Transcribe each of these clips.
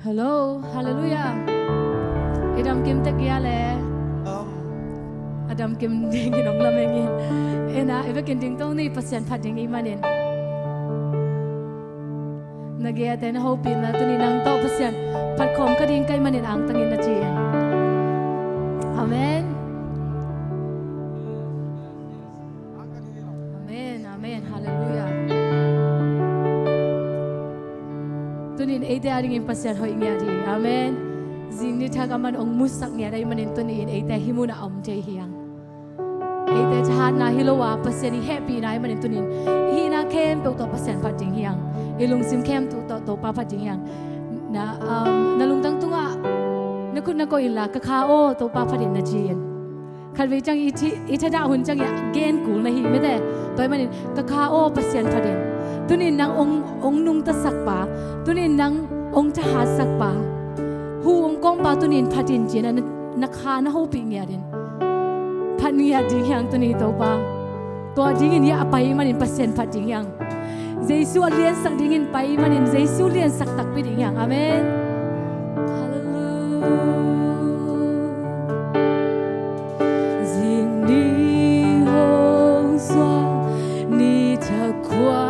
Hello, hallelujah. Adam kim te kia le. Adam kim ding nong lam ngin. Ena eve kin ding tong ni pasien phat ding imanin. Nagia ten hopin na tuni nang to pasien phat khom ka ding kai manin ang tangin na chien. Amen. Amen, amen, hallelujah. Tunin ate aring impasyan hoi ngia di. Amen. Zing ni thak aman ong musak ngia dai manin tunin ate himuna om te hiang. Ate chat na hilowa pasyan ni happy na manin tunin. Hi na kem to pasyan phat jing hiang. Ilung sim kem to pa phat jing hiang. Na lung tang tunga. Nakut na ko ila ka khao to pa phatin na jien. Khan ve chang ithi da hun chang ya gen kul na hi me de. Toy manin ka khao pasyan phatin. Tunin nang ong nung ta sak pa, tunin nang ong ta ha sak pa, hu ong kong pa tunin phatin jina na kha na ho pi ngia din, phat ngia ding yang tuni to pa, to ding in ya apai manin pasien phat ding yang, Jesu alian sak ding in pai manin Jesu lian sak tak pi ding yang, amen. Hallelujah. Jing ni hong xua ni cha kwa.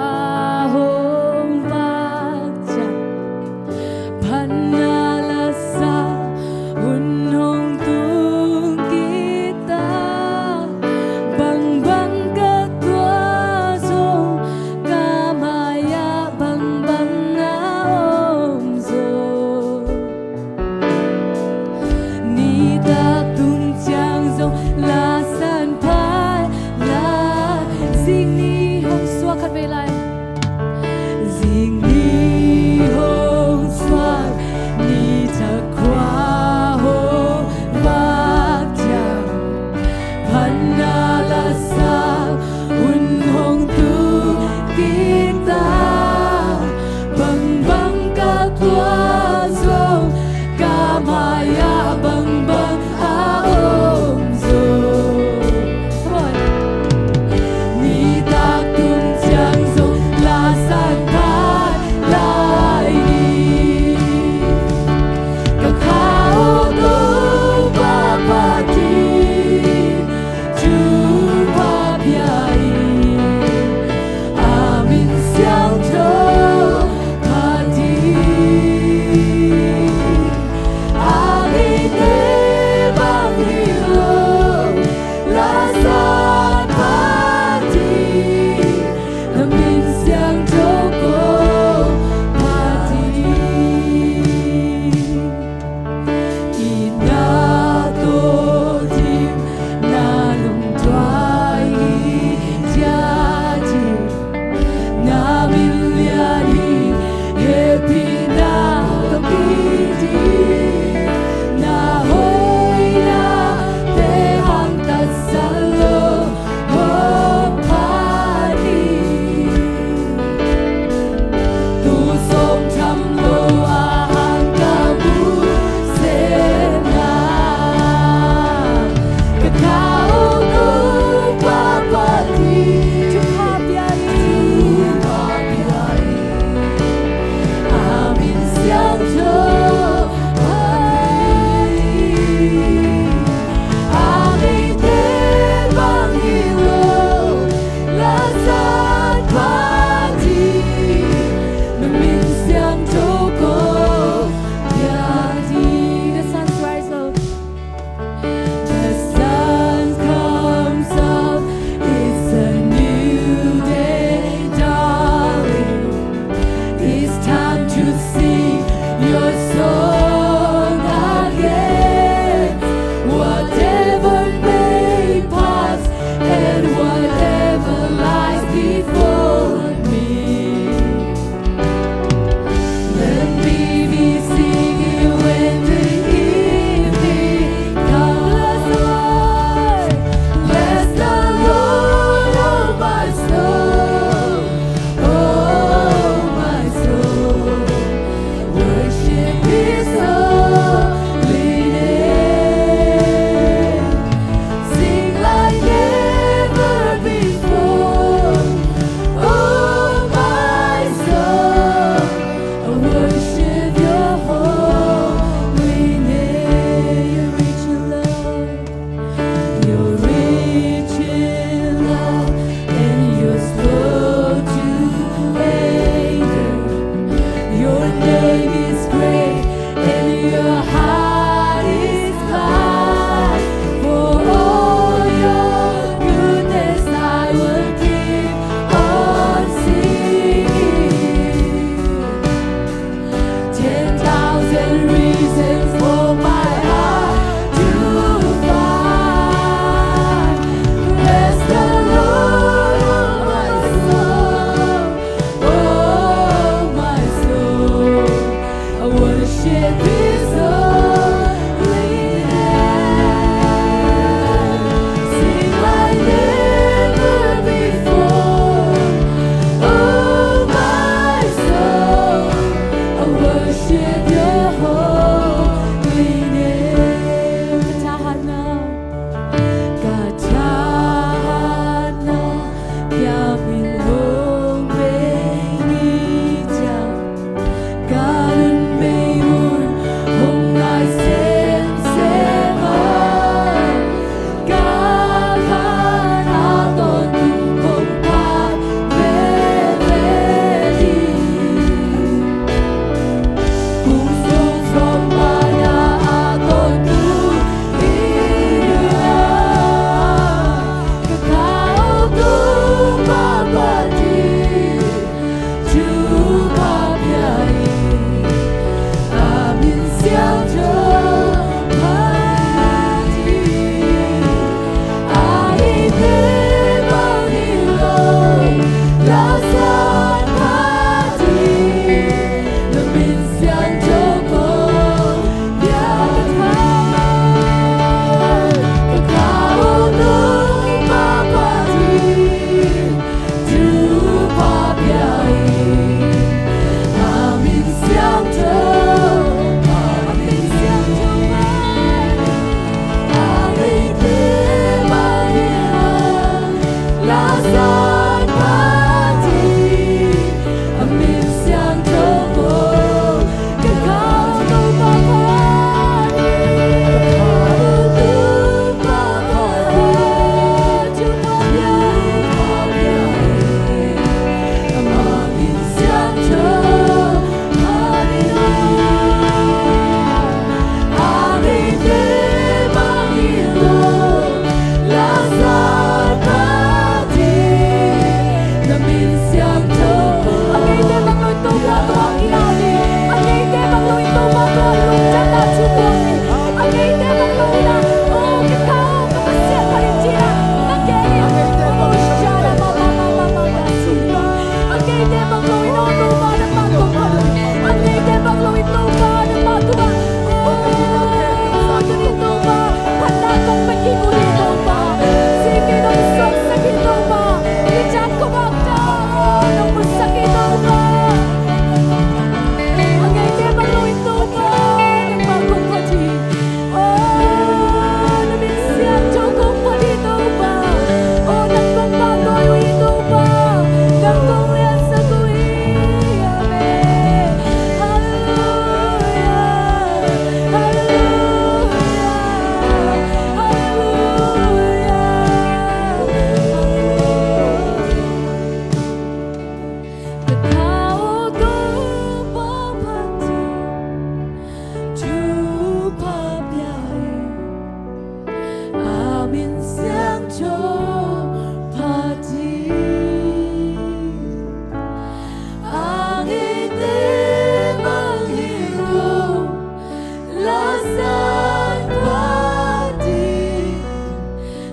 san qua đi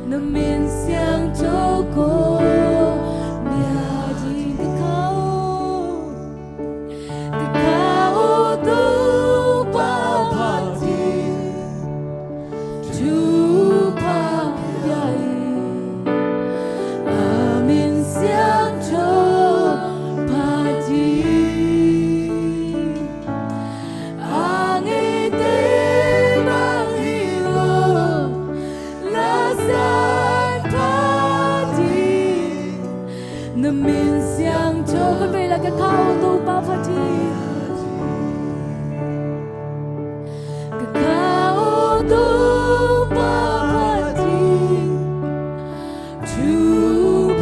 nó miền xiang châu cô nhà đi từ khâu tu ba đi chú ba dạy miền xiang châu ba đi miền xiang châu con về là cái khao tu ba phát đi cái khao tu ba phát đi chú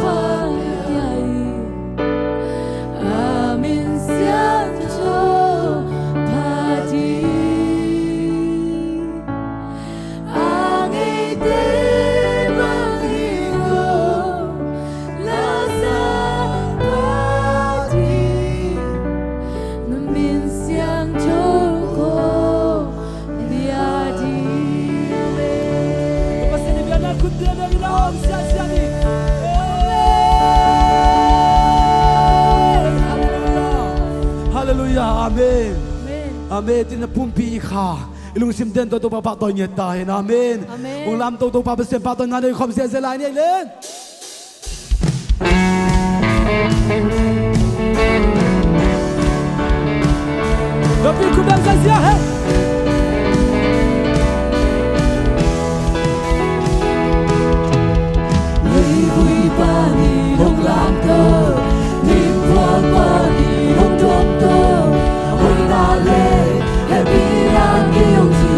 ba dạy miền xiang châu ba đi ngày đêm mang hiểu là Hallelujah, Amen. Amen. Tin na pumpi ka. Ilung simden to pa pa to nyeta. Amen. Ung lam to pa pa sem pa to ngane khom se se lai ni len. Tapi ku bang sa sia he. Lui vui pa ni long lam to. Nim qua pa ni long trong to. Ôi na le happy an yêu chi.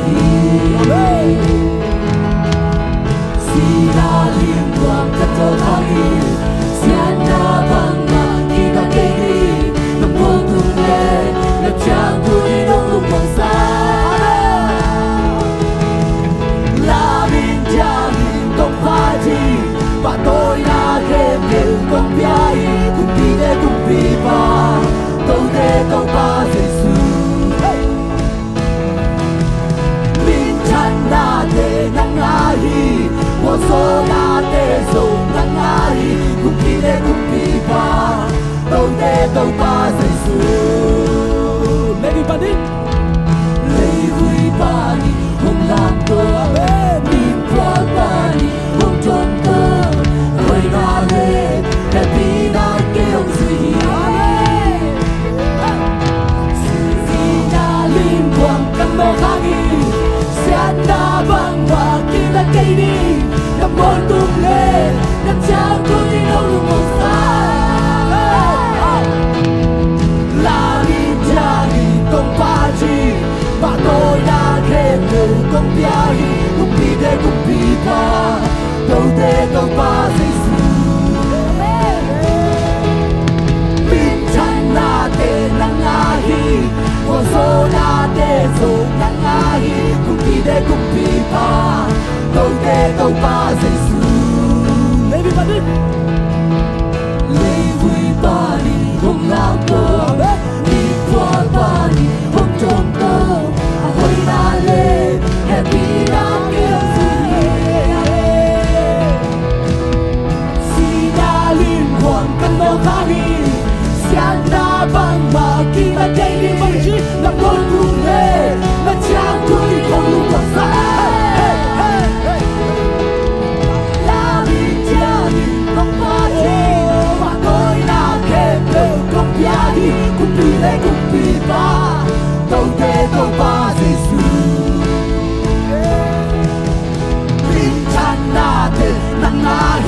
Si na lim quang ka to thagi. Sian na bang ma ki ka ke ni. Nam mo tu le na chang tu ni long long bang sa. La min ja min tong pa chi. Và tôi là thêm điều công biai cùng đi để cùng đi ba tôi để câu ba Giêsu min chan na để nang ai của số na để dùng nang ai cùng đi để cùng đi ba tôi để câu ba Giêsu lấy ba đi lấy vui ba đi không làm tôi min qua ba đi không trốn tôi ôi na lê happy na kêu gì si na lim quang cam mô khagi sian na bang và kia là cây đi năm môn tung lên năm trao tôi đi đâu luôn một sai la đi cha đi công ba chi và tôi đã khen từ công bia cùng đi để cùng đi qua đâu để đâu ba Giêsu min chan na te nang ai của số na te dùng nang ai cùng đi để cùng đi ba đâu để đâu ba Giêsu lấy đi ba đi lấy vui ba đi không làm cơ đi qua ba đi không trốn cơ ôi na lê happy na kêu quang căn mô khagi sian na bang ma ki na cây đi bang chi na con cùng lê na chang tu đi không luôn bang sa la vi cha đi không ba chi mà tôi na khen đều không bia đi cùng đi lê cùng đi ba đâu thế đâu ba Giêsu min chan na te nang ai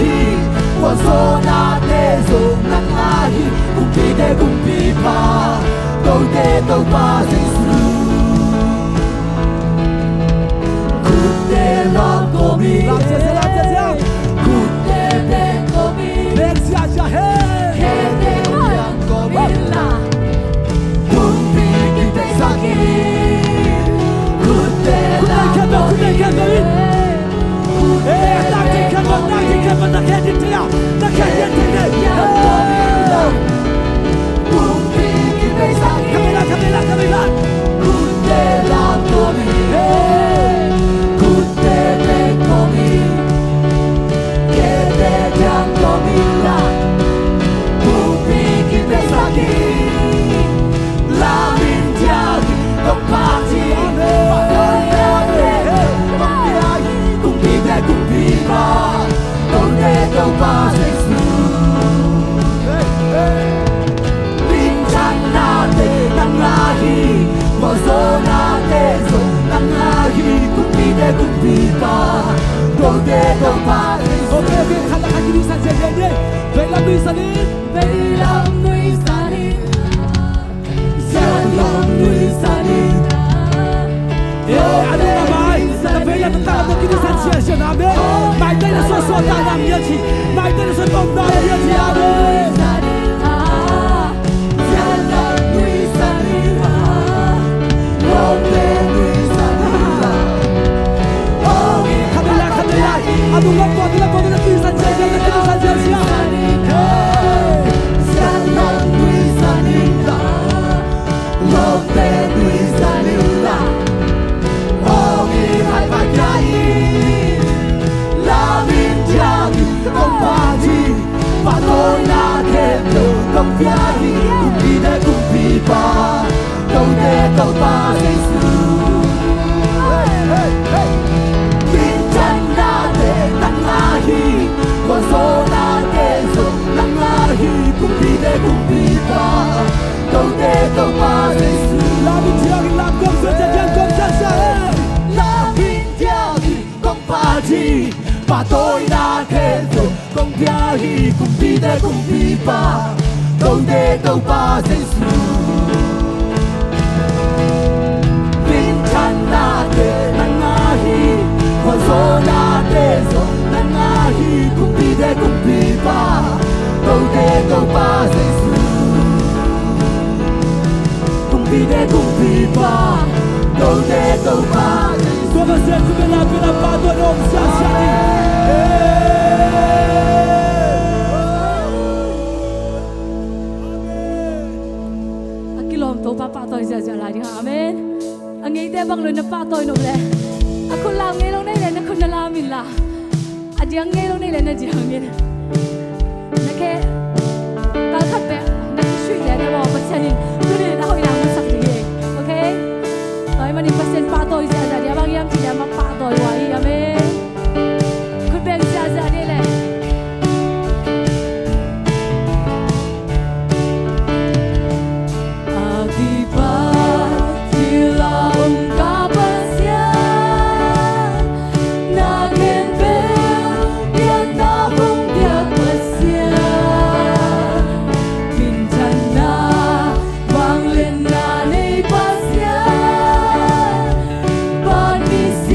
của số na te dùng nang ai cùng đi để cùng đi ba đâu te đâu ba Giêsu cùng te làm cô mi làm te cô mi ben sia cha he te làm cô mi la cùng đi đi te sa ki cùng te làm cô mi na kedi tia na kedi tia kamera kunde la komi de kumpipa Đâu de đâu pa Ok ok khăn là khăn kini san sen đi Về làm nuôi san đi Về làm nuôi sa đi San làm nuôi san đi Ano nga ba? Về là ta làm kini san sen sen amen Mai đây là số số ta làm như thế Mai đây là số tông đó như thế amen Aduh lapor dengan tulisan saja dengan tulisan siapa? Siapa tulisan ini? Lope tulisan ini. Oh ini hai pakai. Lamin jadi kompati, patona kendo kompiari, kumpi de kumpi pa, kau de kau pa Yesus. Hey hey hey. Persona keso nangahi kumpi de kumpi pa Kau de kau pa Yesus Labin diagi lam kom sejadian kom sasa Labin diagi kom pagi Patoi na keso kom piahi kumpi de kumpi pa Kau de kau pa Yesus Bintan na de nangahi Persona keso nangahi kumpi de kumpi pa Kau de kau pa Yesus Kumpi de kumpi pa Kau de kau pa Yesus Tua você pela pato nom siasani Akilom to papa toy sia sia la di amen Angai te bang lo na pa toy no ble Aku lam ngai long nei le na kun na la min la Adiang ngay lâu nay là gì hằng vậy? Nãy cái ta khát bé, nãy suy nghĩ cái bao bát sen đi, tôi đi đã hồi nào mới sắp gì, ok? Rồi mà đi bát sen pa tôi ra ra đi, abang yam chỉ là mà pa tôi vậy, amen. Cứ bèn ra ra đi lẹ. Peace.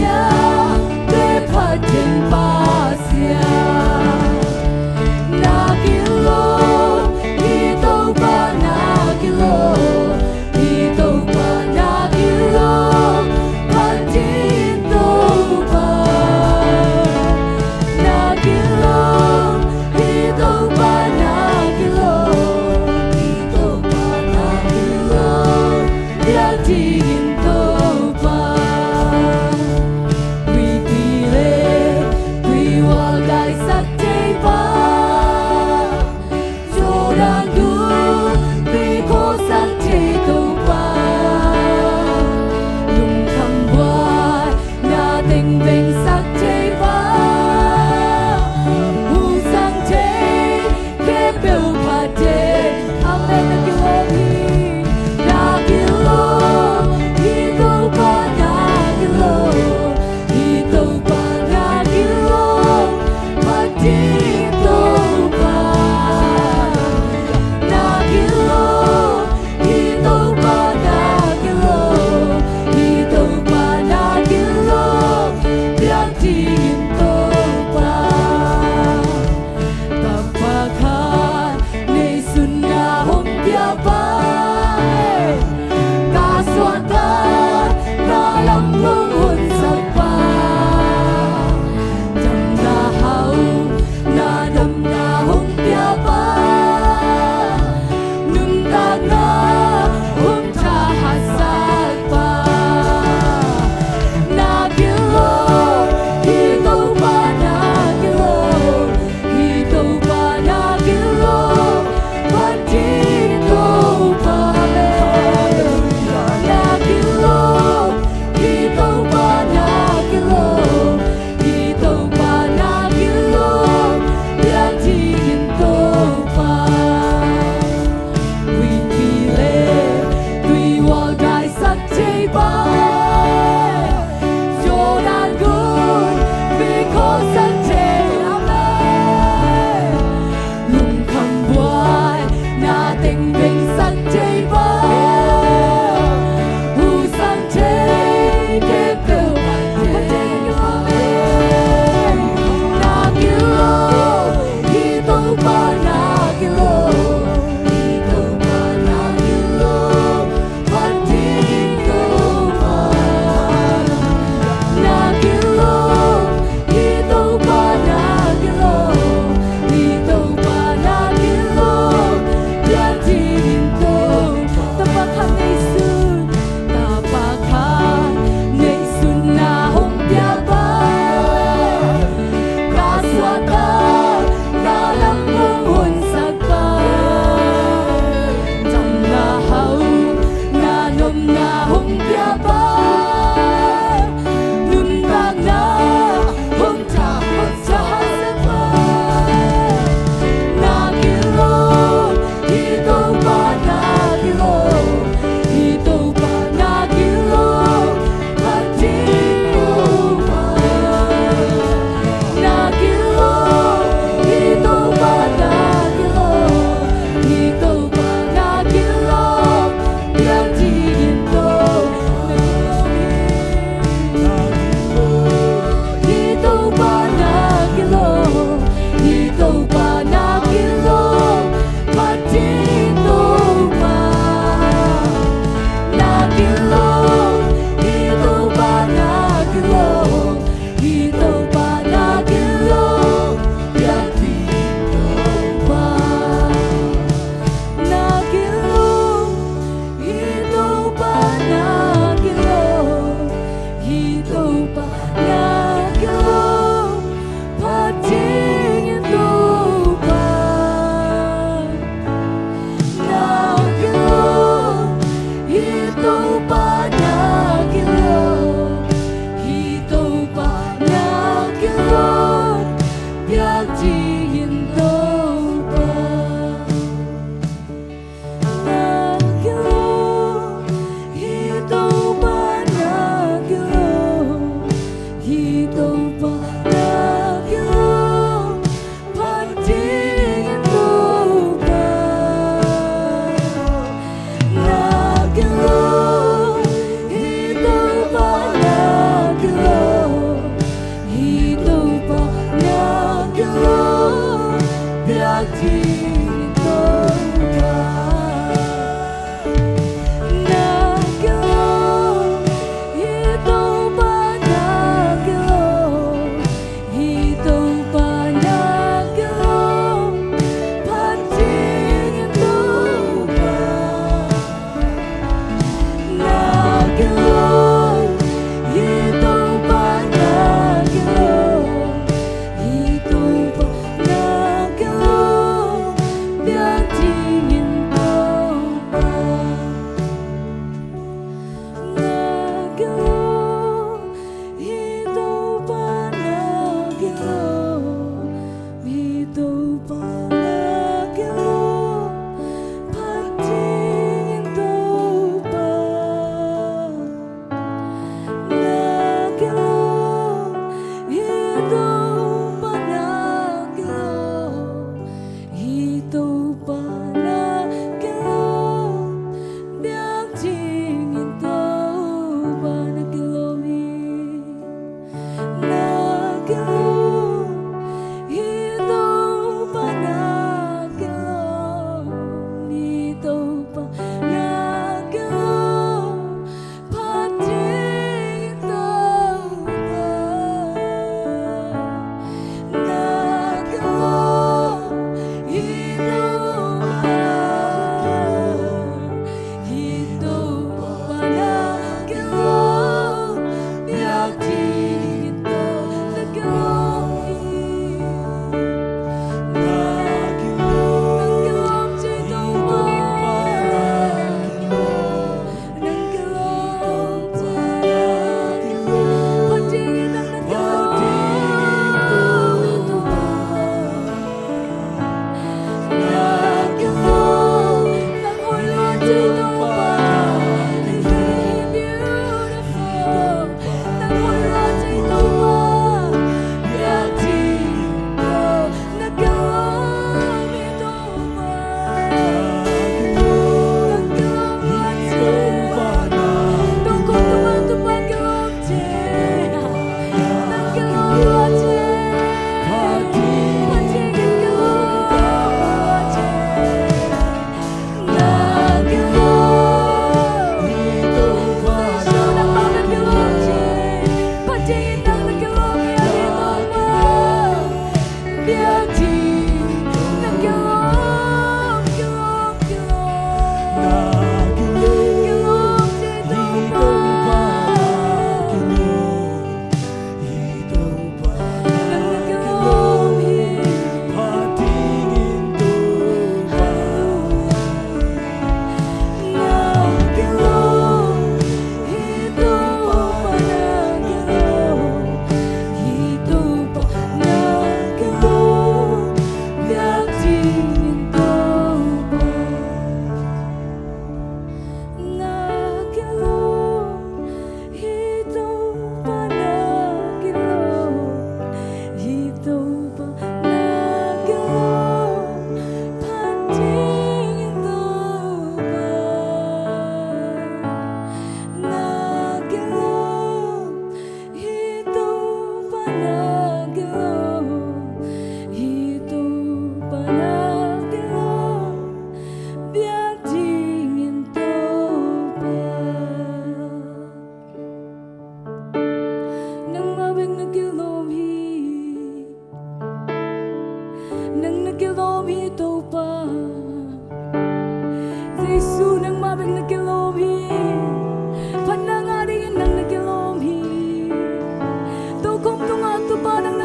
Hãy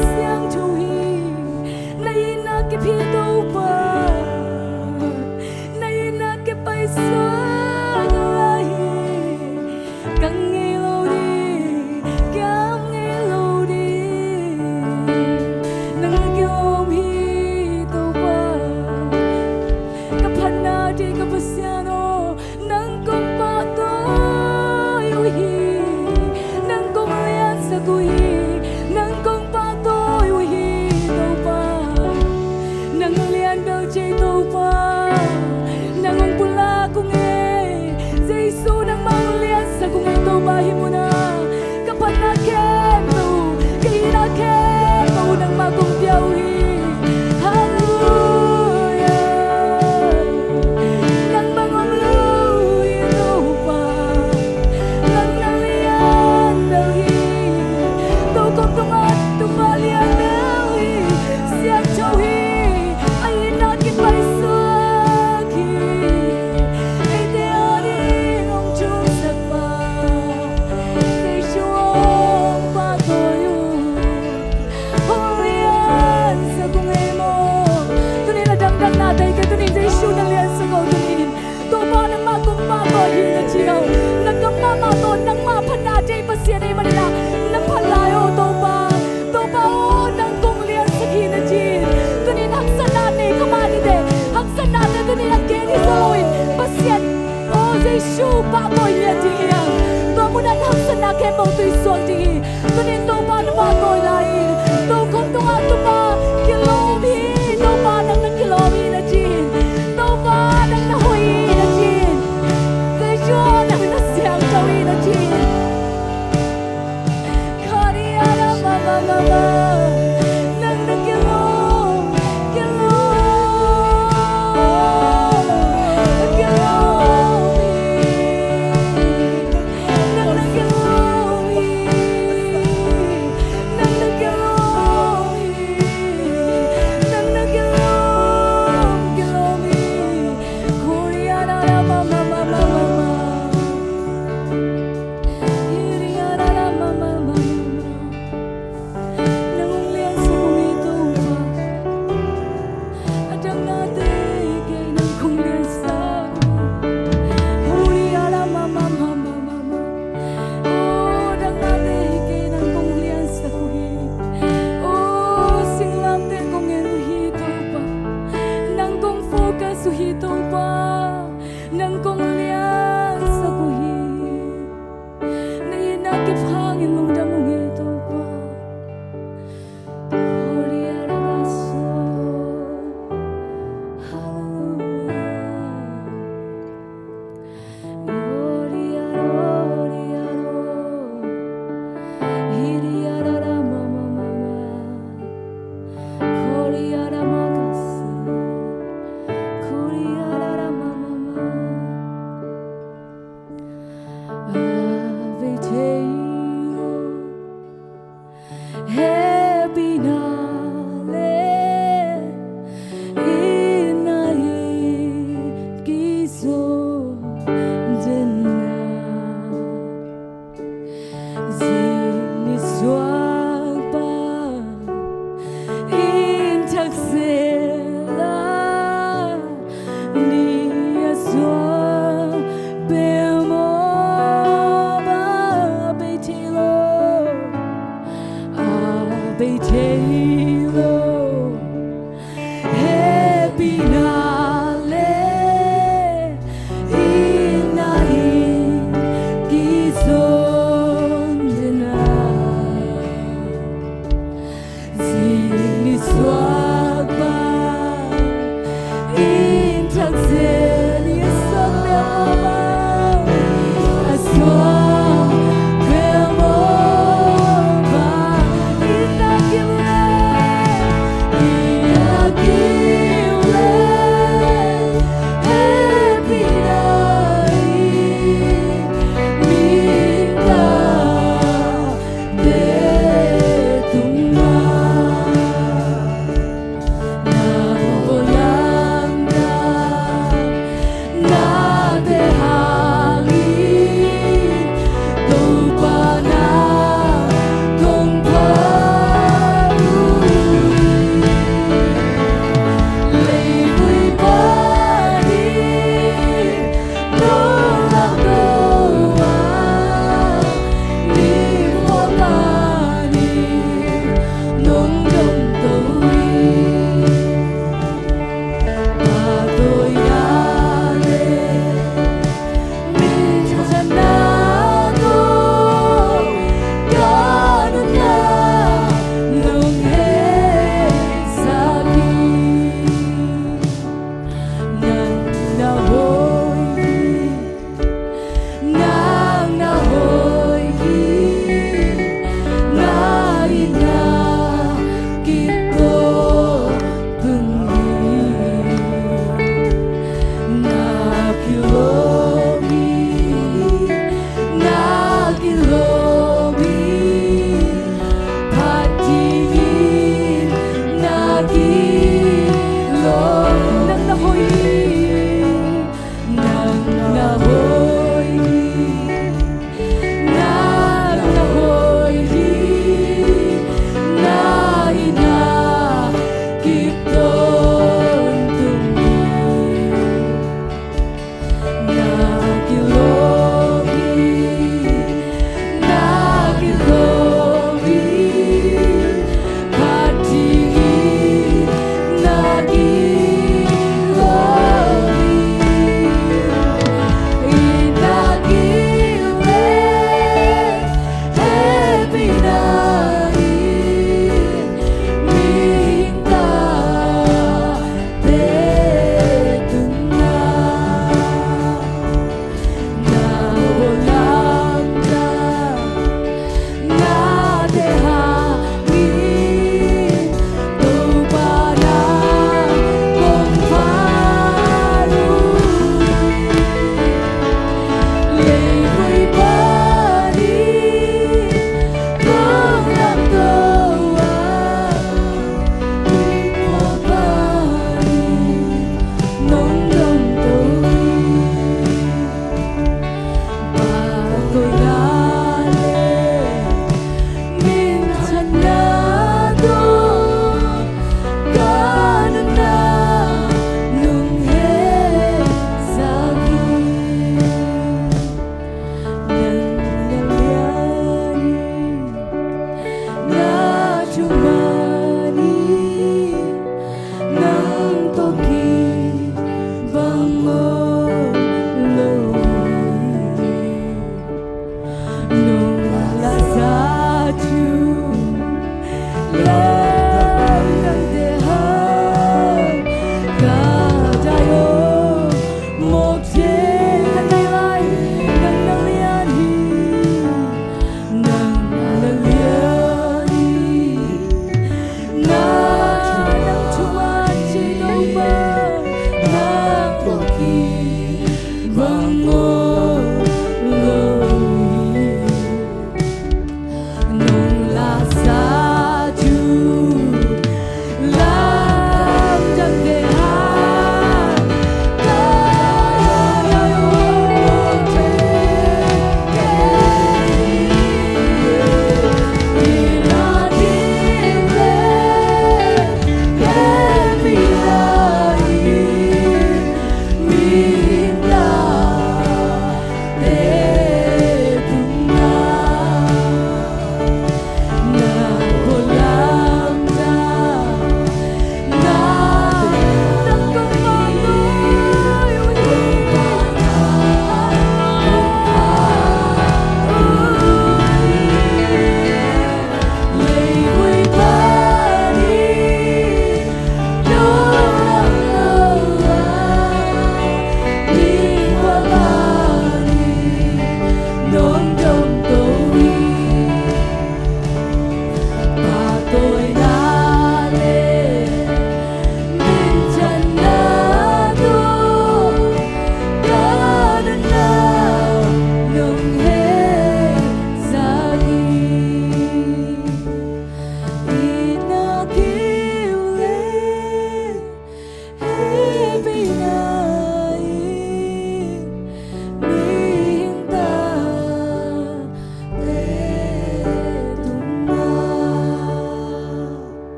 subscribe cho kênh Ghiền Mì Gõ để không bỏ lỡ em mong tùy xuân thì tôi nên đâu ba nó ba ngồi lại đâu không đâu ăn đâu ba kilo đi đâu ba đang nâng kilo đi là chi đâu ba đang nâng hồi là chi tôi cho đang nâng xiang đâu đi là chi khari ara mama mama nâng nâng kilo kilo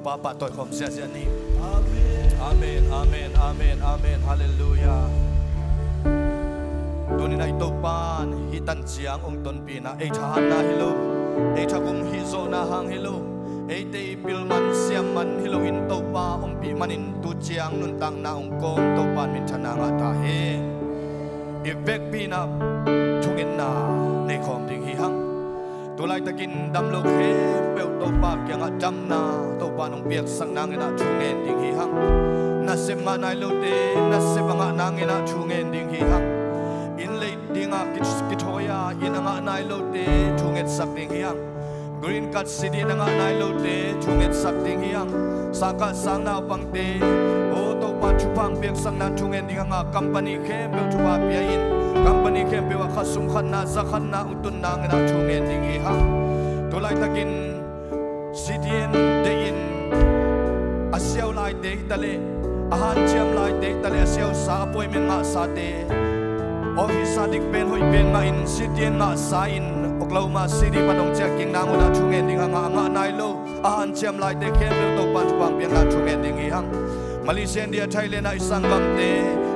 Papa tôi không sẽ ni. Amen, amen, amen, amen, hallelujah. Tuần này tôi ban hitan chiang ông tuần pina ấy than na hello, ấy cha cùng hizo na hang hello, ấy tây pilman siam man hello in tôi ba ông pi manin tu chiang nun tang na ông kom tôi ban min chana ngata he. Evek pina chungin na ne kom ding hi hang. Tu lai takin dam lo he bel to pa kyang a dam na to pa nong piak sang nang na chungen ding hi hang na se ma nai lo te na se banga nang na chungen ding hi hang in le dinga kit hoya in anga nai lo te chunget sak ding hi hang green card city na nga nai lo te chunget sak ding hi hang saka sang na pang te o to pa chupang piak sang na chungen ding nga company ke bel tu pa pia in company ke bewa khasum khan na zakhan na utun na nga chungen ding hi hang to lai takin CDN de in asiaw lai de tale ahan chiam lai de tale asiaw sa appointment nga sa te office adik pen hoi pen nga in CDN nga sa in Oklahoma City panong checking na ngona chungen ding nga nai lo ahan chiam lai de kem to pan pang pian nga chungen ding hi hang Malaysia India Thailand na isang gamte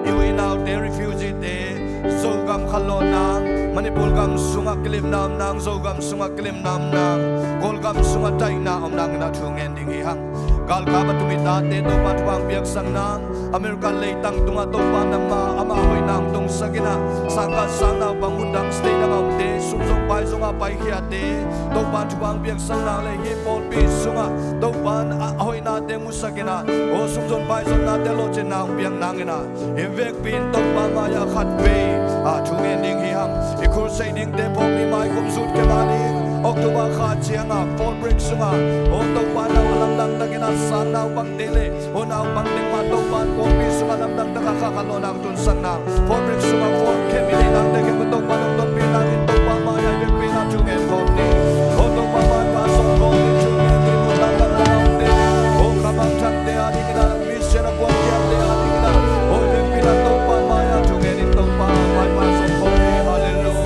iwi now de refugee de zogam khalonang Manipur gam sunga kilim nam nang zogam sunga kilim nam nang kolgam sunga tai na om nang na chungen ding hi hang gal ka ba tumi ta te to pat pang biak sang nang America lei tang tunga to pa na ma ama hoi nang tung sagina sanga sang na bangundang stay na ngam te sum sum pai sunga pai khia te to pan pang biak sang na le hi pol pi sunga to pan hoi na te musagina o sum sum pai sum na te lo chen na biak nang ina evek pin to pa ma ya khat pe a chungen ding hi hang ikur sei ding te pom ni mai kum sut ke mani Oktoba kha chianga phone break sunga o to pa na alam dang tagina san na bang dele o na bang ding ma to pa ko pi sunga lam dang ta kha kha lo na tun sang na phone break sunga phone ke mi le nang te ke to pa na ton pi na tin to pa ma ya ke pi na chu nge phone ni o to pa ma pa so ko ni chu nge ti mo ta ta na te o kha bang chang te a ding na mi se na ko ya te a ding na o ke pi na to pa ma ya chu nge ni to pa ma pa so ko ni hallelujah.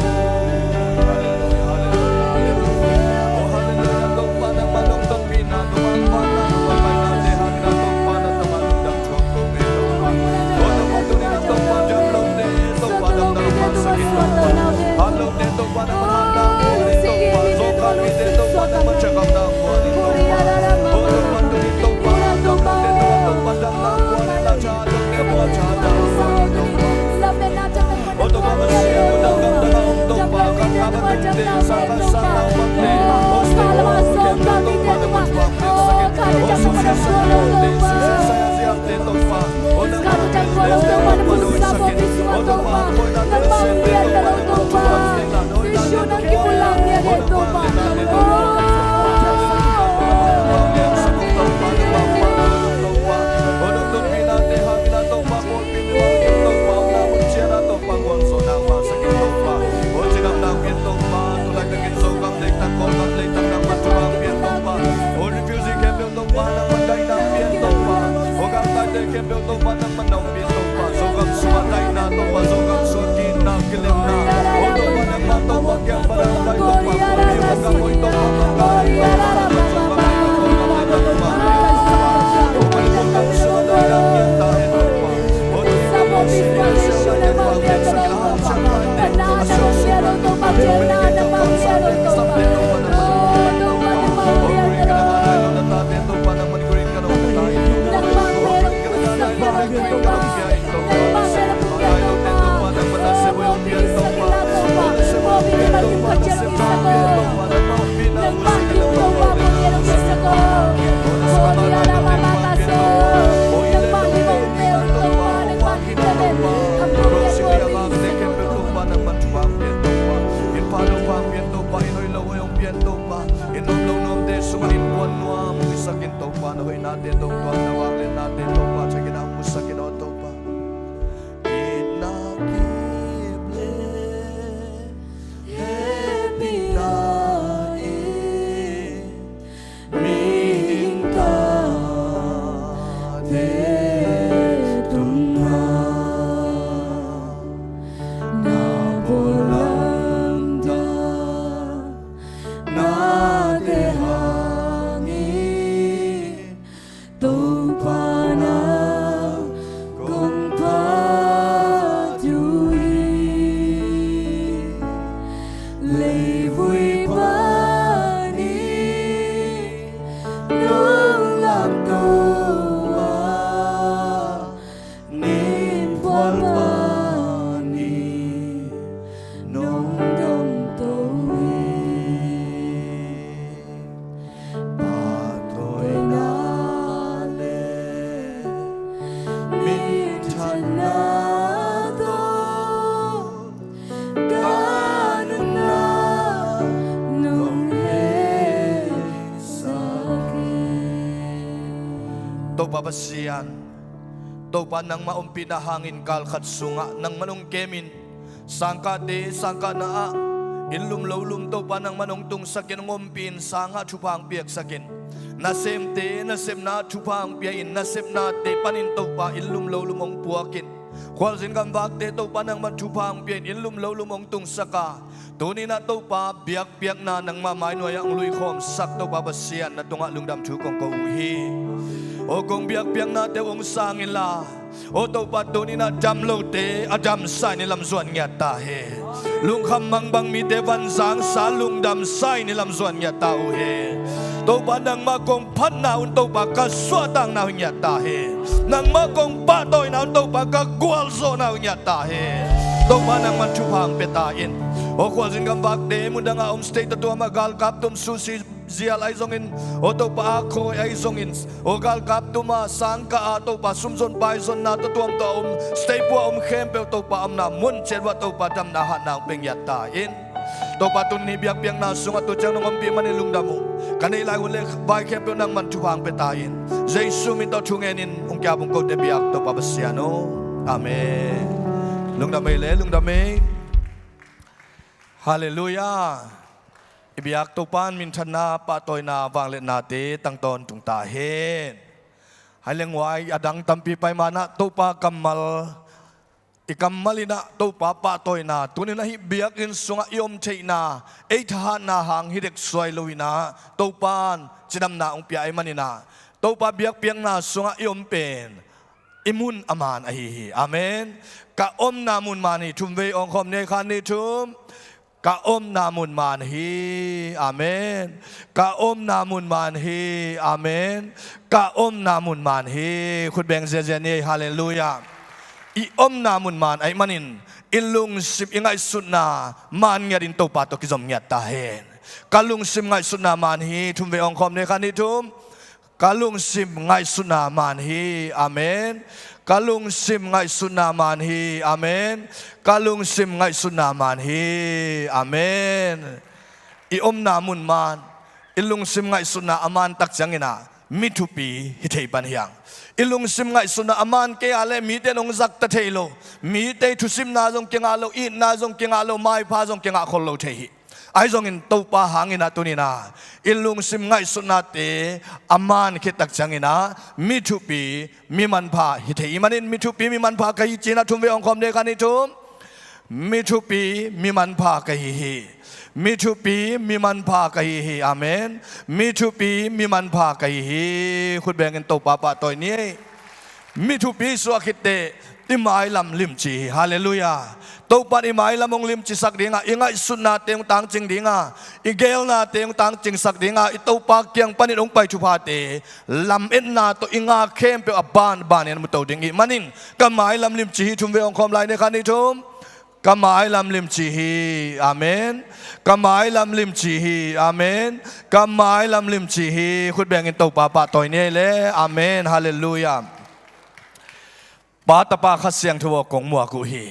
Babasian to pa nang maumpi na hangin kalkat sunga nang manong kemin sangka de sangka na ilum lulum to pa nang manong tung sakin ngumpin sanga chupang piak sakin nasem te nasem na chupang piain nasem na te panin to pa ilum lulum ong puakin kwal sin gambak te to pa nang machupang piain ilum lulum ong tung saka tuni na to pa biak biak na nang mamay no yang lui khom sak to babasian na tunga lungdam chukong ko uhi o kung biak-biak na te wong sangin la o to pato ni na jam lo te a jam sai ni lam suan nya ta he lung kham mang bang mi te van sang sa lung dam sai ni lam suan nya ta u he to pa nang ma kong phat na un to pa ka swa tang na nya ta he nang ma kong pa toy na un to pa ka gwal so na nya ta he to pa nang man chu phang pe ta in o kwal jin gam bak de mun dang a stay ta to magal kap tum susi zial ay zongin o to pa ako ay zongin o gal kap tuma sangka ato pa sumson paison na to tuam to stay po kempel to pa na mun chen wa to pa dam na hanang pengyat ta in to patun ni biak piang na sunga to chang ngom pi mani lungdamu kanai lai hule bai khem pe nang man thuang pe tain jesu min to thungenin ong kya bung ko te biak to pa basiano amen lungdamai le lungdamai hallelujah ibiak to pan min thana pa toy na wang le na te tang ton tung ta hen hai leng wai adang tampi pai mana to pa kamal ikamalina to pa pa toy na tunina hi biak in sunga iom theina ei tha na hang hidek soi loina to pan chinam na ong pi ai manina to pa biak piang na sunga iom pen imun aman a hi amen ka om na mun mani thum ve ong khom ne khan ni thum ka om na mun man hi amen ka om na mun man hi amen ka om na mun man hi khut beng je je ni hallelujah i om na mun man ai manin ilung sip ingai sunna man ngadin to pa to kizom nyat ta hen kalung sim ngai sunna man hi thum ve ong khom ne khan ni thum kalung sim ngai sunna man hi amen kalung sim ngai sunna man hi amen kalung sim ngai sunna man hi amen i om na mun man ilung sim ngai sunna aman tak changina mithupi hi thei pan hiang ilung sim ngai sunna aman ke ale mi te nong zak ta theilo mi te thu sim na jong kenga lo i na jong kenga lo mai pha jong kenga khol lo thei ai jong in to pa hangina tunina ilung sim ngai sunna te aman ke tak changina mithupi mi man pha hi thei manin mithupi mi man pha kai china thum ve ong khom de kani thum mithupi mi man pha kai hi mithupi mi man pha kai hi amen mithupi mi man pha kai hi khut beng in to pa pa toy ni mithupi so khitte ti mai lam lim chi hallelujah to pa ni mai lam ong lim chi sak dinga ingai sunna teng tang ching dinga i gel na teng tang ching sak dinga i to pa kyang panin ong pai chu pha te lam en na to inga khem pe aban ban en mu to ding i manin ka mai lam lim chi thum ve ong khom lai ne khan ni thum ka mai lam lim chi hi amen ka mai lam lim chi hi amen ka mai lam lim chi hi khut beng in to pa pa toy ne le amen hallelujah pa ta pa kha siang tho kong mua ku hi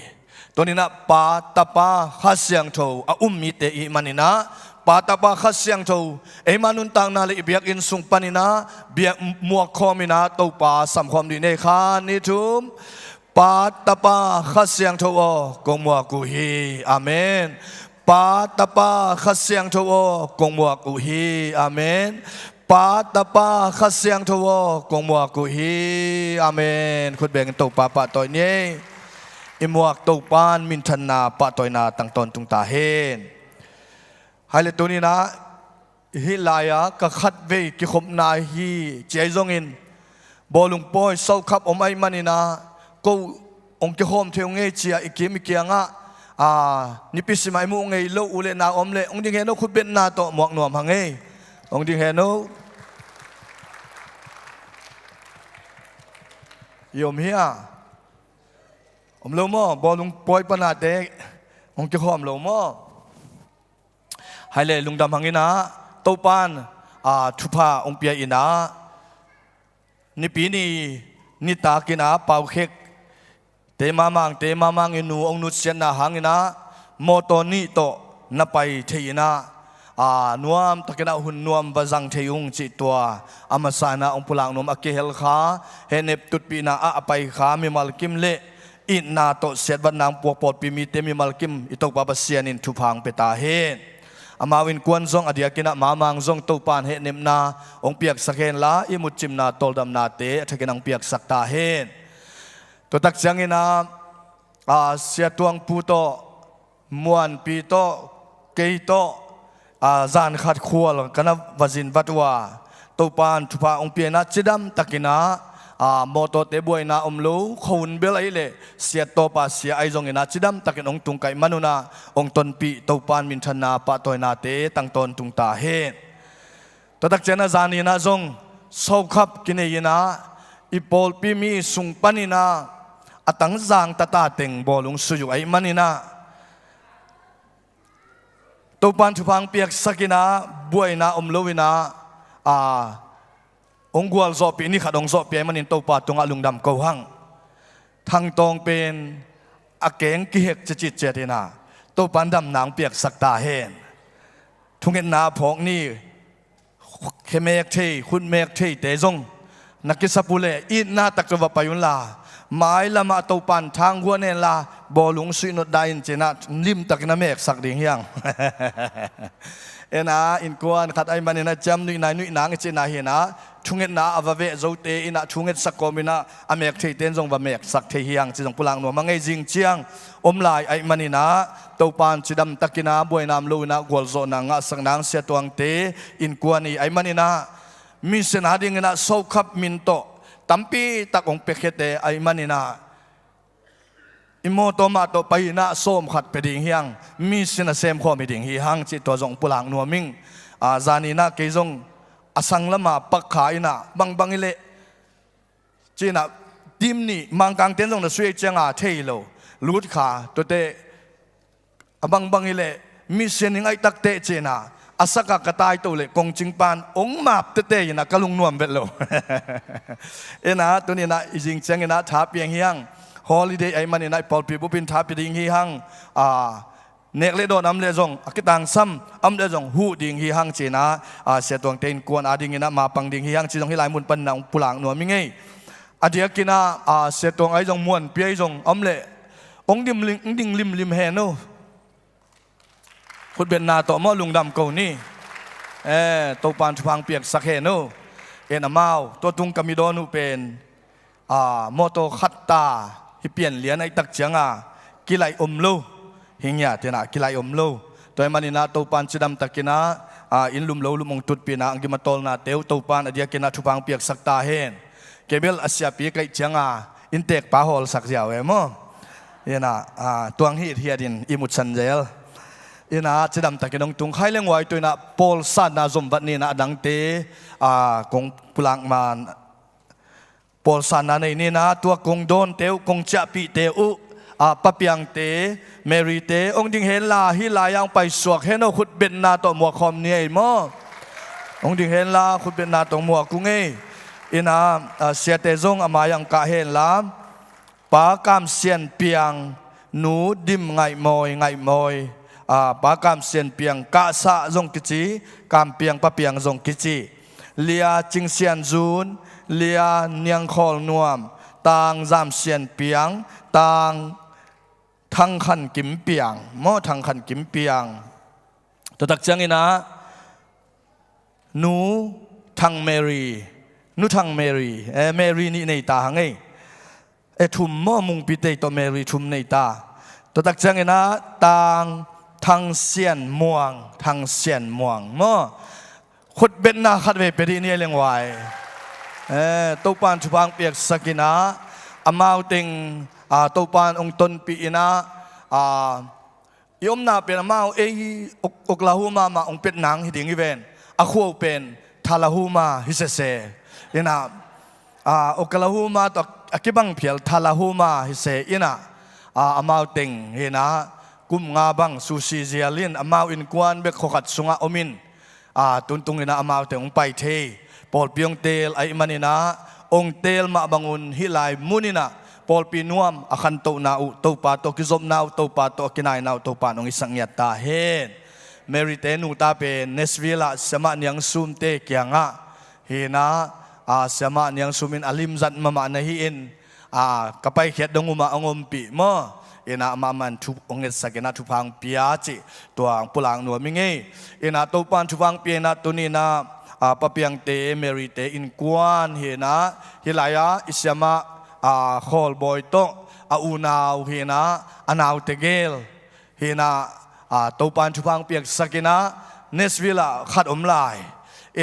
ตัวนี้นะปาตาปาข้าเสียงโทอามีเตอิมันนี่นะปาตาปาข้าเสียงโทเอมานุนตังนาเลยเบียกอินสุงปานี่นะเบียกมัวคอมินะตัวปาสัมคมดีเนคานิทุมปาตาปาข้าเสียงโทกงมัวกุฮีอาเมนปาตาปาข้าเสียงโทกงมัวกุฮีอาเมนปาตาปาข้าเสียงโทกงมัวกุฮีอาเมนคุณแบ่งตัวปาปาตัวนี้อิมวกตปานมินทันนาปะตอยนาตังตอนตุงตาเฮนไฮเลตัวนี้นะฮิลายะกะขัดเวกิขมนาฮีเจยจงอินบอลุงปอยเศร้าขับอมไอมันนี่นะกูองค์กิโฮมเทียงเงจียอีกิมิเกียงะนิพิสิมามุงเงโลอุเลนาอมเลองค์ดิเฮโนคุดเป็นนาโตหมวกหนวมหังเงองค์ดิเฮโนยมเฮียผมรู้มั้งบอลลุงปอยปนาเด็กองค์เจ้าข้อมรู้มั้งให้เลยลุงดำหังอินะโตปานทุพาองค์เปียอินะนี่ปีนี้นี่ตากินะเป่าเค้กเตมามังอินูองค์นุชเชนนะหังอินะโมโตนี่โตนับไปเทียนะนวมตะกินะหุ่นนวมบะจังเทยุงจิตตัวอามาสานะองค์พลังนวมอเกเฮลขาเฮเนปตุดปีนะไปขามีมัลกิมเละอินนาโตเสดวันนางปวกปอดปีมีเตมีมัลกิมอิตกบาบเซียนินทุพังเปตาเฮนอามาวินกวนซงอดียกินะมามังซงตูปานเฮเนมนาองเปียกสักเฮนละอิมุจิมนาตอลดำนาเตทะกินังเปียกสักตาเฮนตัวตักจังอินะเสียตวงปูโตมวนปีโตเกยโตจานขัดขวลกันนะวจินวัตวาตูปานทุพาองเปียนะจิดัมตักินะโมโตเตบวยนาอมลูคนเบลไอเล่เสียโตปาเสียไอจงอินาจิดัมตักินองตุงไก่มนุนาองตนปีตูปานมินทนาปะตอยนาเตตังตนตุงตาเฮตัวตักเจนะจานีนาจงโซขับกินเอยินาอีโปลปีมีสุงปานินาอตังจางตาตาเต็งบอลุงสุยุไอมันนินาตูปานทุพังเปียกสักินาบวยนาอมลูวินาองค์กวลสอบปีนี้ขัดองสอบปีมันอินโตปาตรงอลุงดำเกาหังทางตองเป็นอาเกงกิเหกจะจิตเจตินา ตัวปันดำนางเปียกสักตาเห็นทุงเห็นนาพอกนี่เคเมกเทคุณเมกเทเตจงนักกิสปุเลอินนาตักวะปายุนลาไม้ละมาตัวปันทางหัวเนลาบอลุงสุนดได้เจนะลิมตักนาเมกสักดิ่งยังเอ็นะอินกวนขัดไอมันนะจำนุยนายนุยนางเจนะเห็นนะทุงเห็นนาอวเวโจเตอินะทุงเห็นสักกอมินะอเมกเทเตนจงวะเมกสักเทียงจิจงปุลังนัวมังไงจิงเจียงอมลายไอมันนะตัวปันจิดำตักินาบวยนามลูนะกวลโซนางสังนางเสียตวงเตอินกวนนี่ไอมันนะมิเสนาดิ่งนะโซคับมินโตตั้มปีตักองเปกเตไอมันนะอิโมโตมาโตไปนะส้มขัดไปดิ่งเฮียงมีสินะเซมข้อมีดิ่งฮีหังจิตตัวจงปุลังนัวมิงจานีนะเกยจงอสังละมาปักขายนะบังอิเลจีนะดิมนี่มังกังเต้นจงนะสวยจังเทยโลลูดขาตัวเตบังอิเลมีเสียงไอตักเตเจนะอาศักกระต่ายตัวเล็กกงจิงปานองมาบเตยนะกะลุงนวมเบ็ดโลนะตัวนี้นะจริงจังนะท้าเปียงเฮียงฮอลิเดย์ไอมันในปอลปีบุปินท้าปีดิ่งฮีหังเนกเลโดนอัมเลจงอักตังซ้ำอัมเลจงหูดิ่งฮีหังเจนะเสียตวงเต็นกวนดิ่งนะมาปังดิ่งฮีหังจีจงให้หลายมุนปันนังปุลังหนัวมิงไอเดียกินะเสียตวงไอจงมวนเปียจงอัมเลองดิมลิมเฮโนคุณเป็นนาโตมอลุงดำเกานี่ตัวปานทุพังเปียกสักเฮโนนามาวตัวตุงกามิโดนูเป็นมอโตขัดตาฮิเปลี่ยนเหรียญไอตักเจียงกิไลอมโลหิงยาเทนะกิไลอมโลตัวมันนี่นะตัวปานจิดำตะกินะอินลุมโลลุมงตุดปีนะอังกิมาตอลนะเตวตัวปานอดียกินะทุพังเปียกสักตาเฮนเกเบลอาเซียปีไกเจียงอินเตกปาฮอลสักเจียวมั้งนะตัวงฮีเทียดินอิมุชันเจลนะจิดำตะกินงตุงไข่เลี้ยงไว้ตัวนะโพลซันนะสมบัตินี่นะดังเตกงปุลังมันปอลสันนันนี่นะตัวกงโดนเตวกงจะปีเตวปะเปียงเตเมรีเตองดิงเฮลาฮิลายังไปสวกเฮโนขุดเบนนาตัวมัวคอมเนี่ยมั้งองดิงเฮลาขุดเบนนาตัวมัวกุ้งอินะเสียเตจงอามายังกะเฮลาปากามเซียนเปียงหนูดิมไงมอยปากามเซียนเปียงกะสะจงกิจิกามเปียงปะเปียงจงกิจิเลียจิงเซียนจูนเลียเนียงคอลนวมต่างจามเสียนเปียงต่างทั้งขันกิมเปียงหม้อทั้งขันกิมเปียงตัวตักจังนะหนูทั้งเมรีนูทั้งเมรีนี่ในตาหังทุ่มหม้อมุงปีเตยตัวเมรีทุ่มในตาตัวตักจังนะต่างทั้งเสียนม่วงทั้งเสียนม่วงหม้อขุดเบ็ดนาขัดเวเปรีนี่เลี้ยงไว้ตัวปานชุพังเปียกสกินะอามาวติงตัวปานองตนปีนะยมนาเป็นอามาวอกลาหูมาองเป็ดหนังหิดิงอีเวนอาคูเป็นทาลาหูมาฮิเซเซยนะอกลาหูมาตัวกิบังเพียลทาลาหูมาฮิเซยนะอามาวติงเฮนะกุมงาบังซูซีเซียลินอามาวอินกวนเบกขกัดสุงาอมินตุงเฮนะอามาวติงองไปเทปอลปีองเตลไอมันนี่นะองเตลมาบังอุนฮิลายมุนินะปอลปีนวมอาคันโตนาอุโตปาโตกิซอมนาอุโตปาโตกินายนาอุโตปานองอิสังยัตตาเฮนเมริเตนูตาเป็นเนสวิลาสมาเนียงซุมเตเกียงเฮนะสมาเนียงซุมินอลิมจัดมานะฮิอินกะไปเขียดดงุมาองมปีมอนะมามันทุองเอสกินะทุพังปีอาจิตัวปุลังนัวมิงนะโตปานทุพังปีนะตุนีนะปะเปียงเตเมริเตอินกวนเฮนะฮิลายาอิสยามะโคลบอยโตอูนาวเฮนะอนาวเตเกลเฮนะตัวปานชุพังเปียกสกินะเนสวิลาขัดอมลาย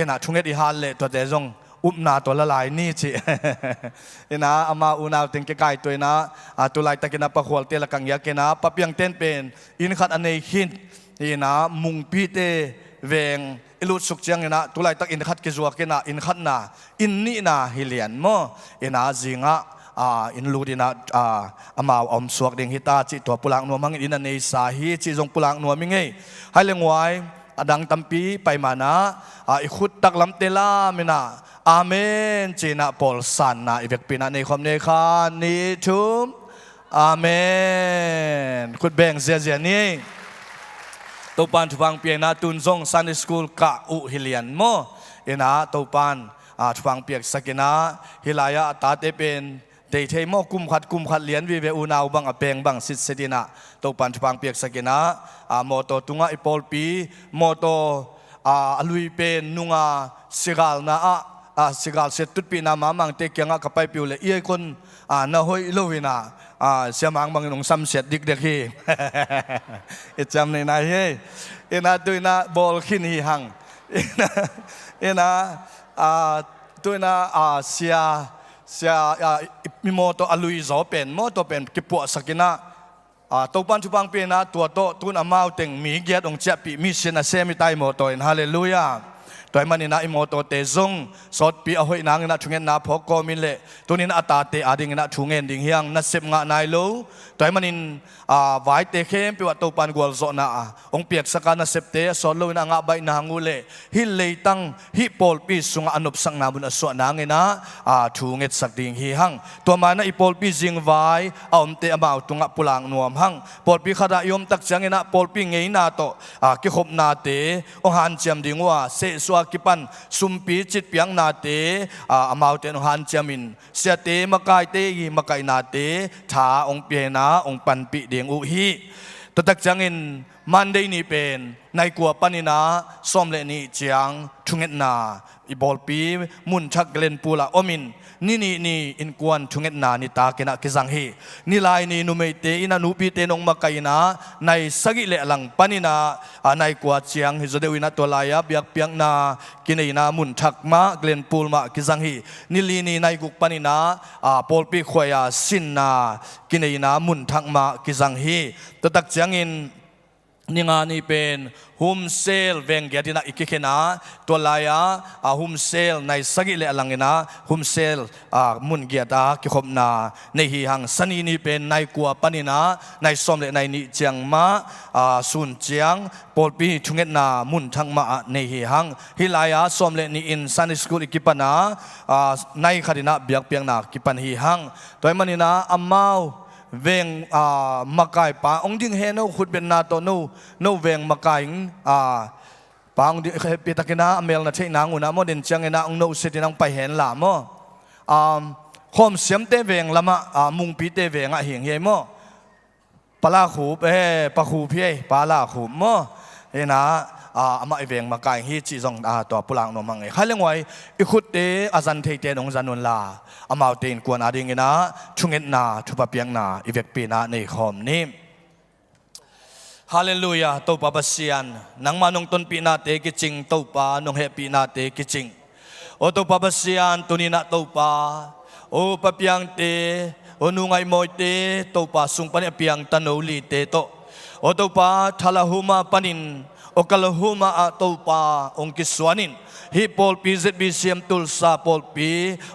นะทุงเอติฮันเลตัวเดจงอุปนาตัวละลายนี่จินะอามาอูนาวเต็งเกไกตัวนะตัวลายตะกินะปะขวลเตละกังยาเกนะปะเปียงเต้นเป็นอินขัดอเนหินนะมุงปีเตเวงอิลุสุกเจียงนะตุลายตักอินขัดกิจวักนะอินขัดนะอินนี่นะฮิเลียนโมนะจิงอินลูดินะอามาอมสวกเด้งฮิตาจิตัวปุลังนัวมังอินในสาฮีจิจงปุลังนัวมิงให้เลี้ยงไว้ดังตัมปีไปมานะอิขุดตักลำเตลามินะอาเมนจีนะปอลสันนะอีเวกปีนะในความเนคานิทุมอาเมนขุดแบ่งเสียนี่ ตัวปันทุพังเปียนาตุนซงซันดิสคูลกะอุฮิเลียนโมเอนาตัวปันทุพังเปียกสกินาฮิลายาตาเตเป็นเดย์เทโมกุมขัดเลียนวิเวอุนาวบังอเปงบังสิทธิดินะตัวปันทุพังเปียกสกินะโมโตตุงะอิปอลปีโมโตอลุยเป็นนุงสิกาลนะสิกาลเสตุปีนามามังเตกียงกับไปปิวเลยเอียคนนาหอยโลวินาเสียมังบางนงซ้ำเสร็จดิกเด็กฮีจำในนายเฮเอ็นะตัวน่ะบอลขินฮีหังเอ็นะตัวน่ะเสียมีโมโตอลุยโซเป็นโมโตเป็นกิปวสกินะตัวปันชุบังเป็นนะตัวโตตุนอามาเต็งมีเกียรติองเจ็บปีมีเชนะเซมิไตโมโตอินฮาเลลูยาตัวมันนี่นะอิโมโตเตซงสดปีเอาไว้นางนะชุงเงินนะพอกมินเล่ตัวนี้นะอัตาเตอดิ่งนะชุงเงินดิ่งเฮียงนะเสพงะนายโลตัวมันนี่ไว้เตเข้มปีว่าตัวปันกวลโซนะองเปียกสกัดนะเสพเตสดโลนะงะใบนางงูเล่ฮิเลยตั้งฮิปอลปีสุงอนุปสังนาบุญอสวนางเงินนะชุงเงินสักดิ่งเฮียงตัวมันนะอิปอลปีจิงไว้เอาเตอบ่าวตุงะปุลังนวมหังปอลปีขดายมตักจังเงินนะปอลปีเงยนาโตกิขบนาเตองหันเจียมดิ่งว่าเสสวกิปันสุมปีจิตเปียงนาเตอามาวเตนหันเจมินเสียเตมกายเตยีมกายนาเตชาองเปียนาองปันปิเดียงอุฮีตตักจังอินมันได้นี่เป็นในกัวปันินาส้มเลนี่เจียงชุงเอ็นาอีบอลปีมุนชักเกลนปูลาอมินนี่อินกวนชุงเอ็นานิตาเกนะกิจังฮีนี่ลายนี่นุเมเตอินานุปีเตนองมากายนาในสกิเลลังปันินาในกัวเจียงฮิจเดวินาตัวลายาเบียกเปียงนากินนามุนชักมาเกลนปูลมากิจังฮีนี่ลีนี่ในกุกปันินาปอลปีขวายาสินนากินนามุนทักมากิจังฮีตตักเจียงอินนี่งานนี้เป็นโฮมเซลเวงเกียรตินะอีกแค่นะตัวลายโฮมเซลในสกิเลอลังนะโฮมเซลมุนเกียรติกิขบนาในหีหังสนีนี่เป็นในกัวปนินะในสมเลในนิจังมาสุนเจียงปอลปีชุงเงินนามุนทั้งมาในหีหังฮิลายาสมเลนี่อินซันนิสกุลกิปนาในคดีนะเบียกเปียงนากิปันหีหังตัวมันนี่นะอัมมาเวงมากายป่าองดิ้งเฮโนขุดเป็นนาโตโนเวงมากายป่าองดิ้งปีตะกินะอเมลนาเทนางอุณาโมเดนจังเงนะองโนเสตินังไปเห็นละโมคมเสียมเตเวงละมะมุงปีเตเวงเหียงเฮโมปลาขูปลาขูเพียปลาขูโมเฮนะอามาเวงมากายฮีจีจงตัวปุลังนมังใครเลี้ยงไว้อีขุดเตอาจันเทเตนองจันนุนลาอามาเตนกวนอาดิงนะชุงเงินนาชุบเปียงนาอีเวกปีนาในคอมนี้ฮาเลลูยาตัวปาบเซียนนังมานงต้นปีนาเตกิจิงตัวปานงเฮปีนาเตกิจิงโอตัวปาบเซียนตัวนี้นาตัวปาโอปะเปียงเตโอนุงไอโมเตตัวปาสุงปะเนี่ยเปียงตันโอลีเตโตโอตัวปาทาลาหุมาปานินโอกาลหูมาตัวปาองกิสวานินฮิปอลปี ZBCM Tulsa ปอลปี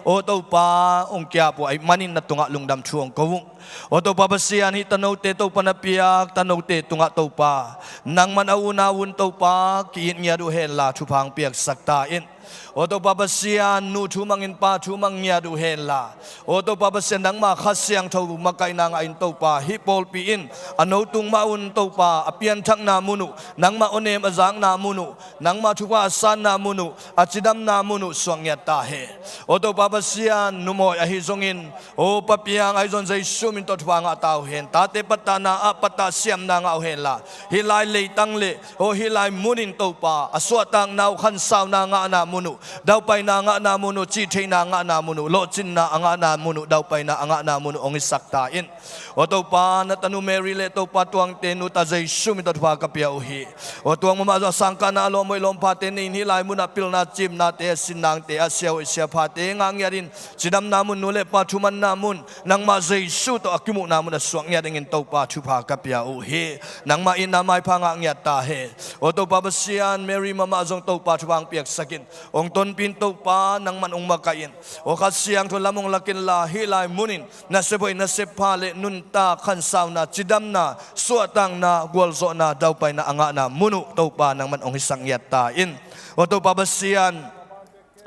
โอตัวปาองกิอาปไอมันินนัตุงะลุงดำช่วงกวงโอตัวปาบเซียนฮิตโนเตตัวปนาเปียกตโนเตตุงะตัวปานังมันอาวุนาวุนตัวปากีนเงียดูเฮลลาชุพังเปียกสักตาอินโอตัวปาบเซียนนูชุมังอินปาชุมังเงียดูเฮลลาโอตัวปาบเซียนนังมาขัดเสียงทวูมาไกนางอินตัวปาฮิปอลปีอินอโนตุงมาอุนตัวปาอเปียนทักนามุนุนังมาโอเนมอจางนามุนุนังมาชุกว่าสันนามุนุอาจิดัมนามุนุสวงเงียตาเฮโอตัวปาบเซียนนุโมยอหิจงอินโอปะเปียงไอจอนใจชุมินตัวทวางอาตาวเห็นตาเตปตานาปตาเสียมนางเอาเห็นละฮิไลเลยตั้งเลโอฮิไลมุนินตัวปาอสวตังนาวขันสาวนางานามุนุดาวไปนางานามุนุจีเทนางานามุนุโลจินนาองานามุนุดาวไปนางานามุนุองอิสักตาอินโอตัวปานัตนุเมริเลตัวปาตวงเตนุตาใจชุมินตัวทวางกับเปียอุฮีโอตัวมุมาจสังกานาลมวยลมพาเตนินฮิไลมุนาปิลนาจิมนาเตสินนางเตอเซียวเซียพาเตงางยาดินจิดัมนามุนุเลปาทุมันนามุนนางมาใจชุตัวกิมุนามุนสวงเงียดเงินตัวปาชุภากับยาอุเฮนังมาอินนาไม่พังเงียตาเฮโอตัวปาบเซียนเมรีมามาจงตัวปาชุพังเปียกสกินองตนปินตัวปานังมันองมาไกอินโอขัดเสียงทุลามงลักินลาฮิไลมุนินนัสเบยนัสพาเลนุนตาขันสาวนาจิดัมนาสวตังนากวลโซนาดาวไปนาอ่างนามุนุตัวปานังมันองหิสังเงียตาอินโอตัวปาบเซียน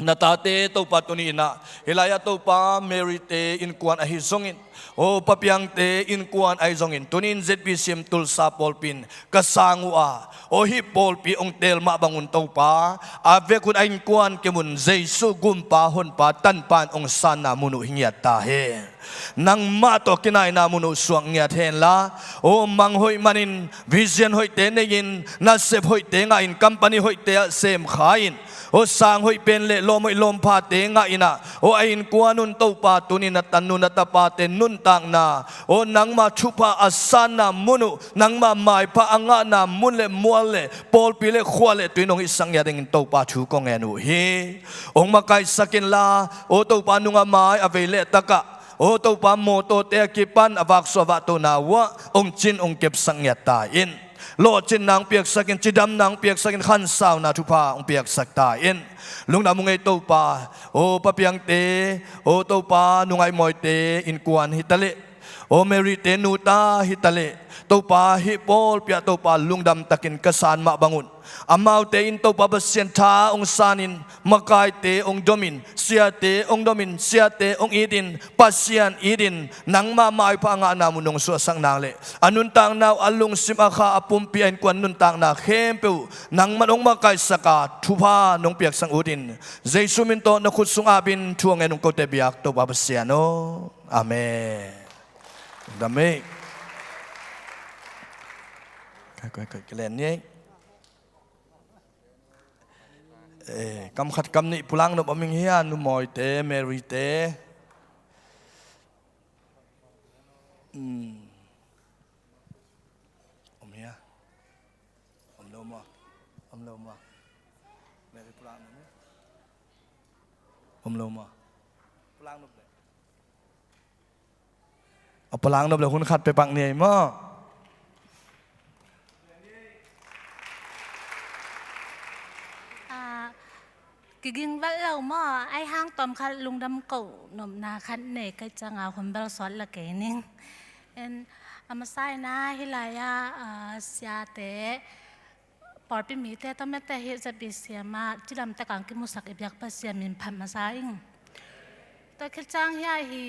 นาตาเตตัวปาตุนีนะฮิลายาตัวปาเมริเตอินกวนอหิซงอิน O papiang te in kuan ay zongin tunin ZBCM Tulsa Polpin kasangua o hi Polpi ong tel mabangun tau pa ave kun ay kuan kemun Jesu gumpa hon pa tanpan ong sana munu hingyat tahe nang mato kinay na munu suang ngyat hen la o manghoy manin vision hoy te neyin nasep hoy te ngain company hoy te sem khain o sang hoy penle lomoy lompa te nga ina o ain kuanun tau pa tunin at tanun at tapate nun tang na o nang machupa asana munu nang mamay pa anga na munle muale pol pile khwale tuinong isang yaring tau pa chu kong enu hi ong makay sakin la o tau pa nunga mai avele taka o tau pa moto te kipan avak sovato na wa ong chin ong kep sang yatain lo chin nang piak sakin chidam nang piak sakin khan saw na tupa ong piak saktain lung na mungay tau pa o papiang te o tau pa nungay moy te in kuan hitale o meri te nuta hitale tau pa hi pol pia tau pa lungdam takin kasan mabangun amaw te in tau pa basyan ta ong sanin makay te ong domin siya te ong domin siya te ong idin pasyan idin nang mamay pa nga na munong suasang nale anun tang na alung simaka apumpian kwan nun tang na kempu nang manong makay saka tupa nung piak sang udin Jesu minto na kutsung abin tuang enong kote biak tau pa basyan no amen dami kay kelen niya kam khat kam ni pulang no aming hian nu moi te Mary te om hia om lo ma Mary pulang no om lo ma pulang noเอาpulang no le hun khat pe pang ni moกิงวัดเราหม้อไอ้ห้างตอมคันลุงดำเก่าหนุ่มนาคันเนกก็จะงาคนเบลสอนละเกนิงเอ็นอามาไซนะฮิลายาเสียเตะปอดเป็นมีเตะต้องไม่แต่เฮจะบีเสียมาที่ดำตะกังกิมุสักเบียกปัสเสียมินพันมาไซงแต่คิดจังเฮียฮี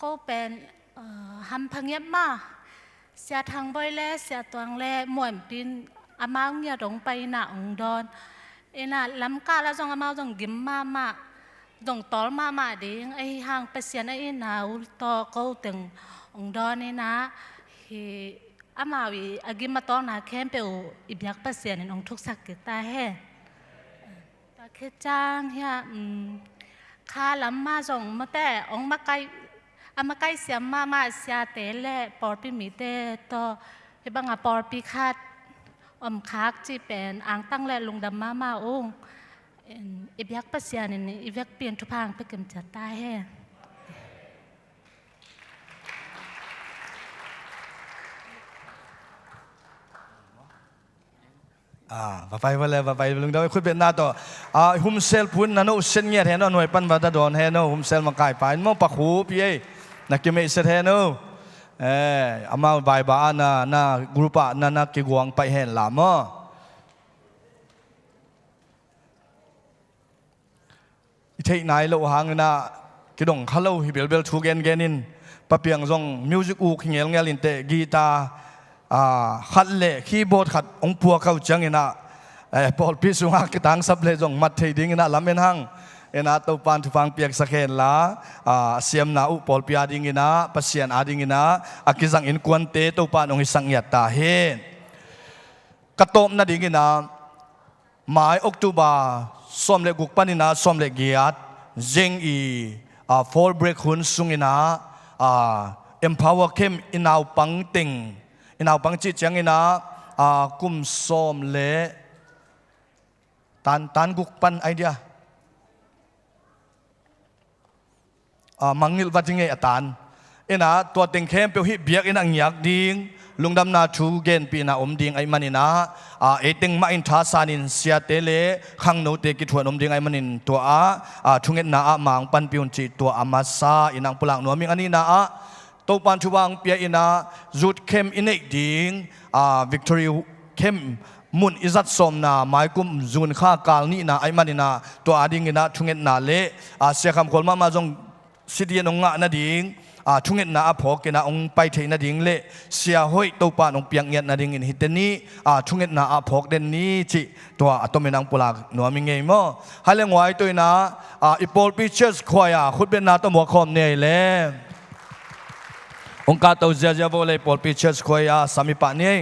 ก็เป็นฮัมพังเงียบมาเสียทางบ่อยแล่เสียตัวงแล่หมวนปินอามาเงียดงไปหน้าองดอนเอ็น่ะล้ำกาแล้วจงอามาจงกิมมาจงตอลมาดิงไอ้ห่างเปเซียนไอ้น่ะอุลตอเขาถึงองดอนนี่นะฮีอามาวิอากิมมาตอลน่ะแค่เปวอิบยักเปเซียนองทุกสักกิตาเฮตาคิดจังเฮียข้าล้ำมาจงมาแต่องมาไกอามาไกเสียมาเสียเตะแล่ปอดปีมีเตะต่อเฮบังอาปอดปีคาดอมคักที่เป็นอ่างตั้งและลุงดำมาองอียักปัสยานี่อียักเปลี่ยนทุพางไปกำจัดตายแฮ่ไปไปลุงดำคุยเป็นหน้าต่อหุมเซลพุ่นนั่นโอ้เส้นเงี้ยแทนหน่วยปั้นวัดดอนแทนหุมเซลมาไก่ไปมั่งปักหูพี่นักเกมเอเซแทนอามาใบบานะกรุ๊ปนะกิกวางไปเห็นลามะอีเทนายโลหางนะกิดงฮัลโหลฮิเบลทูเกนนินปะเปียงซงมิวสิกอูขิงเงลินเตกีตาขัดเล่คีย์บอร์ดขัดองพัวเขาจังนะพอพิสุงหักตังซับเลจงมัดเทดิ้งนะลำเมนหังena to pan tu pang piak sakhen la siam na u pol pia ding ina pasian ading ina akizang in kwante to pan ong isang yata hen katom na ding ina mai oktober som le guk panina som le giat jeng i fall break hun sung ina empower kem inau pang ting inau pang chi chang ina kum som le tan guk pan idea mangil vatinge atan ena to teng khem pe hi biak in ang yak ding lungdam na thu gen pi na om ding ai manina eteng ma in tha sanin sia tele khang no te ki thuan om ding ai manin to thunget na mang pan piun chi to amasa inang pulang no ming ani na to pan chuwang pia ina zut khem inei ding victory khem mun izat som na mai kum zun kha kal ni na ai manina to ading ina thunget na le sia kham kol ma jong sidian nga na ding ทุ่งเงินนาพอกินะองไปเทนดิ่งเละเสียห้อยตัวปานองเปียงเงียนนาดิ่งอินฮิตนี้ทุ่งเงินนาพอกเดนนี้จิตัวตัวเมนังปุลากหนัวมิงเงยมั้งให้เลี้ยงไว้ตัวนะอีพอลพิเชสควายขุดเป็นนาตัวหมวกคอมเนี่ยเลยองค์การตัวเจ้าจะบอกเลยพอลพิเชสควายสามีปะเนี่ย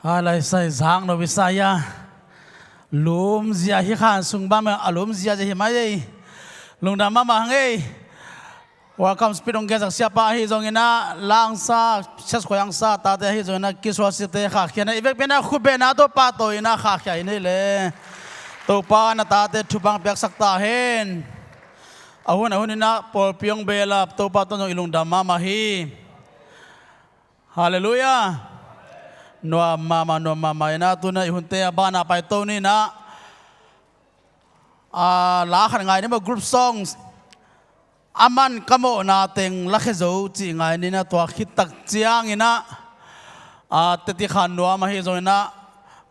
Alai sai zang no Visaya lum zia hi khan sung ba ma alum zia je hi mai lung da ma ma ngei welcome speed on gezak siapa hi zong ina lang sa chas khoyang sa ta te hi zong na kiswa si te kha khian evek bena khube na to pa to ina kha khia ni le to pa na ta te thupang pek sak ta hen ahun ina pol piong bela to pa to no ilung da ma ma hi hallelujah no mama ina tu na ihun te ba na pai to ni na la khan ngai ni ma group songs aman kamo na teng la khezo chi ngai ni na to khit tak chiang ina te ti khan no ma hi zo ina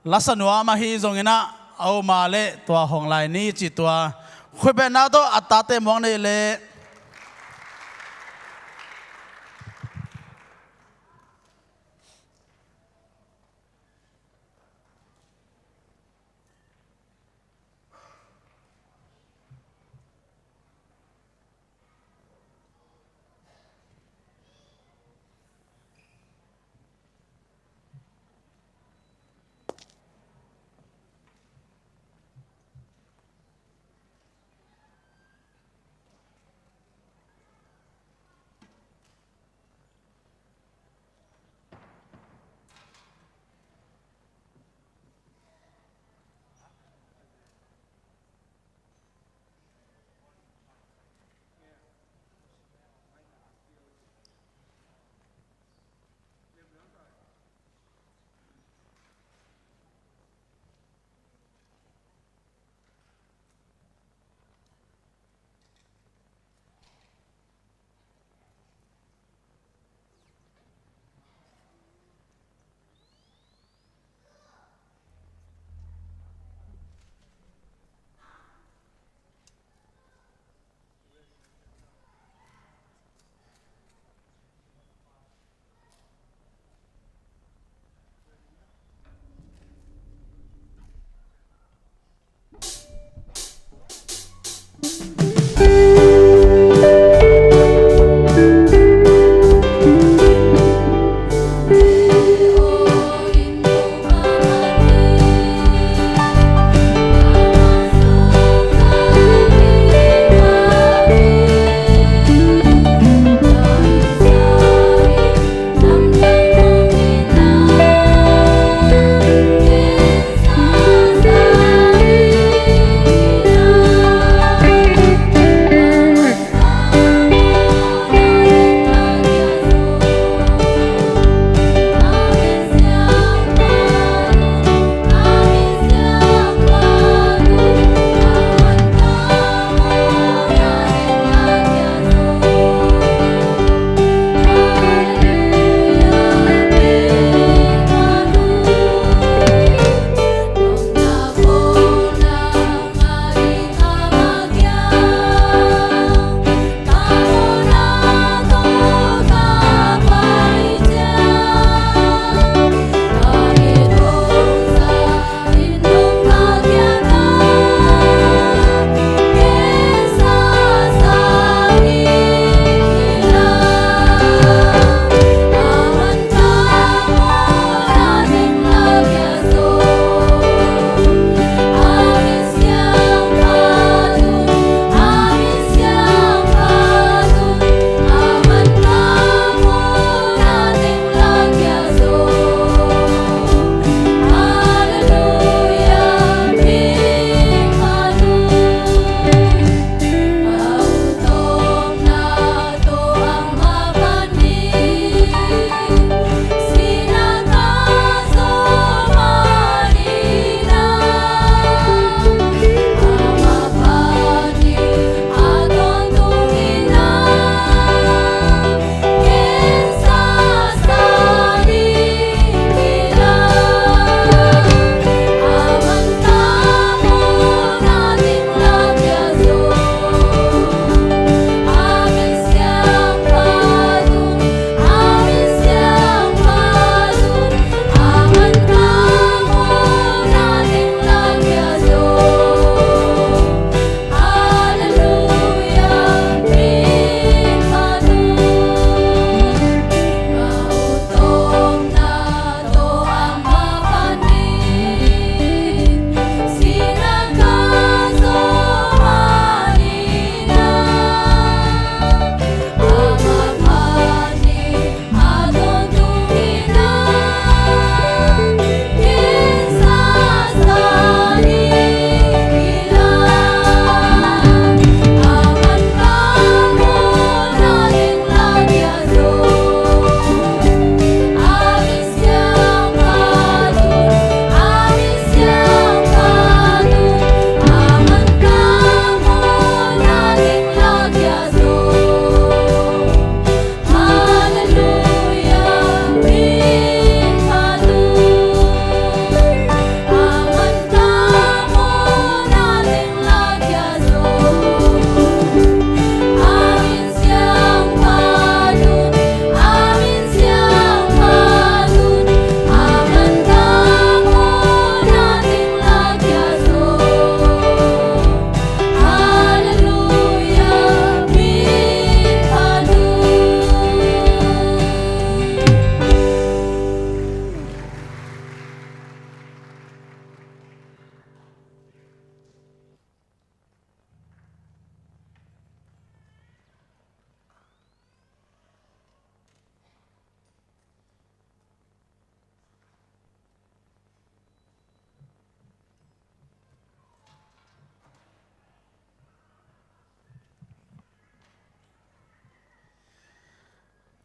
la sa no ma hi zo ina au ma le to hong lai ni chi to khube na to atate mong nei le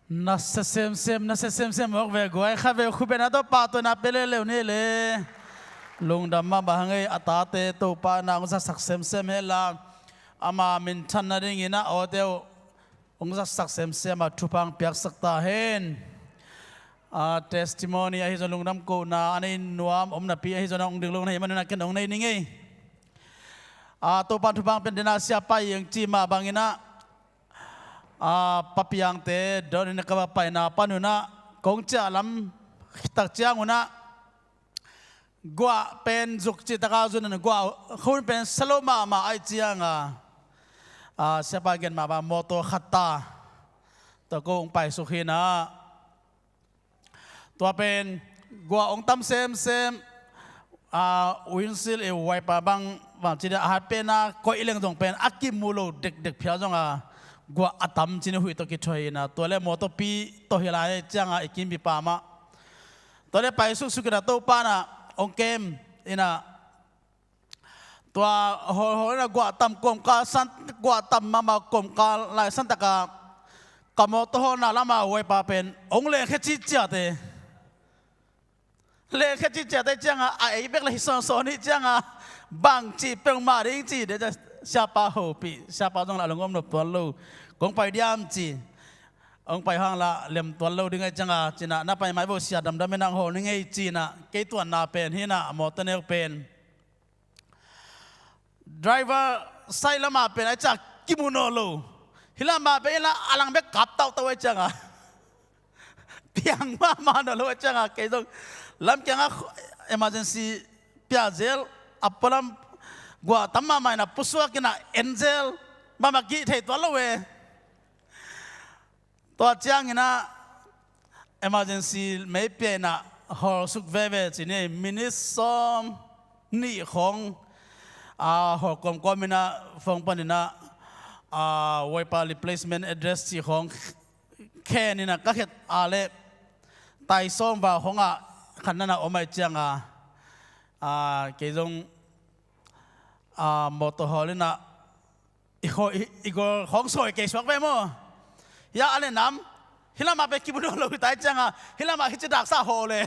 na se sem ok ve goi kha ve khu ben to pa to na pele le ne le lung dam ma ba ngai ata te to pa na ngsa sak sem hela ama min than na ring ina o deu ngsa sak sem a thupang piak sakta hen testimony a hi zon lung dam ko na anei nuam om na pi a hi zon ong ding lung nei man na ken ong nei ni ngai to pa thupang pen dina sia pa yang chi ma bangina papiang te don in ka pa na panuna kong cha lam tak chiang una gwa pen zuk chi ta ka zun na gwa khun pen saloma ma ai chiang sia pa gen ma ba moto khatta to ko ong pai su khina to pen gwa ong tam sem winsil e wai pa bang chi da hat pen na ko ileng jong pen akim mulo dek phia jong gua atam chini hui to ki thoi na tole moto pi to hilai changa ikim bi pa ma tole pai su kira to pa na ong kem ina to ho na gua tam kom ka san gua tam mama kom ka lai san ta ka kamoto ho na lama wai pa pen ong le khe chi cha te le khe chi cha te changa ai bek la hi so ni changa bang chi peng ma ring chi de siapa hopi siapa dong la longom no tuan lo kong pai diam chi ong pai hang la lem tuan lo dingai changa china na pai mai bo sia dam dam nang ho ni ngai chi na ke tuan na pen hina mo ta ne pen driver sai lama pen ai cha kimuno lo hila ma pe la alang be kap tau tau ai changa piang ma no lo changa ke dong lam changa emergency piazel apalam gua tamma mai na puswa kina angel mama gi thei to lo we to chang ina emergency me pe na hor suk ve chine minisom ni khong hor kom komina phong panina wipa replacement address chi khong khe ni na ka khet ale tai som ba honga khanna omai changa ke jong moto holina igor hong soi ke swak ve mo ya ale nam hilama be kibuno lo tai changa hilama hi dak sa ho le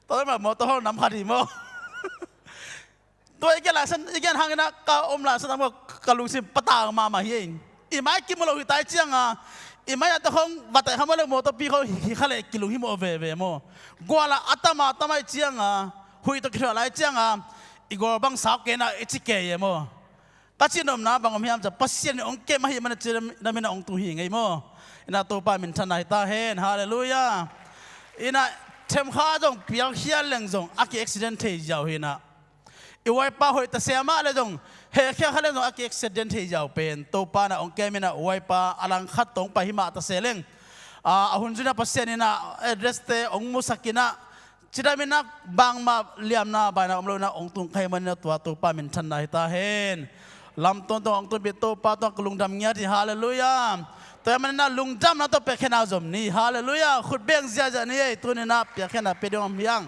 to ma moto hol nam khadi mo to igen la san igen hangina ka om la san mo kalung sim patang ma hi i mai kimulo hi tai changa i mai ta hong batai hamole moto pi ho hi khale kilung hi mo ve mo gwala atama tamai chianga hui to khra lai chianga igor bang sak ke na ichike ye mo kachinom na bang om hiam cha pasien ong ke ma hi man chi na mina ong tu hi ngai mo ina to pa min than nai ta hen hallelujah ina them kha jong piang hial leng jong aki accident thei jaw hina i wai pa hoi ta sema le jong he kha khale jong aki accident thei jaw pen to pa na ong ke mina wai pa alang khat tong pa hi ma ta seleng ahun juna pasien ina address te ong musakina chidamina bang ma liam na ba na omlo na ong tung khai man na tua to pa min than na ta hen lam ton to ong to bi to pa to lung dam nya ti hallelujah to man na lung dam na to pe khena zom ni hallelujah khut beng zia ja ni tu ni na pe khena pe dong yang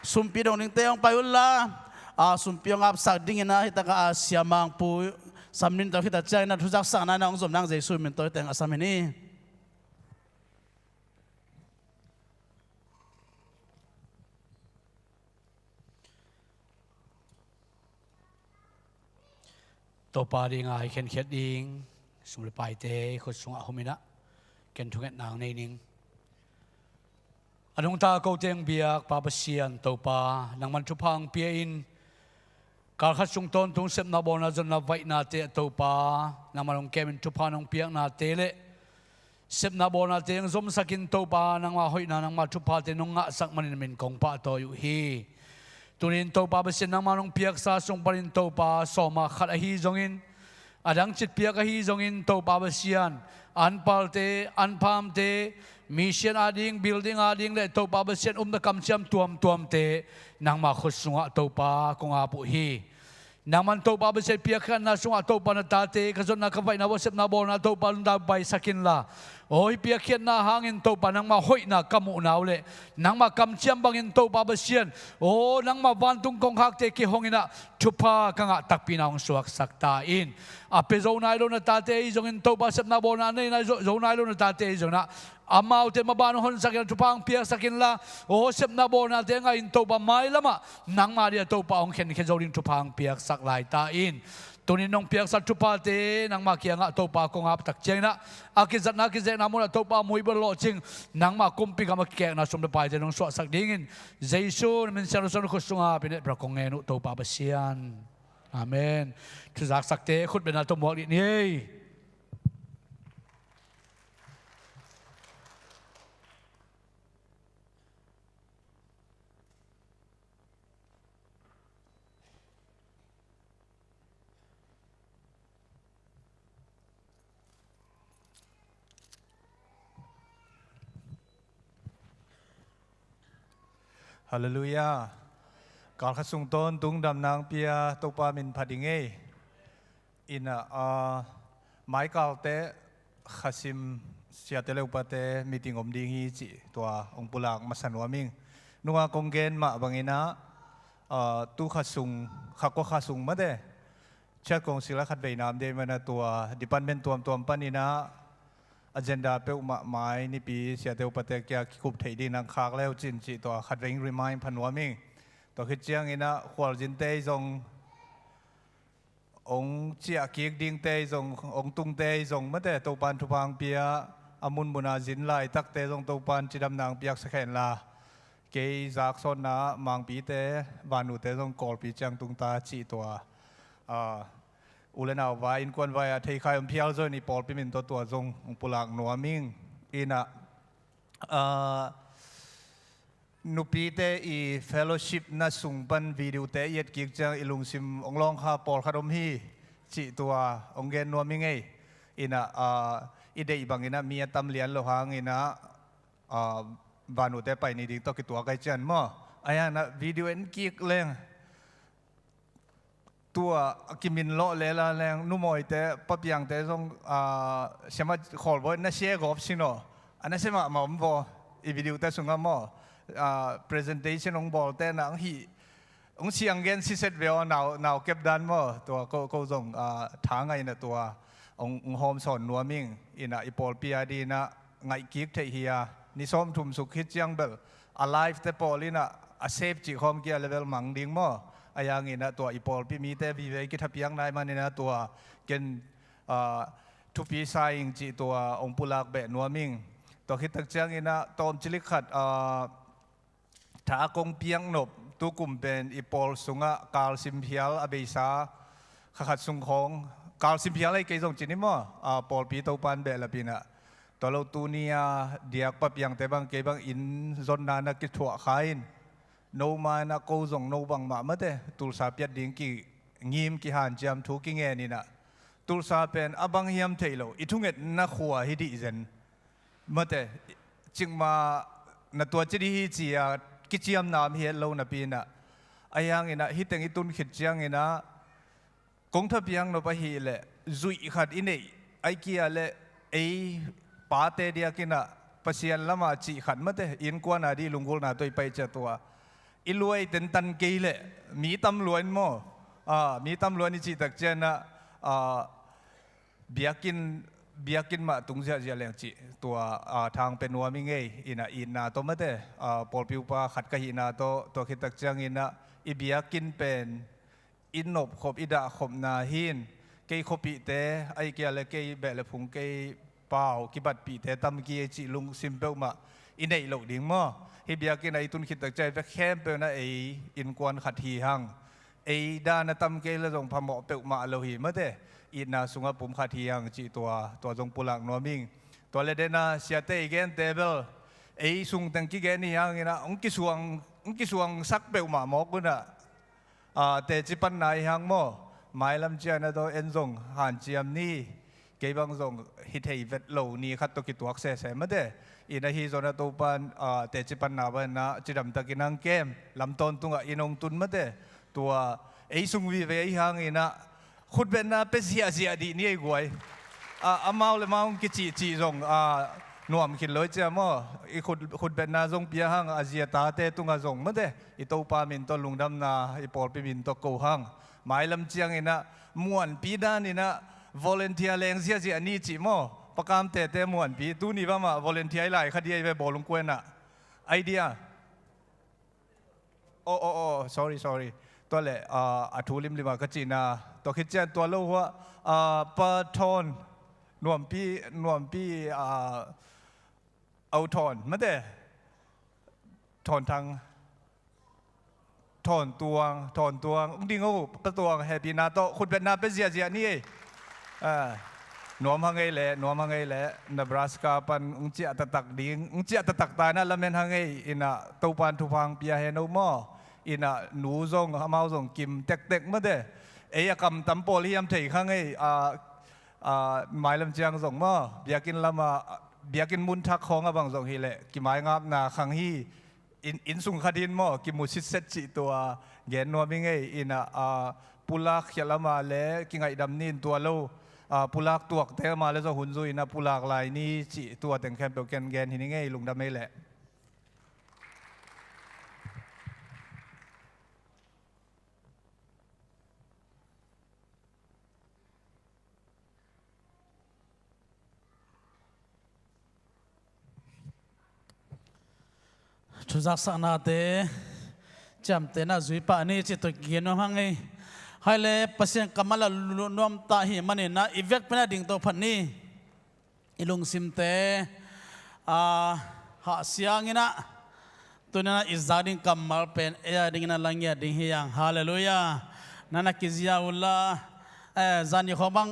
sum pi dong ning te ong pa ulla sum pi ong ap sak ding na hita ka siamang pu samnin to hita chai na thujak sa na ong zom nang jesu min to teng asamini to pa ding ai khen khet ding sum le pai te khot sunga homina ken thunget nang nei ning anung ta ko teng biak pa basian to pa nang man thupang pia in kal khat sung ton tung sep na bona zon na vai na te to pa nang malong kemin thupa nong piak na te le sep na bona te zom sakin to pa nang ma hoi na nang ma thupa te nong nga sak manin min kong pa to yu hi tunin to pa basian nang manong piak sa sung parin to pa soma khat a hi zongin adang chit piak a hi zongin to pa basian anpal te anpam te mission ading building ading le to pa basian da kam cham tuam te nang ma khut sunga to pa konga pu hi nang man to pa basian piak khan na sunga to pa na ta te ka zon na ka vai na wasep na bon na to pa da bai sakin la โอ้ยเปียเขียนหน้าหางอินโตปานังมาห้อยหน้ากำมุนาวเละนังมากำเชียมบังอินโตปาเบเชียนโอ้นังมาวันตุงกงฮักเตกิฮงอินะชุพากังะตักปีนางสวกสักตาอินอาเปโซนายโลนตาเตอิจงอินโตปาเซบนาโบนาเนนายโซนายโลนตาเตอิจงนะอามาอุเตมาบานหอนสักยันชุพังเปียสักินละโอ้เซบนาโบนาเตงอินโตปาไม้ละมะนังมาเดียโตปาองเข็นเขโซลินชุพังเปียสักลายตาอินตัวนี้น้องเปียกสัตว์ชุพาเตนังมาเกียงะโตปากงอับตักเจงนะอากิจัดนักกิเจนามุนโตปามวยบลโลจิงนังมากุมปีกามาเกียงนะสมเด็จไปเจน้องสวดสักดิ่งินเจซูนมันเซลล์สุขสุงาเป็นพระกงเงนุโตปาบเซียนอาเมนทุกสักเตขุดเป็นอัตโมกนี่ ฮาเลลูยาการขัดส่งต้นตุงดำนางเปียตปามินพัดิงเออินะไม้กาลเตขัดซิมเสียเตเลวปะเตมีติงอมดิงฮีจิตัวองปุลากมาสันวามิงนัวกงเกนมาบังอินะตู้ขัดส่งขัดก็ขัดส่งมาเดเชื่อกงศิลขัดใบน้ำเดมันตัวดิปันเป็นตัวปันอินะagenda เป้าหมายนี่ปีเสียเดียวประเทศแกคุบไทยดีนังคากแล้วจินจีตัวขัดเร่งรีมายพันวามิงตัวคิดเจียงอินะขวาจินเตยจงองเจียกิกดิ่งเตยจงองตุงเตยจงเมื่อแต่ตัวปันทุพังเปียอามุนบุนาจินไลตักเตยจงตัวปันจิดำนางเปียกสแกนลาเกยจากโซนนะมังปีเตบานุเตจงกอลปีจังตุงตาจีตัวอุเลนาวาอินกวนวายเทคายอมเพียลโซนี่ปอลพิมินตัวจงองปุลากนัวมิงอินะนุปีเตอีเฟลโลชิพน่าสุงปันวิดีโอเตยดกิกจังอิลุงซิมองลองข้าปอลคาดมฮีจิตัวองเกนนัวมิงเออินะอีเดย์บางอินะมีตัมเลียนโลหางอินะบานุเตไปนี่ดิตัวกิตัวไกจันมั้งไอ้นะวิดีโอเอ็นกิกเล่งตัวกิมินโลเลลาแรงนุ่มอยแต่ปั๊บยังแต่ต้องเชื่อมาขอบอกน่าเชื่อกอบสิโนอันนั้นเชื่อมาหมอมบอกอีวิดีโอแต่สุงามpresentation องบอกแต่นังฮีองเสียงเงินสิเสร็จเวลหนาวเก็บดันมั้งตัวก็ส่งทางไงนะตัวองโฮมสอนนัวมิงอินะอีปอลปีอาดีนะไงกิกเทียนิสอมทุ่มสุขิตยังเบล alive แต่ปอลินะเซฟจิคอมเกียร์เลเวลมังดิ่งมั้งอายังอินะตัวอีปอลพี่มีแต่วิเวกิทับยังได้มาเนี่ยนะตัวเกณฑ์ทุพีไซน์จีตัวองปุลากเบะนัวมิงตัวคิดตักจังอินะตอมจิลิขัดถ้ากงเพียงนบตุกุมเป็นอีปอลสุงะกาลซิมเพียลอเบซาขัดสุงของกาลซิมเพียลไอ้เกยส่งจีนี่มั้งปอลปีตัวปันเบะละปีน่ะตัวเราตูเนียเดียกปับยังแต่บางเกยบางอินซอนนานักกิจถั่วขายโนมานะโกซงโนบังมาเมื่อเดตุลซาเปียดดิ้งกี่งิมกี่หันจำทุกิเงนี่นะตุลซาเป็นอบังฮิมเทโลอิทุงเอ็ดนักขัวฮิดิเซนเมื่อเดจึงมาณตัวจิดีฮิจียกิจยามนามเฮลโลนปีนะอายังอินะฮิตังอิตุนขิดจังอินะกงทับยังโนปะฮีเล่จุยขัดอินี่ไอเกียเล่ไอปาเตเดียกินะปัสยันละมาจีขัดเมื่อเดอินกวนอาดีลุงกุลนาตัวไปเจตัวอิลวยเต็นตันเกลมีตำรวจมั้งมีตำรวจนี่จีตักเจนะเบียกินมาตุงเสียเจริญจีตัวทางเป็นวัวมิงเออินาตัวมาเตปอลปิวปาขัดกับอินาตัวคิดตักเจงอินะอีเบียกินเป็นอินนบขบอิดาขบนาหินเกยขบปีเตไอเกียเลเกยเบลพุงเกยเปล่ากิบัดปีเตตำเกียจีลุงซิมเปิลมาอินเดย์หลงดิ่งมั้งฮิบยากินไอตุนคิดตักใจไปแค่เปิลนะไออินกวนขัดทีหังไอด้านตำเกลจงพมอเปิลมาโลหิมะเตอินาสุงปุ่มขัดทีหังจีตัวจงปุลังนัวมิงตัวเลเดน่าเสียเตอีเกนเตเบิลไอสุงตังกิเกนี่หังอินะองกิสวงสักเปิลมาหมอกกุนะเตจิปันนายหังโมหมายลำเจียนะตัวเอ็นจงหันเจียมนี่เก็บบังจงฮิตเฮเวตโลนี่ขัดตัวกิตัวเสเสมะเดอินาฮิโซนาตัวปันเตจิปันนาบันนะจิดำตะกินังเกมลำต้นตุงอินงตุนมะเดตัวไอซุงวิเวหังอินะขุดเป็นนาเปเสียดีนี่ไอ้กวย เมาเลยเมากิจีจงหน่วมขินเลยเจ้ามั่วอีขุดเป็นนาจงเปียหังอาเซียตาเตตุงาจงมั้งเด้อีตัวปามินตัวลุงดำนาอีปอลไปบินตัวโกหังหมายลำเจียงอินะม่วนปีด้านนี่นะ volunteer แรงเสียจีอันนี้จีมั่วประกามเตะม่วนปีตู้นี่ว่ามา volunteer หลายคดีไปบอกลุงกวนน่ะไอเดียโอ้sorry ตัวแหละอัฐุลิมากจีนาตัวคิดเจนตัวโลหัวปะทอนหน่วมปีเอาถอนไม่ได้ถอนทางถอนตัวดิ้งเอาประตัวแฮปปี้นาโตคุณเป็นนาเป็นเสียนี่หน่วมหังไงแหละนบราสกาปันเจียตะตักดิ้งเจียตะตักตายนั่นละเมนหังไงอินะตูปันทุพังเปียเฮนเอาหม้ออินะหนูซงเมาซงกิมเต็กไม่ได้เอ้ยกำตำโปลียมเถียหังไงหมายลำเจียงส่งมาเบียกินละมาเบียกินมุนทักของบางส่งฮีเละกิหมายงับนาขังฮีอินสุงคดินมากิมุชิเซจิตัวเย็นนัวมิงไงอินะปุลักเขละมาเละกิไงดำนินตัวโลปุลักตัวเตะมาแล้วจะหุ่นซุยนะปุลักลายนี้จิตัวแต่งแคมเปญแกนหินไงลุงดำไม่แหละชุดจักษณะเตจำเตน่าจุยปะนี่จิตตเกียนว่าไงให้เลยปัสยังกำมะละนวมตาหิมันนี่นะอีเวกเป็นดิ่งตัวพันนี่อีลุงซิมเตหาเสียงนะตัวนั้นอิจาดิ่งกำมะเป็นดิ่งนั้นลังยาดิ่งเฮียงฮาเลลูยานั่นนักกิจยาอุลลาจานี่ของบัง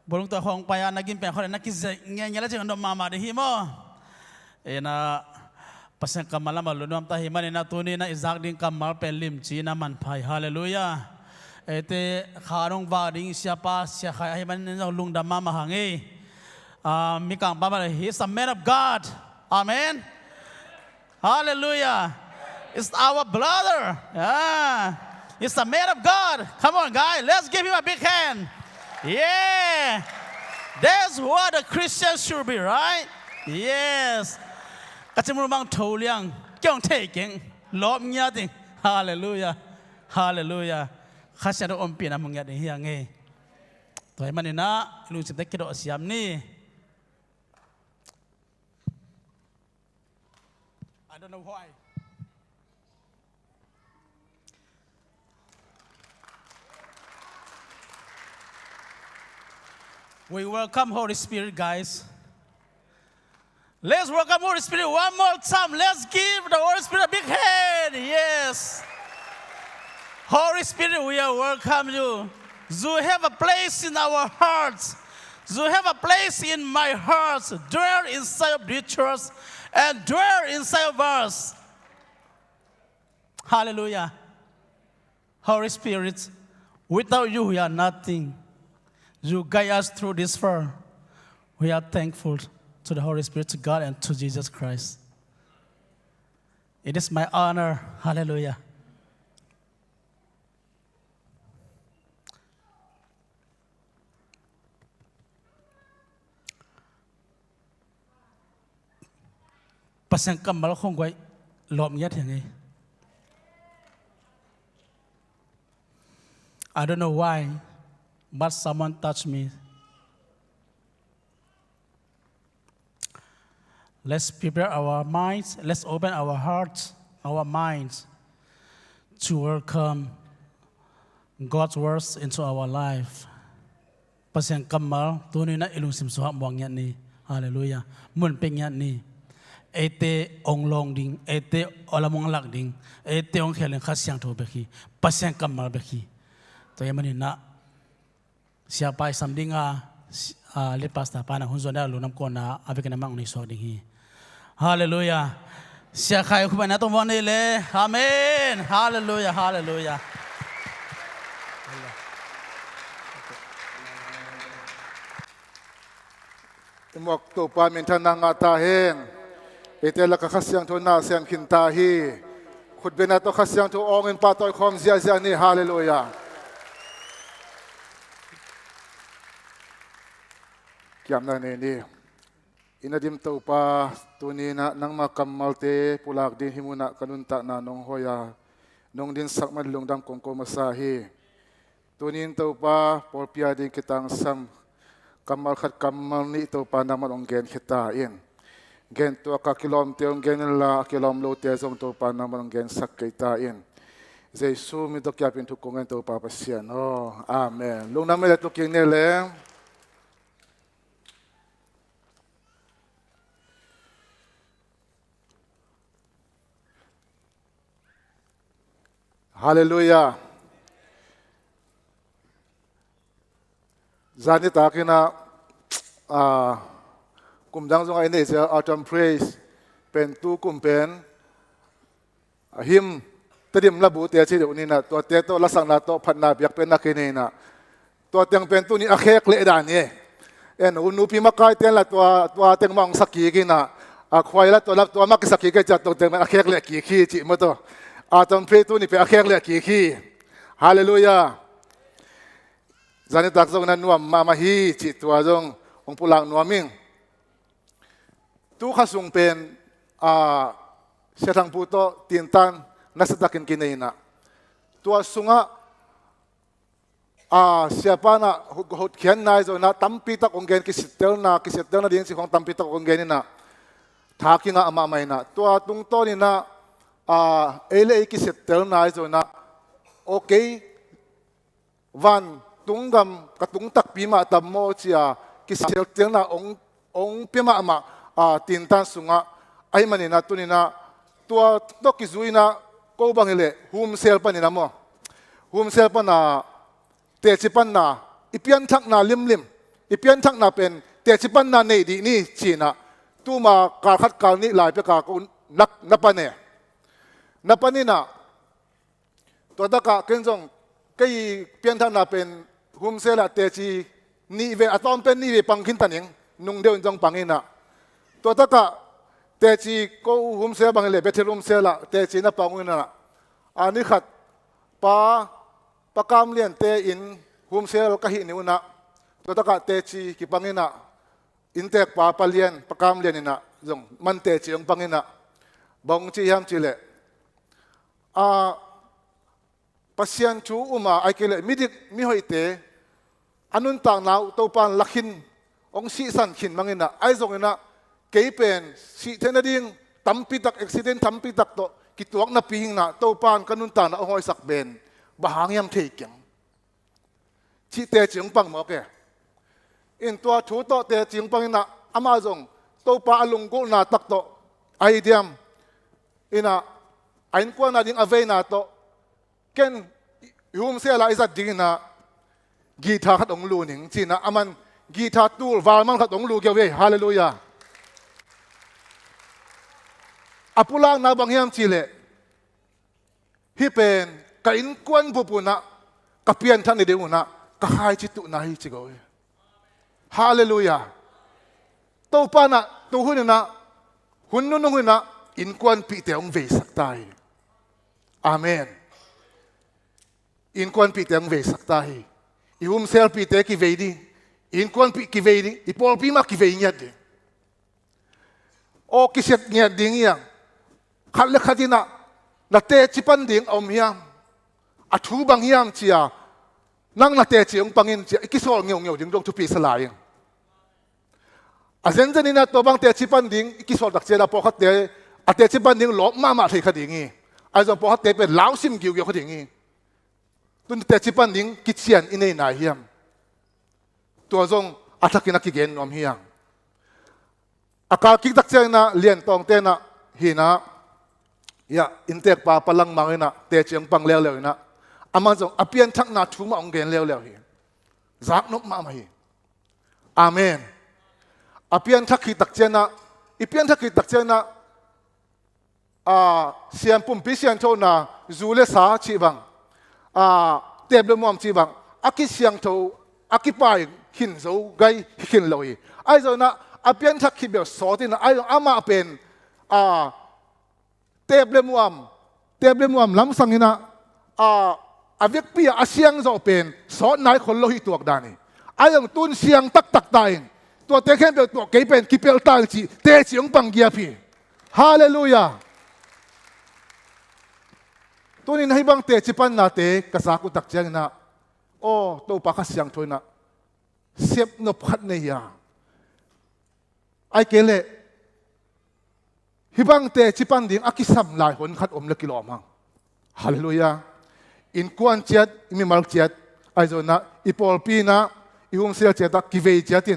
บรุงตัวของไปนักกินเป็นคนนักกิจเงี้ยแล้วจึงนมมาดิ่งหิมนะpasang kamalam alunam tahi mani na tuni na izak ding kamal pelim china man phai hallelujah ete kharong ba ding siapa sia khai man na lung dama mahangi mikang baba he is a man of God amen hallelujah it's our brother it's a man of God come on guys let's give him a big hand yeah that's what a Christian should be right yesก็จะมุ่งมั่งทูเลี้ยงเกี่ยงเทเก่งลบเงี้ยดิฮาเลลูยาฮาเลลูยาข้าเสียดอมปีนะมึงเงี้ยดิเฮียงเงตัวมันนี่นะลุงสิบเด็กกิโลเสียมนี่ I don't know why we welcome Holy Spirit guys Let's welcome Holy Spirit one more time. Let's give the Holy Spirit a big hand. Yes. Holy Spirit, we are welcome you. You have a place in our hearts. You have a place in my heart. Dwell inside of the church and dwell inside of us. Hallelujah. Holy Spirit, without you, we are nothing. You guide us through this far. We are thankful to the Holy Spirit, to God, and to Jesus Christ. It is my honor. Hallelujah. Pasang kamal không quay lọm nhất hiện nay. I don't know why, but someone touched me. Let's prepare our minds. Let's open our hearts, our minds to welcome God's words into our life. Pasang kamal, tunay na ilung simsuha buang yan ni. Hallelujah. Munping yan ni. Ete ong long ding, ete olamong lak ding, ete ong kailang kasyang to beki. Pasang kamal beki. To yaman na siapa isam ding lipas na panahon zona lunam ko na abi ka namang unisog ding hi. Hallelujah. Siya kayo ko ba na itong nile? Amen. Hallelujah. Hallelujah. Timok to pamintan ng atahin. Itela kakasyang to na siyang kintahi. Kudbe na to kasyang to ongin patoy kong ziyazya ni. Hallelujah. ยามนั้นนี่อินาดิมตัวป้าตัวนี้นะนังมาคัมมัลเตปุลักดินหิมุนะกันุนตะนานงโฮยานงดินสักมันลงดำกงโกมาสาฮีตัวนี้ตัวป้าปอลพิอาดินกิตังซัมคัมมัลขัดคัมมัลนี่ตัวป้านามันองเกนขิตาเองเกนตัวกักิลอมเตียงเกนละกิลอมโลเตซงตัวป้านามันองเกนสักกิตาเองเจสูมิตกยาเป็นทุกคงเงินตัวป้าปัสเซียนโอ้อาเมนลุงน้ำไม่ได้ตุกยิงเนี่ยเลยฮาเลลูยาจานิตากินะกลุ่มดังจงไอเนี่ยจะ autumn praise เป็นตู้กลุ่มเป็นหิมตดิมระบุเตียชีเดี๋ยวนี้นะตัวเตียตัวลักษณะตัวพันนาเบียกเป็นนักนี่นะตัวเตียงเป็นตัวนี้อาเคกเลดานเนี่ยนูพิมากายเตียนละตัวเตียงมองสักกี่กินะควายละตัวมักสักกี่ก็จะตัวเตียงมันอาเคกเลกี่ขี้จิมตัวautumn praise ตัวนี้เป็นอาเคกเลกี่ขี้ฮาเลลูยาจานิตักจงนั้นนวมมาฮีจิตตัวจงองปุลังนวมิงตู้ข้าสุงเป็นเสถังพุโตตีนตันนัสตักินกินเองนะตัวสุงะsiapa na hut kian nai zo na tampi tak onggen kisitel na ding si hong tampi tak onggen ni na thaki nga ama mai na tua tung to ni na ele kisitel nai zo na okay van tunggam katung tak pima tammo chia kisitel na ong pima ama tintan sunga ay manina tunina tua to kizui na ko bangile hum sel pa ni na mo hum sel pa naเตจิปันนาอีเปียนทักนาลิมอีเปียนทักนาเป็นเตจิปันนาในดีนี่จีน่ะตู้มาการคัดการนี้หลายประการก็นับปะเนี่ยนับปะนี่น่ะตัวตะกะเกินจงก็อีเปียนทักนาเป็นหุมเซละเตจินี่เวอตอมเป็นนี่เวปังขินตันยังนุ่งเดียวจงปังอิน่ะตัวตะกะเตจิก็หุมเซบังเลยเบเทลุมเซละเตจินับปังอิน่ะอันนี้ขัดป้าปะกามเลียนเตอินหุมเซลกะหินิวนะตัวตะกะเตจีกิปังอินะอินเตกปาปะเลียนปะกามเลียนอินะจงมันเตจีองปังอินะบองจียามจีเลปัสยันชูอุมาไอเกเลมิหอยเตอนุนต่างนาวตัวปานลักหินองสีสันขินมังอินะไอจงอินะเกยเป็นสีเทนดิ่งตั้มปิตักอุบิเหตุตั้มปิตักโตกิตวกนับปีงนะตัวปานกันุนต่างนาหอยสักเบนบางยามเที่ยงที่เตจิงปังหมอกเกอินตัวชูโตเตจิงปังน่ะอามาจงตัวปลาลุงกุน่ะตักโตไอเดียมอินะไอ้กวนน่ะดิ้งอเวน่ะโตเก่นยูมเสียละไอ้สัตว์ดิ้งน่ะกีตาร์ขัดองลูหนิงจีน่ะอามันกีตาร์ตูวาลมันขัดองลูเกี่ยวเว้ฮาเลลูยาอปุลังน่ะบางยามจีเลฮิเป็นกัอินกวนบุปุนะกับเพียนท่านในเดียวนะกับหายจิตุนาฮิจิโกยฮาเลลูยาตัวปานะตัวหุ่นนะหุ่นนุ่นหุ่นนะอินกวนปีเตองเวสักตายอาเมนอินกวนปีเตองเวสักตายอีหุ่มเซลปีเตกิเวดีอินกวนปีกิเวดีอีพอลปีมากิเวเงียดโอกิเสตเงียดดิ้งยังขัดเล็กขัดนะนาเตจิปันดิ้งอมยามอาทูบางยามเชียนั่งนาเตจิองปังอินเชียกิโซลเงียวดิ้งดงทุปีสลายอาเซนเจนี่นะตัวบางเตจิปันดิ้งกิโซลดักเจลาพอขัดเตอาเตจิปันดิ้งหลอมาที่ขัดดิ้งไอ้จอมพอขัดเตเป็นล้าวซิมกิวขัดดิ้งตุนเตจิปันดิ้งกิเชียนอินเนนายยามตัวจงอาทักกินักกิเกนนอมเฮียงอากากิดักเจนะเลียนตองเตนะฮีนะya intek pa palang mangina te chiang pang leo leo na amazon apian thak na thuma ong gen leo leo hi zak nok ma ma hi amen apian thak hi tak chena ipian thak hi tak chena siam pum pi sian tho na zule sa chi bang teble mom chi bang aki siang tho aki pai hin zo gai hin loi ai zo na apian thak hi be so tin ai ama penเตบเลมวมล้ำสังนะอาเวกปีอาเซียงจะเป็นสอนนายคนโลหิตตัวดานี่ไอ้ยังตุนเสียงตักตายต ตัวเตะแค่เป็นตัวเก็บเป็นกิเปลตางจีเตะเสียงปังเกียพี่ฮาเลลูยาตัวนี้ให้บังเตะจิปันนาเตะกษากุตักเจงนะโอ้ตัวปากเสียงถอยนะเสียบนบขัดเนียไอเกลเลฮิบังเตะจิปันดิ่งอากิสัมลายคนขัดอมเล็กกิโลมังฮาเลลูยาอินควนเจ็ดมีมาลเจ็ดไอโซนะอีพอลปีนะอีฮุมเสียเจ็ดกิเวเจ็ด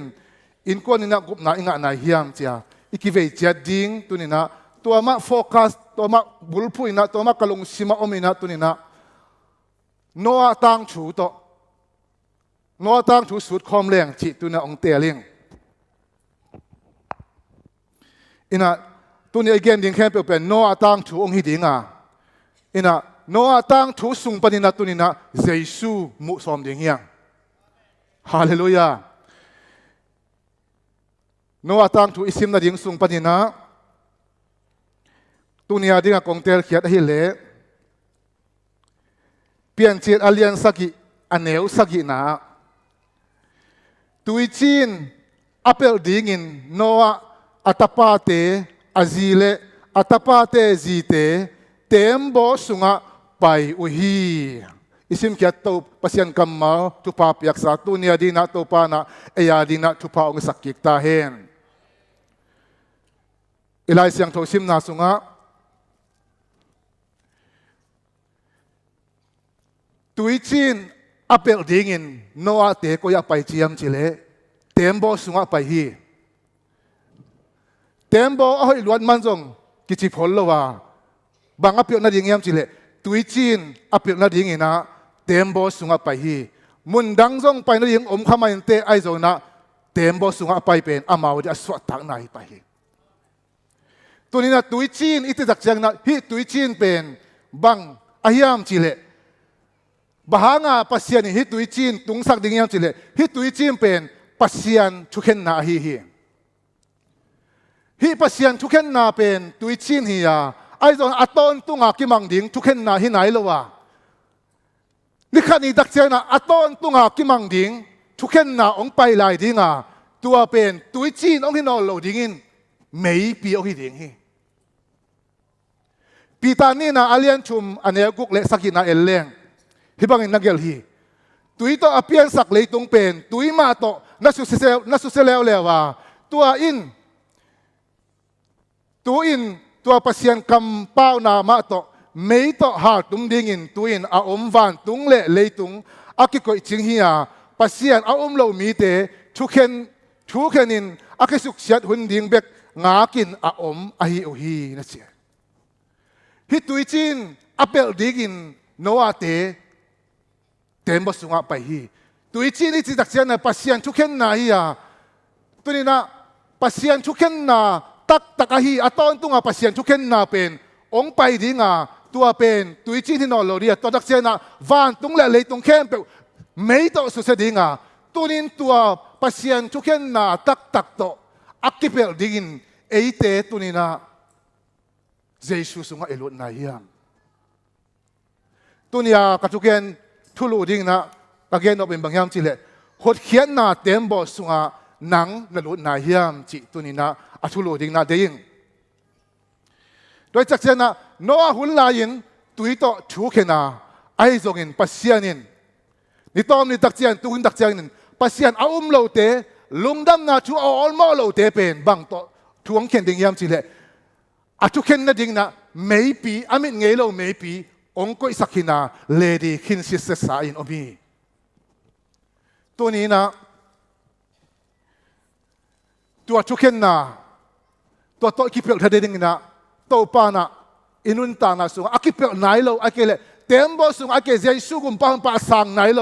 อินควนนี่นะกุบนะอิงะนายเฮียมเจ้าอีกิเวเจ็ดดิ่งตัวนี้นะตัวมาโฟกัสตัวมาบุลพุยนะตัวมากระลงสิมาอมินะตัวนี้นะโนอาตังชูโตโนอาตังชูสุดคอมแรงจิตัวนี้องเตียเลียงอินะตัวนี้เกนดิ่งแค่เป็นโนอาตังชูองฮิดิ่งอ่ะอินะโนอาตังชูสุงปนินะตัวนี้นะเยซูมุสอมดิ่งเฮียงฮาเลลูยาโนอาตังชูอิสิมนะดิ่งสุงปนินะตัวนี้ดิ่งกองเตลเขียดให้เละเปลี่ยนเจตอเลียนสักิอันเนวสักินะตุยจีนอัปเปิลดิ่งินโนอาอัตปาเตอาจีเลอัตปาเตจีเตเต็มโบสุงะไปอุฮีอิสิมเขียดตัวปัสยันกัมมาทุพาเปียกษาตัวนี้ดิ่งนะตัวปานะเอียดิ่งนะทุพาองสักกิกตาเฮนอิไลเสียงโทซิมนาสุงะตุยจีนอัปเปิลดิ่งินโนอาเตก็อยากไปเจียมจิเลเต็มโบสุงะไปฮีเต็มโบเอาให้ล้วนมันจงกิจิพลละว่าบางอัปเปิลนาดิ่งเงียมจิเลตุยจีนอัปเปิลนาดิ่งินนะเต็มโบสุงะไปฮีมุนดังจงไปนาดิ่งอมขมาอินเตไอโซนะเต็มโบสุงะไปเป็นอามาวดีสวดตักนายไปฮีตัวนี้นะตุยจีนอิติจักเจงนะฮิตุยจีนเป็นบังอาฮิยามจิเลบางงาปัสยานิฮิตุยจีนตุงสักดิ่งยังจิเลฮิตุยจีนเป็นปัสยานทุกเห็นนาฮิปัสยานทุกเห็นนาเป็นตุยจีนฮิยาไอ้ตอนอัตอนตุงอากิมังดิ่งทุกเห็นนาฮิไหนละวะนี่ขันนี้ดักเจนะอัตอนตุงอากิมังดิ่งทุกเห็นนาองไปลายดิ่งอ่ะตัวเป็นตุยจีนองที่นอนโลดิ่งินไม่ปีองที่ดิ่งฮิปีตานี่นะอาเลียนชุมอันเนี้ยกุกเละสักินาเอลเลงฮิบังอินนักเกลฮีตุยโตอเปียนสักเลยตรงเป็นตุยมาโตนัสุเซเลวเลวะตัวอินตัวปัสยันคำเป้านามาโตไม่โตหาตุงดิ่งอินตุยนอาอมวันตุงเละเลยตุงอากิโกอิจิงฮียปัสยันอาอมโลมีเตทุกเห็นินอากิสุกเสียดหุ่นดิ่งเบกงากินอาอมอาฮิโอฮีนะเสียฮิตุยจินอัปเปิลดิ่งอินโนอาเตเต็มบสุงะไปฮีตุยจีนี่จิตักเสียนปัสยันทุกเห็นนาฮีตัวนี้นะปัสยันทุกเห็นนาตักฮีอัตอนตุงะปัสยันทุกเห็นนาเป็นองไปดีงาตัวเป็นตุยจีที่นอนโลเรียตัวตักเสียนะวันตุงเละเลยตุงเข้มเป็นไม่โตสุดเสดีงาตัวนี้ตัวปัสยันทุกเห็นนาตักโตอักกิเปลดิ่งเอเตตัวนี้นะเจสุสุงะเอลุนนาฮีตัวนี้กระทุกเห็นทุลูดิ่งนะกางเกงนเป็นบางอย่างจิเลหดเขียนนาเต็มบ่สุงะหนังนลุนาเฮียมจิตัวนี้นะอัทุลูดิ่งนะเดียงโดยจักเจนะโนอาหุนลายินตุยโตชูเขนาไอซงอินปัสยานินนี่ตอมนี่ตักเจนตุนตักเจนินปัสยานอาโลเตลุงดำนาชูเอาอลมอโลเตเป็นบางโตทวงเข็นดิ่งยามจิเลอัทุเข็นนะดิ่งนะไม่ปีอามิเงโลไม่ปีองค์ก็สักหินาเลดี้คินซิสสาอินอมีตัวนี้นะตัวชุกเข็นนาตัวโตกิเปลทะเดดิงนะโตปานะอินุนตานาสุงอากิเปลไหนโลอากิเลเต็มบสุงอากิเจสุกุมปะสังไหนโล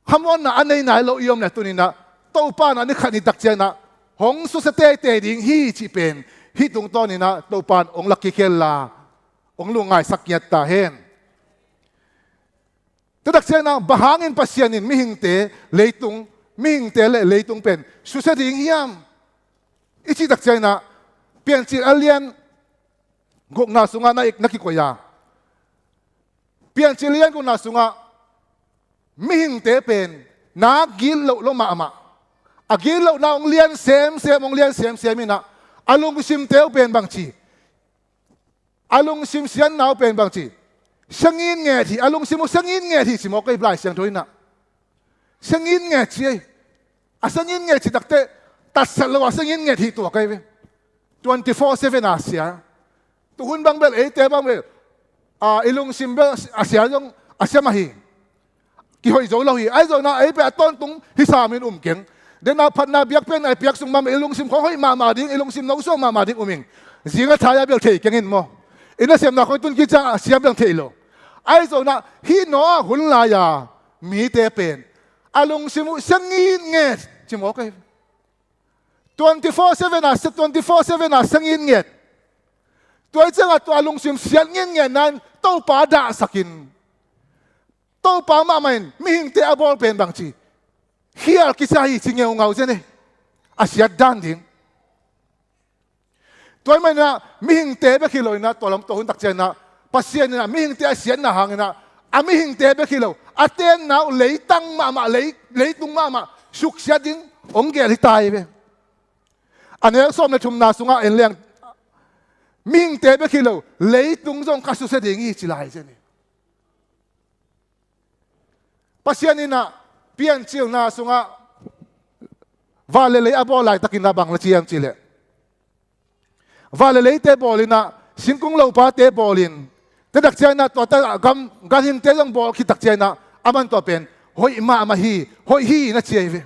คำว่านะอันไหนโลยอมเนี่ยตัวนี้นะโตปานะนี่ขันนี่ตักเจนะหงสุสเตเตดิงฮีจิเป็นฮีตรงต้นนี้นะโตปานองลักกิเคลลาองลุงไงสักยัดตาเห็นแต่ดักเสียนะบางอินปัสยานินมิหิงเตเลยตุงมิหิงเตเลยตุงเป็นสุดเสดิ่งเฮียมอิจิดักเสียนะเปลี่ยนจิตอเลียนกกนาสุงานาอีกนักกิโกยาเปลี่ยนจิตเลียนกกนาสุงามิหิงเตเป็นนักกิลโลมา agil lo na ong lian sem ina alung sim teo pen bang chi alung sim sian nau pen bang chi sangin nge thi alung sim sangin nge thi simo kai blai siang thoi na sangin nge chi a sangin nge chi takte tasal lo sangin nge thi to kai ve 24/7 asia tu hun bang bel te bang bel ilung sim bel asia jong asia mahi ki hoi zo lo hi ai zo na ai pe ton tung hi sa min keng den na phat na biak pen ai piak sung mam ilung sim khoi ma ding ilung sim no so ma ding uming zinga thaya bel thei kengin mo ina sem na khoi tun ki cha siam bel thei lo ai zo na hi no hun la ya mi te pen alung sim sangin nge chimo kai 24/7 a sangin nge tôi chẳng là tôi lung sim xiên nghe nan tàu pa đã sakin tàu pa mà mình mình te abol pen bang chi hial kisah chi ngeu ngau thế này asia dan ding tôi mình na mình te be kilo na tôi làm tôi hun tak chen na pasien na mình te asia na hang na mình te be kilo aten na lấy tăng mà lấy tung mà suk sia ding ong ge hi tai be anh em xóm na chum na sunga en leng mình tế bé khi lâu lấy tung trong các số sẽ đề nghị chỉ lại thế này bác sĩ này na biên chiêu na sung á và lấy abo lại takin na bang là chiang chỉ lệ và lấy tế bò lên na xin cung lâu ba tế bò lên tế đặc chiang na tòa ta gam hình tế trong bò khi đặc chiang na aman tòa pen hoi ma hi na chiang về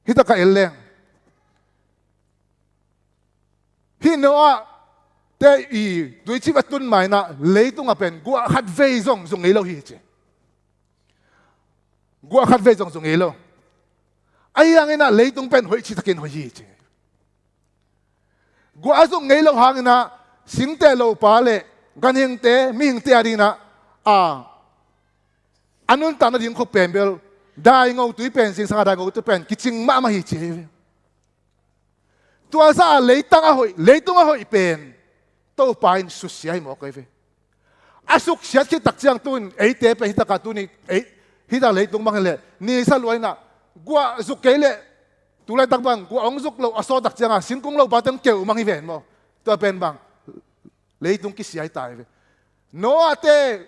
hi ta cái leng hi noa te i dui chi batun mai na leitung a pen gua khat vei zong elo hi che gua khat vei zong elo ai yang ina leitung pen hoi chi takin hoi hi che gua zong elo hang na sing te lo pa le gan hing te mi hing te ari na anun ta na ding ko pen bel dai ngau tui pen sing sa da ngau tu pen kiching ma hi che tua sa leitung a hoi pen to pain susiai mo kai ve asuk siat ki tak chiang tun ei te pe hita ka tu ni ei hita leitung mang le ni sa luai na gua zuk ke le tu lai tak bang gua ong zuk lo aso tak chiang a sin kung lo ba tang keu mang hi ven mo to pen bang leitung ki siai tai ve no ate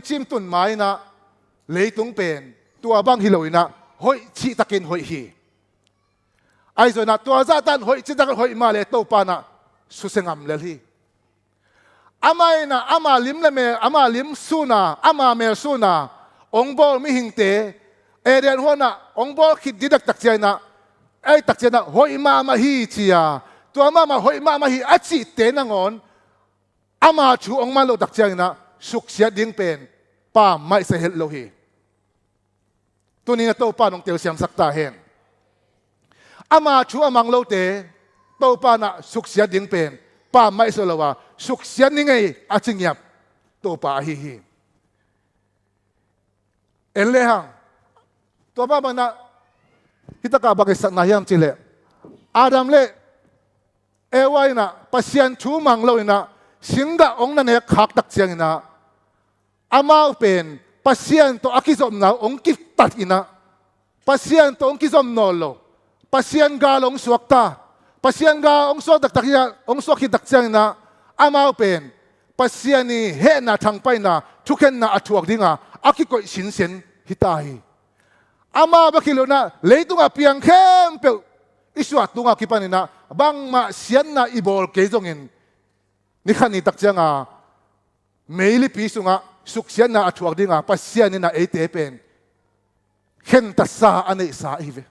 chim tun mai na leitung pen tua bang hiloina hoi chi takin hoi hi ai rồi na tua za tan hoi chi tak hoi ma le to pa na su sengam le hi amai na ama lim le me ama lim suna ama me suna ong bol mi hing te eren hona ong bol khit didak tak chai na ai tak chai na hoi ma hi chia tua ma hoi ma hi a chi te na ngon ama chu ong ma lo tak chai na suk sia ding pen pa mai se hel lo hi tuning to pa nong tel siam sakta hen ama chu amang lo te to pa na suk sia ding pen pa mai so lawa suk sia ni ngai a ching yap to pa hi en le hang to pa bang na hita ka bagay sak na yam chile adam le ewai na pasian chu mang lo ina singa ong na ne khak tak chiang ina amao pen pasian to akizom na ong kip tat ina pasian to ong kizom nolo pasian ga long suakta pasian ga ong so tak takia ong so ki tak chiang na amao pen pasian ni he na thang pai na thuken na athuak dinga akikoi sin sen hitai ama bakilo na leitunga piang khem pe iswat tunga kipanina bang ma sian na ibol ke zongin ni khani tak changa meili pi sunga suk sian na athuak dinga pasian ni na ete pen khen ta sa ane sa ive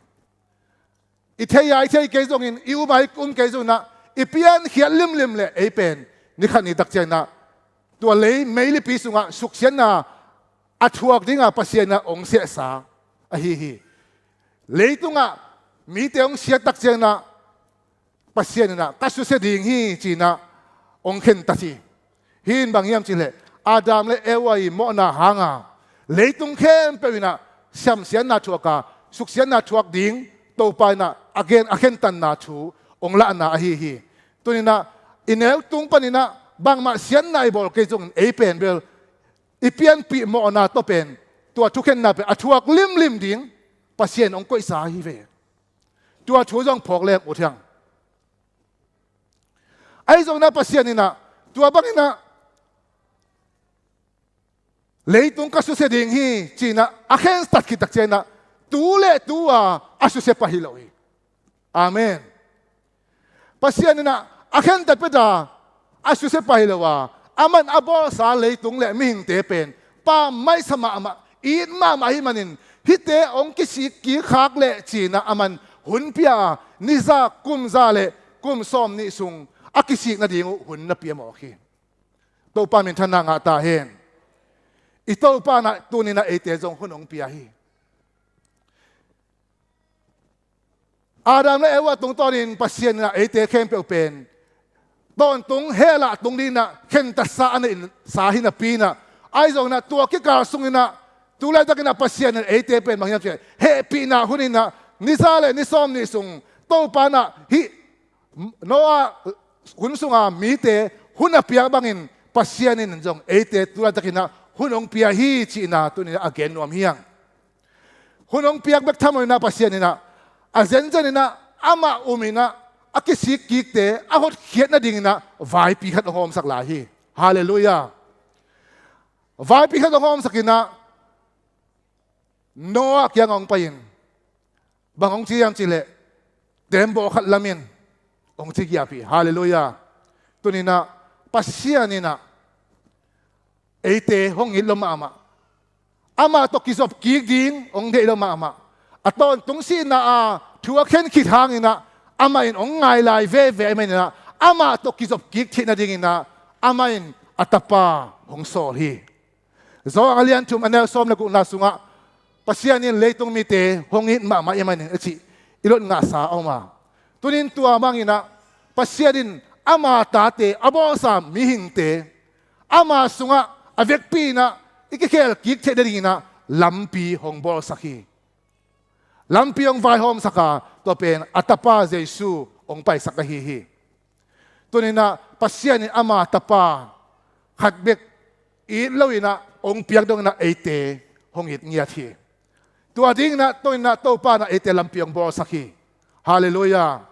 ithei ke zongin iu mai kum ke zona ipian hial lim le e pen ni khani tak changa tua lei meili pi sunga suk sian na athuak dinga pasian na ong se sa a hi leitunga mi te ong sia tak chang na pasien na kasu se ding hi china ong khen ta chi hin bang yam chile adam le ewai mo na hanga leitung khem pe na sam sian na thuaka suk sian na thuak ding to pa na again akhen tan na thu ong la na hi tunina inel tung panina bang ma sian na ibol ke jong e pen bel ipian pi mo na to pen tua thuken na pe athuak lim ding pasien ong koi sa hi ve tua chu jong phok lek u thiang ai jong na pasien ni na tua bang ina leitung ka su se ding hi china a khen stat ki tak chena tu le tu a asu se pa hi lo hi amen pasien ni na a khen ta pe da asu se pa hi lo wa aman abo sa leitung le mi hing te pen pa mai sama ama in ma ma hi manin hite ong ki si ki khak le china aman hun pia niza kum za le kum som ni sung akisik na ding hun na pia mo khi to pa min thana nga ta hen ito pa na tu ni na ete jong hunong pia hi Adam na ewa tung tonin pasien na ete khem pe pen don tung hela tung din na khen ta sa na in sa hi na pi na ai jong na tua ki ka sung na tu lai ta na pasien na ete pen mang che he pi na hunin na ni sa le ni som ni sung to pa na hi noa hun sunga mi te huna pia bangin pasien in jong ete tu lai ta na hunong pia hi chi na tu ni again nuam hiang hunong pia bek thamoy na pasien ni na azen zen na ama umina akisik kikte ahot khiat na ding na vai pi khat hom sak la hi hallelujah vai pi khat hom sakina noa kyang ong pain bangong chiam chile tembo khat lamin ong chi kya pi hallelujah tunina pasien ni na ete hong iloma ama to kisop kik ding ong de iloma ama aton tung si na a thua khen khit hang ina ama in ong ngai lai ve ve men na ama to kisop kik thina ding ina ama in atapa hong sol hi zo alian tum anel som na ku na sunga pasian in leitung mi te hong in ma yemen chi ilot nga sa oma tunin tua mangina pasian in ama ta te abo sa mi hing te ama sunga avek pi na ikikel kik the ding ina lampi hong bol sakhi lampi ong vai hom saka to pen atapa jesu ong pai sakahi hi tunina pasien ni ama tapa khatbek I loina ong piak dong na ete hong it ngia thi tua ding na to pa na ete lampi ong bol sakhi hallelujah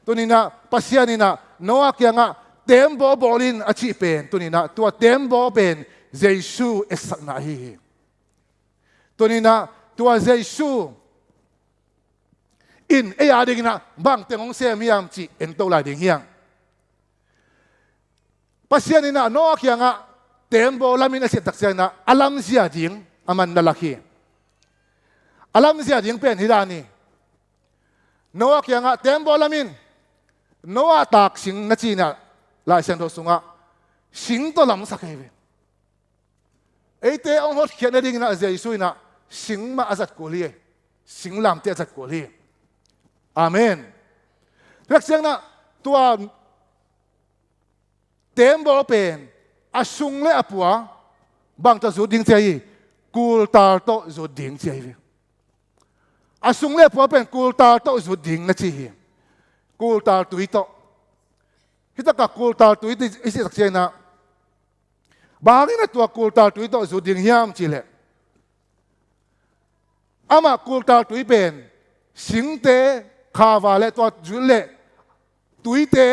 tunina pasien ni na noa kya nga tembo bolin achi pen tunina tua tembo pen jesu esak na hi tunina tua jesu in ding na bang tengong sem hiam chi en to lai ding hiang pasien ina no kya nga tembo lamin asi tak na alam sia ding aman nalaki alam sia ding pen hirani no kya nga tembo lamin no tak sing na chi na la sen do sunga sing to lam sakai ve ete ong hot khia na ding na jesu ina sing ma azat ko li sing lam te azat ko li amen rak siang na tua tembo pen asung le apua bang ta zu ding chai kul tar to zu ding chai asung le apua pen kul tar to zu ding na chi kul tar tui to hita ka kul tar tui ti isi sak chai na bangin na tua kul tar tui to zu ding hiam chi le ama kul tar tui pen sing te kha va le to ju le tui te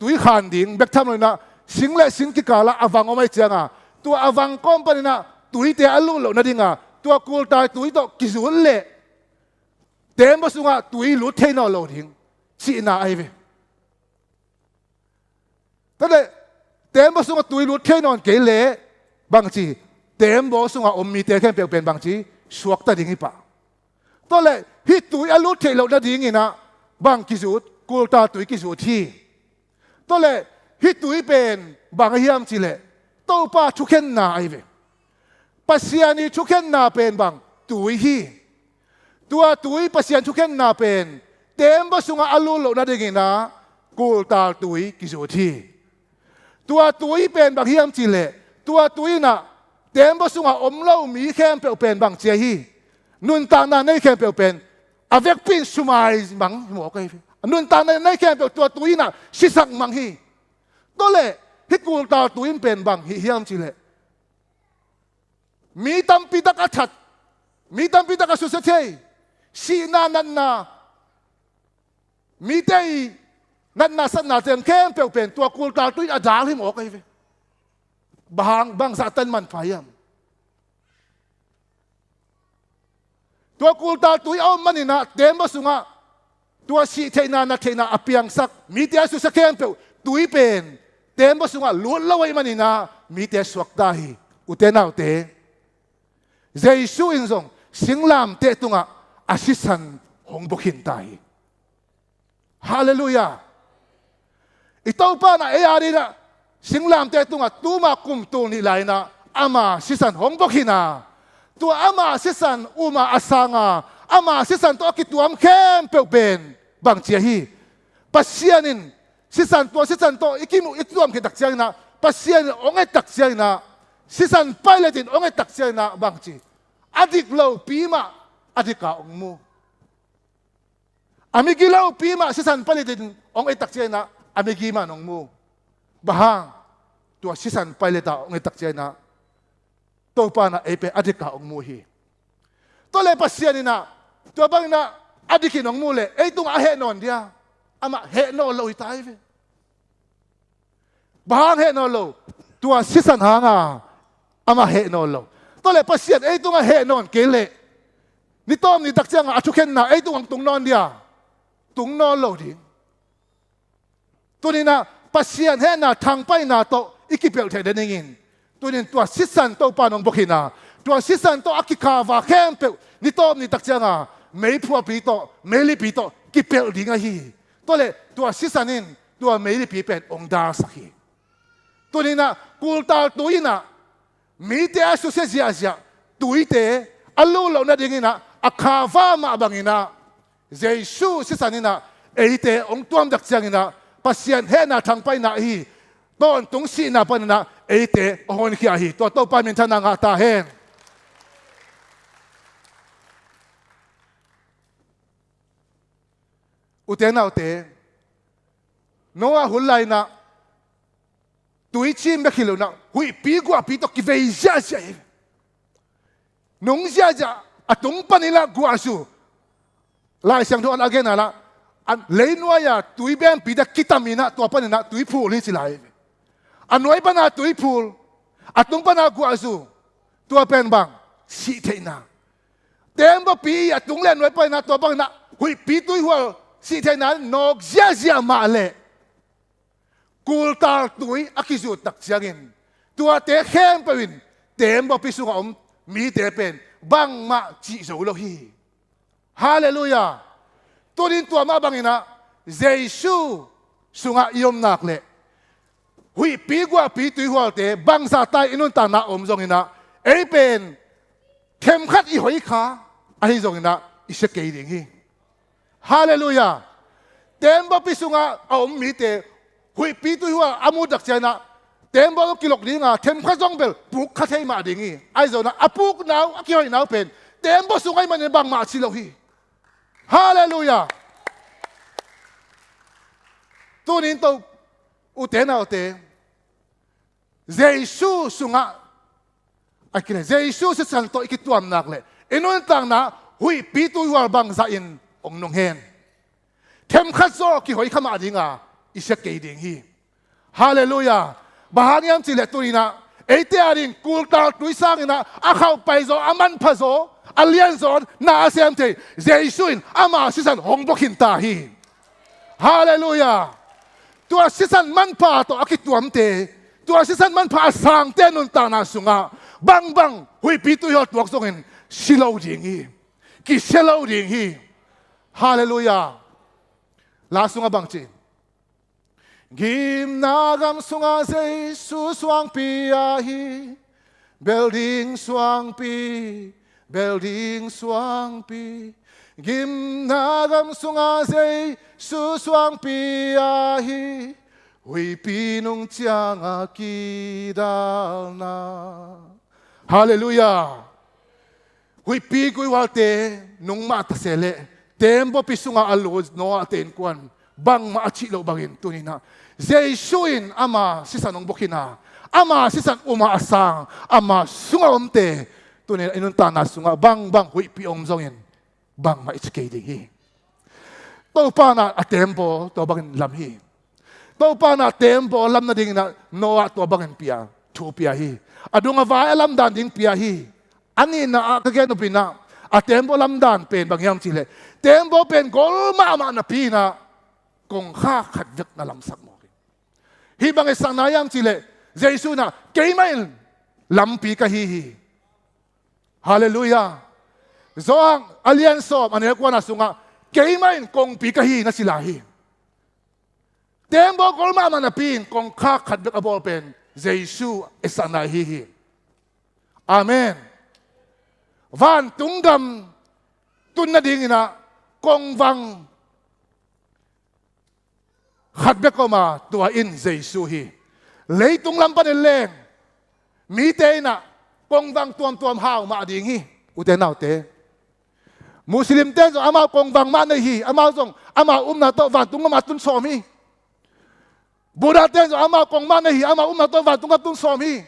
tui khan ding bek tham le na sing le sing ki kala awang omai changa tu awang company na tui te alu lo na dinga tu kul tai tui to ki zu le tem ba sunga tui lu the no lo ding chi na ai ve ta le tem ba sunga tui lu the non ke le bang chi tem bo sunga om mi te khem pe pen bang chi suak ta ding hi pa to le hi tui alu the lo na ding ina bang ki zu kul ta tui ki zu thi to le hi tui pen bang hiam chi le to pa chu khen na ai ve pasiani chu khen na pen bang tui hi tua tui pasian chu khen na pen tem ba sunga alu lo na ding ina kul ta tui ki zu thi tua tui pen bang hiam chi le tua tui na tem ba sunga om lo mi khem pe pen bang che hi nun ta na nei khem pe pen avec pin sumai bang mo kai nun ta na nei khem pe tua tui na si sak mang hi to le hi kul ta tuin pen bang hi hiam chi le mi tam pi tak athat mi tam pi tak su se thei si na nan na mi te nan na san na ten kem pe pen tua kul tal tu adal him ok ve bang sa tan man phayam tua kul tal tu au manina temba sunga tua si theina na theina apiang sak mi te su sa kem pe tui pen temba sunga lu lawai manina mi te suak dahi utena ute Jesu in zong singlam te tunga asisan hong bokhin tai hallelujah itaw pa na ayari na singlam te tunga tuma kum tu ni lai na ama sisan hong bokhina tu ama sisan uma asanga ama sisan to akituam kem pe ben bang chia hi pasianin sisan to ikimu ituam ke tak siang na pasian onge tak siang na sisan pilotin onge tak siang na bang chi adik lo pima adika ongmu amigi lo pima sisan pilotin onge tak siang na amigi man ongmu bahang tu sisan pilota onge tak siang na to pa na epe adika ongmu hi to le pasianin na to bang na adikin ongmu le ei tung a he non dia ama he no lo itai ve bahang he no lo tua sisan hanga ama he no lo to le pasian ei tung a he non kele ni tom ni tak chang a chuken na ei tung ang tung non dia tung no lo di tu ni na pasian he na thang pai na to ikipel the de ningin tu ni tua sisan to pa nong bokhina tua sisan to akika va khem pe ni tom ni tak chang a mei phua pi to meli pi to kipel dinga hi to le tua sisanin tua meli pi pen ong dar sakhi tu ni na kultal tuina mi te asu se zia tuite alu lo na dingina akava ma bangina Jesu sisanina eite ong tuam dak changina pasian he na thang pai na hi ton tung si na pa na eite hon khia hi to pa min thana nga ta hen utena ute noa hulai na tui chim be khilo na hui pi gua pi to ki vei ja ja nong ja ja atung panila gua su lai sang thon again ala an leinwa ya tui ben pi da kitamina to panina tui phu li silai anoi bana tui phul atung pana gua su to pen bang si theina tembo pi atung le noi pa na to bang na hui pi tui hua si theina nok ja ja ma le kultal tui akizu tak siangin tua te khem pewin tembo pisu om mi te pen bang ma chi zo lo hi hallelujah turin tua ma bangina Jesu sunga iom nak le hui pi gwa pi tui hwal te bang sa tai inun ta na om zong ina ei pen khem khat i hoi kha a hi zong ina i se ke ding hi hallelujah tembo pisunga om mi te hui pi tu hua amu dak chana tembo kilok dinga them kha jong bel puk kha thei ma dingi ai zo na apuk nau aki hoi nau pen tembo sungai man bang ma chi lo hi hallelujah tunin to utena ote Jesu sunga akile Jesu se santo ikituam nak le inun tang na hui pi tu hua bang za in ong nong hen them kha zo ki hoi khama dinga isa kay ding hi hallelujah bahangyam chile turina eite aring kultal tuisangina akhaw paizo aman phazo alian zon na asem te Jesuin ama sisan hongbokhin ta hi hallelujah tu sisan man pa to akituam te tu sisan man pa sang te nun ta na sunga bang bang hui pitu yot wak songin silaw ding hi ki silaw ding hi hallelujah la sunga bang chin Gim nagam sunga say su swang pi ahi building swang pi Gim nagam sunga say su swang pi ahi hui pi nung chiang akidal na hallelujah hui pi kui walte nung mata sele tempo pi sunga alod no aten kwan bang maachi lo bangin tunina Jesuin ama sisan ong bokina ama sisan umaasang ama sunga omte tunina inunta na sunga bang hui pi om zongin bang mai chike ding hi to pa na a tempo to bangin lam hi to pa na tempo lam na ding na noa to bangin pia thu pia hi adunga va lam dan ding pia hi ani na ka gen pina a tempo lam dan pen bangyam chile tempo pen gol ma ma na pina kong kha khat vek na lam sak mo hi bang sang na yam chile jesu na ke mai lam pi ka hi hallelujah zoang alliance of ane ko na sunga ke mai kong pi ka hi na sila hi tempo gol ma ma na pin kong kha khat vek abol pen jesu sang na hi amen van tunggam tun na ding ina kong vang khat be ko ma tua in jesu hi leitung lam pan leng mi te na kong vang tuam hau ma ding hi uten nau te muslim te zo ama kong vang ma nei hi ama zong ama na to van tung ma tun som hi buddha te zo ama kong ma nei hi ama na to van tung tun som hi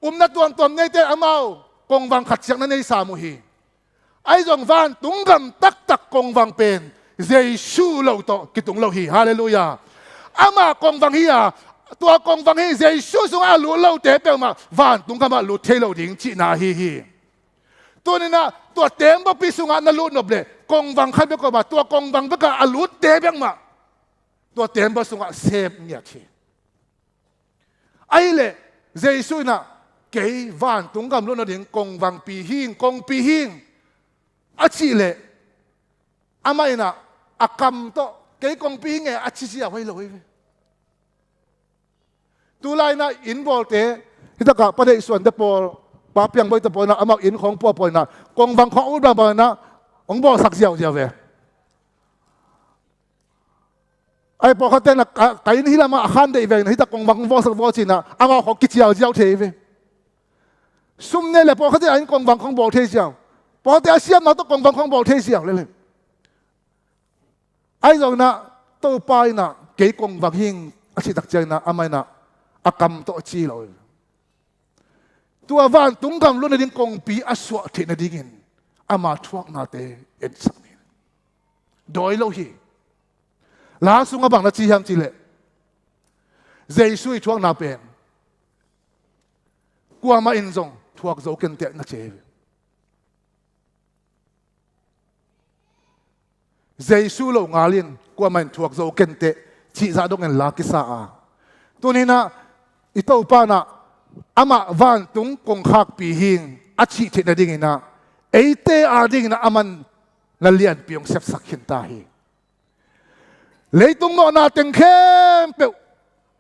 na tuam nei te amao kong vang khat siak na nei sa mu hi ai zong van tung gam tak kong vang pen jesu lo to kitung lo hi hallelujah ama kong vang hi a tua kong vang hi jesu sung a lu lo te pe ma van tung gam lu the lo ding chi na hi tu ni na tua tempo pi sung a na lu nob le kong vang khat be ko ba tua kong vang be ka a lu te beng ma tua tempo sung a sep nya thi ai le jesu na ke van tung gam lu no ding kong vang pi hing a chi le amai na akam to ke kong pi nge a chi sia hoi loi tu lai na in bol te hita ka pa dei suan te pol pa piang boi te pol na amak in khong po pol na kong vang khong u ba na ong bo sak jiao jiao ve ai po kha te na ka in hila ma khan dei ve na hita kong vang vo sak vo chi na ama khong ki jiao jiao the ve sum ne le po kha te an kong vang khong bo the jiao po te a siam na to kong vang khong bo the jiao le ai rồi na tôi pai na cái công vang hing a chi tak chai na amai na akam to chi lo tua van tung gam luôn ding kong pi a swa the na dingin ama thuak na te en sak ni doi lo hi la sunga bang na chi ham chi le jesu thuak na pen kwa ma in zong thuak zo ken te na che jesu lo ngalin kwa man thuak zo kente chi za dong en la ki sa a tunina ito pa na ama van tung kong khak pi hing a chi the na ding ina eite a ding na aman na lian piong sep sak hin ta hi leitung no na teng khem pe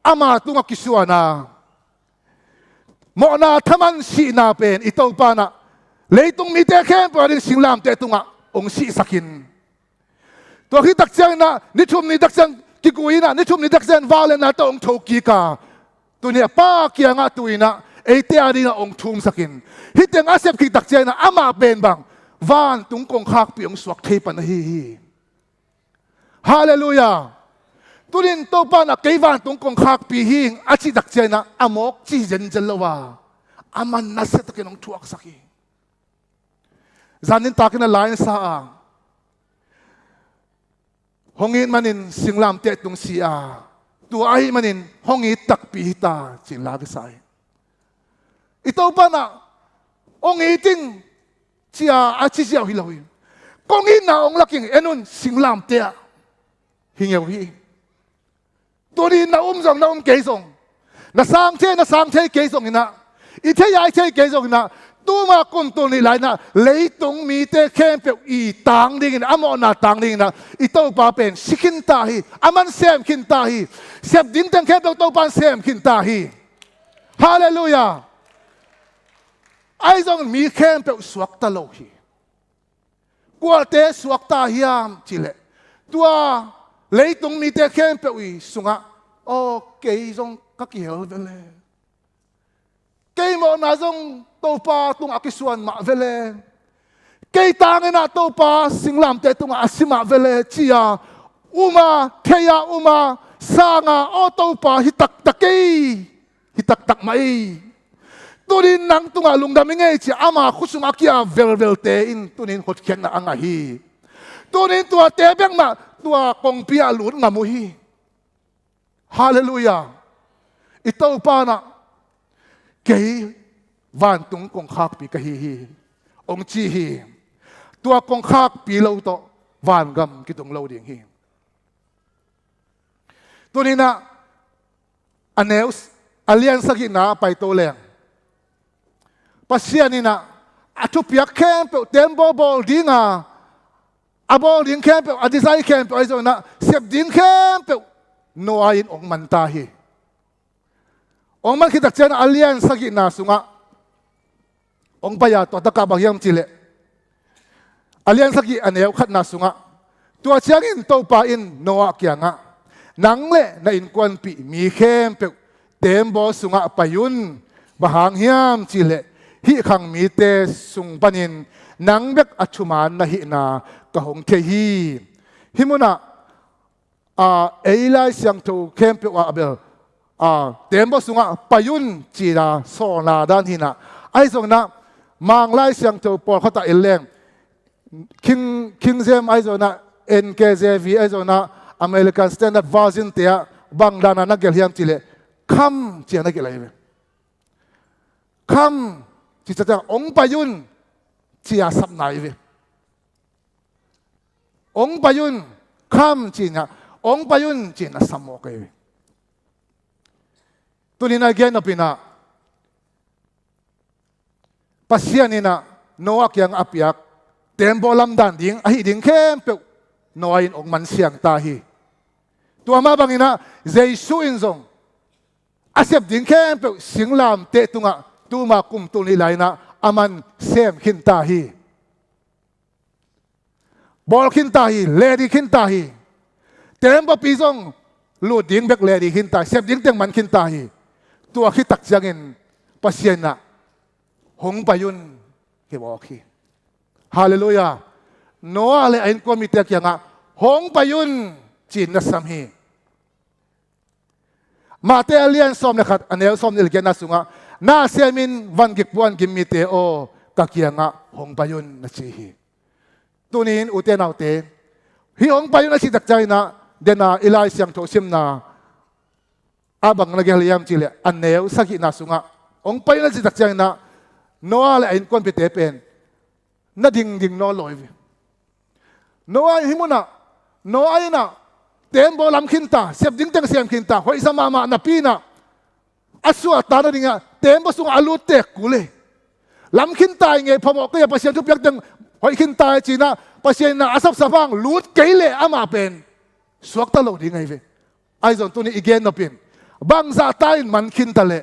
ama tunga kisuana mo na thaman si na pen ito pa na leitung mi te khem pa ding singlam te tunga ong si sakinตัวที่ตักเจงนะนิชุมนี่ตักเจงกิกุยนะนิชุมนี่ตักเจงวาเลนะตัวองค์โชกีกาตัวเนี่ยป้าเกียงอ่ะตัวนะเอเตียดีนะองค์ทุ่มสักินฮิตเตงอาเซบกิตักเจงนะอามาเป็นบังวานตุงกงคักเปียงสวกเทปันฮีฮาเลลูยาตัวนี้ตัวป้านะเกยวานตุงกงคักปีหิงอาชีตักเจงนะอามกจีเจนเจลวาอามันนัสเตกินองค์ทุกสักิจานินตากินลายสาhongin manin singlam te tung sia tu ai manin hongi tak pi ta chin la sai ito pa na ongi ting chia a chi sia hi loin kongin na ong laking enun singlam te hingeu hi tu ni na zong na ke zong na sang the ke zong ina i the ai the ke zong ina tu ma kun tu ni lai na leitung mi te khem pe i tang ding in amo na tang ding na i to pa pen sikin ta hi aman sem kin ta hi sep din tang khem pe to pan sem kin ta hi hallelujah ai zong mi khem pe suak ta lo hi kwa te suak ta hiam chile tua leitung mi te khem pe i sunga o ke zong ka ki hel vele ke mo na zong to pa tung akisuan ma vele kei tang na to pa singlam te tung asima vele chia uma theya uma sanga o to pa hitak tak mai tunin nang tunga lungdam ngay chi ama khusuma kia vel te in tunin hot khen na anga hi tunin tua te beng ma tua kong pia lut ngamu hi hallelujah ito pa na kay van tung kong khak pi ka hi ong chi hi tua kong khak pi lo to van gam kitong lo ding hi tunina aneus alian sagi na pai to leng pasianina atupia camp tembo bol dinga abol ding camp a design camp aizo na sep ding camp no ain ong mantahi ong man kitak chen alian sagi na sunga ong paya to ta ka bahyam chile alian sagi aneu khat na sunga tua changin to pa in noa kya nga nang le na in kwan pi mi khem pe tembo sunga payun bahang hiam chile hi khang mi te sung panin nang bek achuman na hi na ka hong the hi himuna eilai siang to khem pe wa abel tembo sunga payun chira so na dan hina ai zong na mang lai siang to por khata ileng king zem ai zong na NKJV ai zong na American Standard Version te bang dana na gel hiam chile kham chia na gelai kham chi cha ong payun chia sap nai ve ong payun kham chi na ong payun chi na samo kai tunina gen opina pasianina noak yang apiak tembo lam dan ding ahi ding kem pe noain ong man siang tahi tua ma bangina jesu inzong asep ding kem pe singlam te tunga tuma kum tuli laina aman sem khin tahi bol khin tahi lady khin tahi tembo pizong lu ding bek lady khin tahi sep ding teng man khin tahi tua khitak jangin pasiana hong payun ke boki hallelujah noa le ain komite kya nga hong payun chin na samhi mate alian som le khat anel som le gena sunga na semin van gikpuan gimite o kakya nga hong payun na chi tunin uten autte hi hong payun na si takjai na dena ilai siang tho sim na abang na geliam chile anel saki na sunga hong payun na si takjai na noa le ain komite pen na ding no loi noa himuna noa ina tembo lam khinta sep ding teng sem khinta hoi sama ma na pina asua ta na dinga tembo sung alu tek kule lam khinta nge phamo ko ya pasien tu pyak teng hoi khinta china pasien na asap sapang lut keile ama pen suak ta lo ding ai ve ai zon tu ni igen no pin bang za tain man khinta le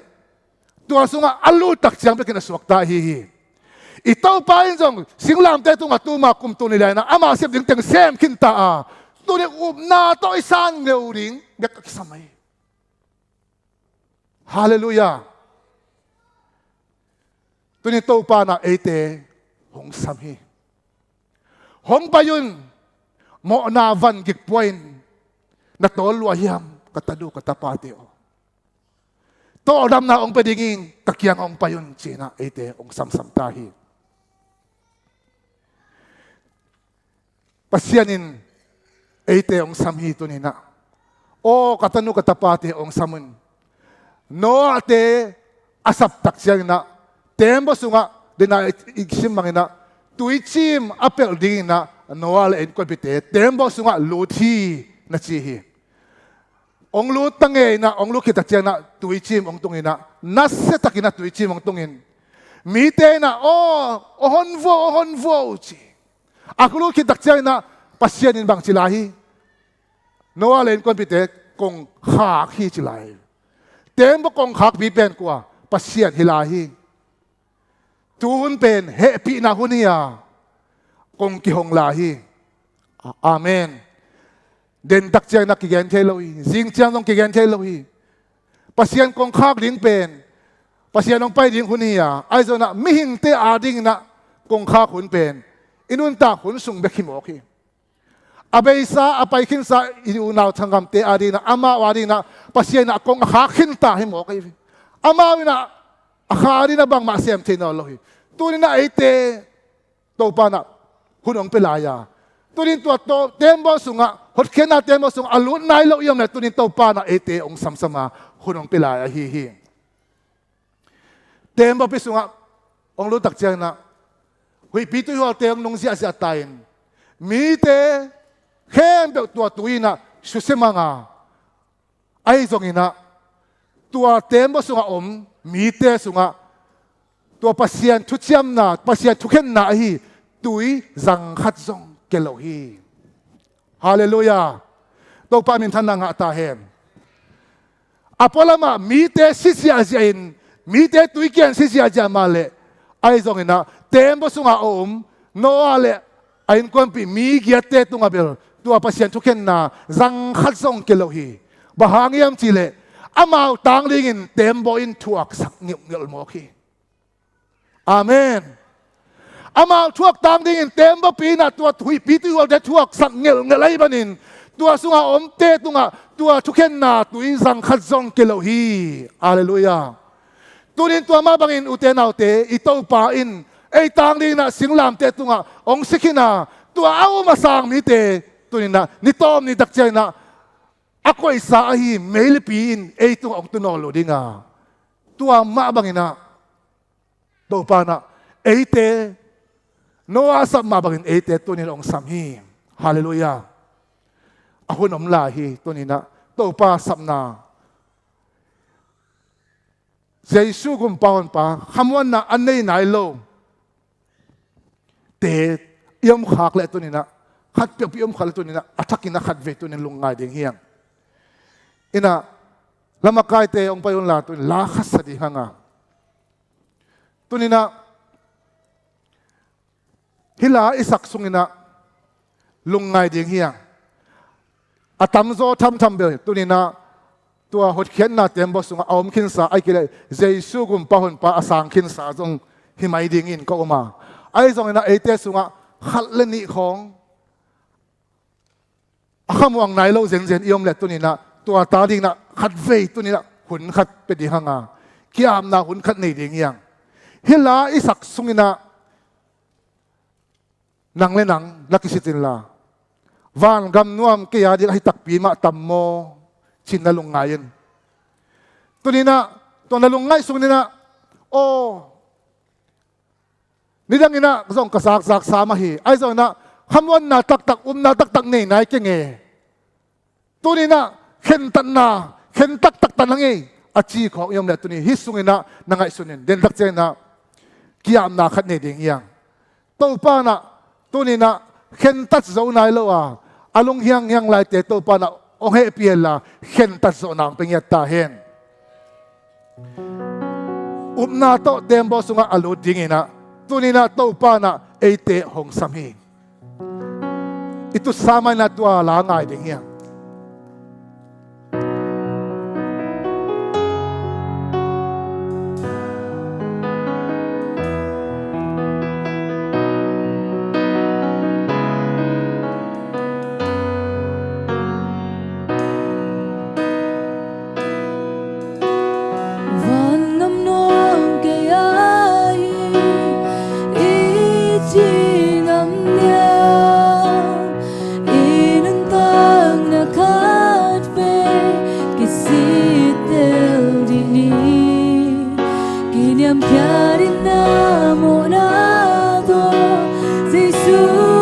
tua sunga alu tak chiang pe kina suak ta hi itaw pa in zong singlam te tunga tuma kum tu ni na ama sep ding teng sem khinta a tu ni na to isan ngeu ring gak samai hallelujah tu ni to pa na ete hong samhi hong payun mo na van gik point na tol wayam katadu katapati o to dam na ong pedinging kakyang ong payun china ete ong samsam tahi pasianin ete ong samhi to nina o katanu katapati ong samun no ate asap taksiyang na tembo sunga dina igsim mangina tuichim apel ding na noal en kopite tembo sunga luthi na chihi ong lut tange na ong lukit taksiyang na tuichim ong tungina nasse takina tuichim ong tungin mite na ohonvo chi aku lukit taksiyang na pasyanin bang silahi noal en kopite kong khak hi chilahi tembo kong khak bi pen kwa pasyan hilahi tuhun pen happy na hunia kong kihong lahi amen den takchang na kigen thelohi jing chang nong kigen thelohi pasyan kong khak ding pen pasyan nong pai ding hunia aizo na mihing te ading na kong khak hun pen inun ta hun sung bekhimoki abeisa apay kinsa iunaw tanggam te ading na ama wading na pasyan na kong khak hinta himoki ama wina khá đi na bang mà xem thế nào rồi tôi đi na ấy tê tàu pa na hun ông pelaya tôi đi tua tembo sunga hot khen na tembo sunga alut nai lo yom na tôi đi tàu pa na ấy tê ông sam sama hun ông pelaya hi tembo pi sunga ông lu tak chang na hui pi tu hol te ông nong sia sia tain mi te khen be tua tuina su semanga ai zong ina tua tembo sunga mi te sunga tua pasien thu chiam na pasien thu khen na hi tui zang khat zong kelo hi hallelujah to pa min than nga ta hen apolama mi te sisia jain mi te tui kian sisia jama le ai zong ina tembo sunga no ale ain kon pi mi gia te tunga bel tua pasien thu khen na zang khat zong kelo hi bahangiam chile amau tang ding in tembo in thuak sak ngil mo khi amen amau thuak tang ding in tembo pi na tua thui pi tu wal de thuak sak ngil ngelai banin tua sunga te tunga tua thuken na tuin sang khat zong kilo hi hallelujah tunin tua ma bangin uten autte ito pa in ei tang ding na singlam te tunga ong sikina tua au masang mi te tunin na ni tom ni dak chai na ako isa hi mail pin ei tung ok tunolo dinga tua ma bangina do pa na eite no asap ma bangin eite tunin ong samhi hallelujah ahun om la hi tunina do pa sapna Jesus gum paon pa hamwan na anei nai lo te yom khak le tunina khat pe yom khal tunina athakina khat ve tunin lungai ding hiang ina lama kai te ong payon la tu la khasadi hanga tunina hila isak sungina lungai ding hiang atam zo tham be tunina tua hot khian na tembo sunga om khin sa ai kile jesu gum pahon pa asang khin sa jong himai ding in ko ma ai jong ina ate sunga khal le ni khong akhamuang nai lo zen iom le tunina tua ta ding na khat ve tu ni na hun khat pe di hanga kiam na hun khat nei ding yang hila isak sungina nang le nang lakisitin la van gam nuam ke ya di hi tak pi ma tammo chin na lungayen tu ni na to na lungai sungina o nidang ina zong kasak sak sama hi ai zong na hamwan na tak na tak nei nai ke nge tu ni na khen tan na khen tak tan hangi achi kho yom le tuni hisungina nangai sunin den dak chena kiam na khat ne ding yang to pa na tuni na khen tat zo nai lo a alung hiang lai te to pa na ong he piela khen tat zo nang pengya ta hen upna to tembo sunga alu dingina tuni na to pa na eite hong samhi itu sama na tua la ngai ding yang Hãy subscribe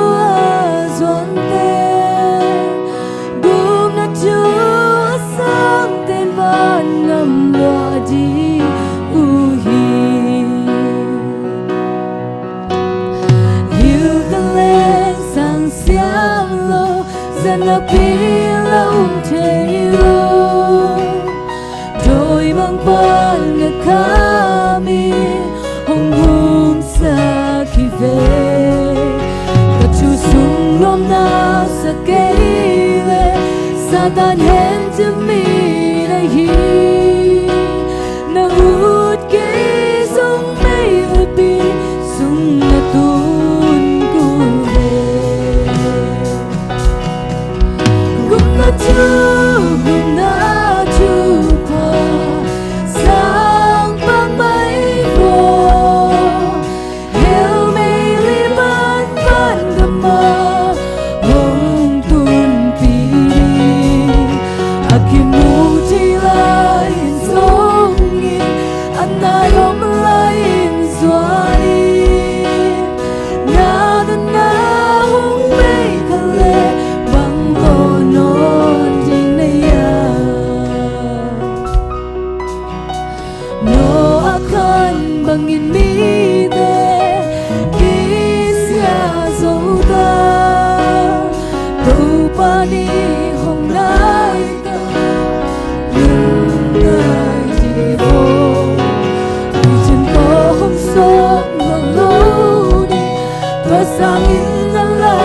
sang in na la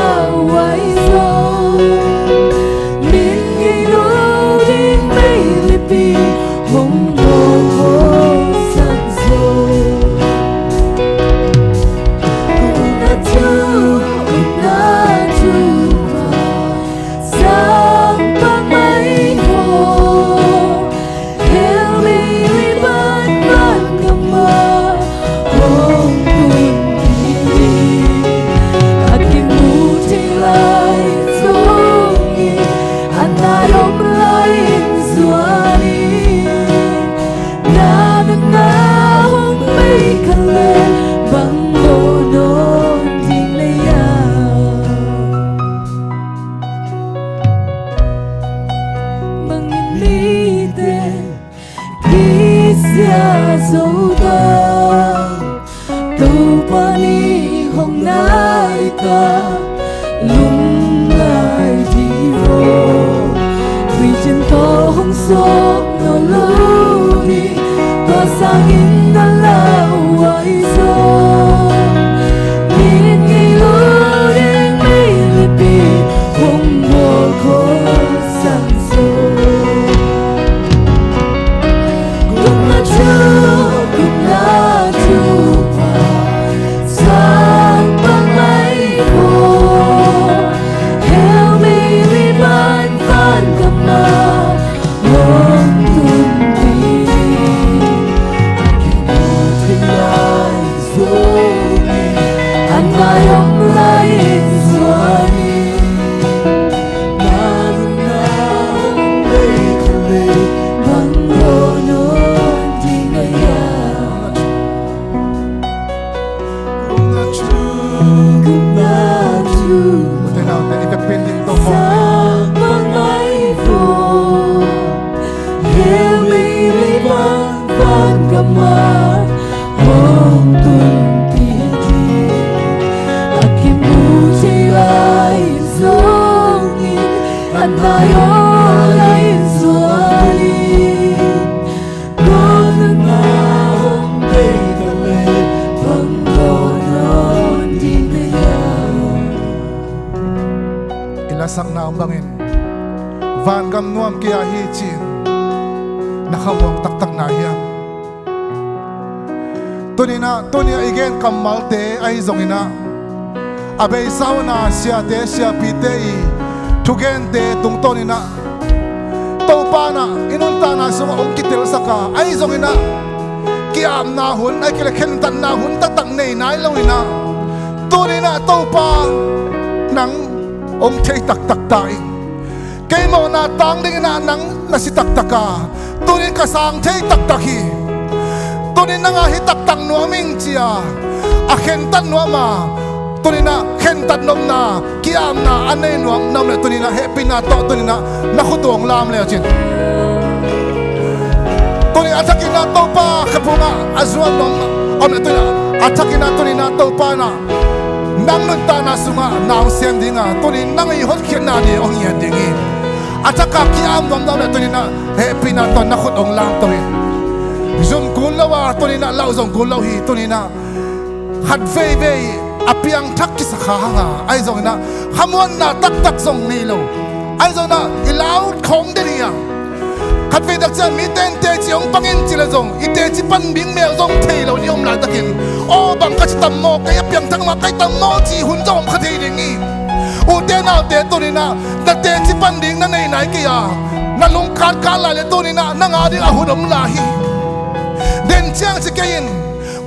wai zo min ngi no ding mei li pi hong mo ho sang zo na tu sang pa mai ho hel mi li ban ban kama hong tun pi akin mu ti lai zongi anayom lai zuani na na hong mai kale bang mo non ding le ya mangin mi te kisya zo ta tu pa ni hong nai ta lung nai di ro vi chen to hong sok no lo ni to sang in na la wai zo min ngi lo ding mei li pi hong mo ko sang zo cũng là chu pa sang bang mai ho hel mi li ban ban kama hong tun pi akin mo ting lai zoni anayom lai zuani na na mei kale bang mo non ding na ya cũng là chu Ute na ute ipepending to mo. sang bang mai ho hel mi li ban ban kama hong tun pi ti akin mu ti lai zongi anayo lai zuani con na hong bei kale bang mo non ding le ya Ilasang na ang bangin. Van gam nuam kia hi chin. Nakamwang taktak na hiyan. Tunia igen kamal te ay zongina. Abay sauna siya te siya pite i. Tugen te tungtonina. Taupa na inunta na suma kitil saka ay zongina. Kiam na hun ay kilakentan na hun tatak nay na ilawina. Tunina taupa nang thay tak tak taing. Kay mo na tang ding na nang nasitak taka. Tunin kasang thay tak taki. Tunin na nga hitak tang nuaming siya. Akentan nuama. Tunin na kentan nom na. Kiam na anay nuam nam le. Tunin na happy na to. Tunin na nakutuang lam le chin. Tunin atakin na to pa kapunga azuan nom. Om le tunin na atakin na tunin na to pa na. Nang nunta na sunga nang sendinga. Tunin nang ihot kien na di ong yan dingi. Ataka kiam nom nam le tunin na happy na to nakutong lam tunin. Zong gulawa tunin na lau zong gulaw hi tunin na had vei vei apiang tak ki sakahanga ai zong na hamuan na tak tak zong nilo ai zong na ilaw khong de niya had vei dak chan mi ten te chi ong pangin chi la zong i te chi pan bing mel zong thei lo ni om la takin o bang ka chi tam mo kay apiang tang ma kay tam mo chi hun zong kha thei ding ni u te na te tunin na te chi pan ding na nei nai ki ya na lung khat ka la le tunin na nga ding a hudom la hi den chiang chi kain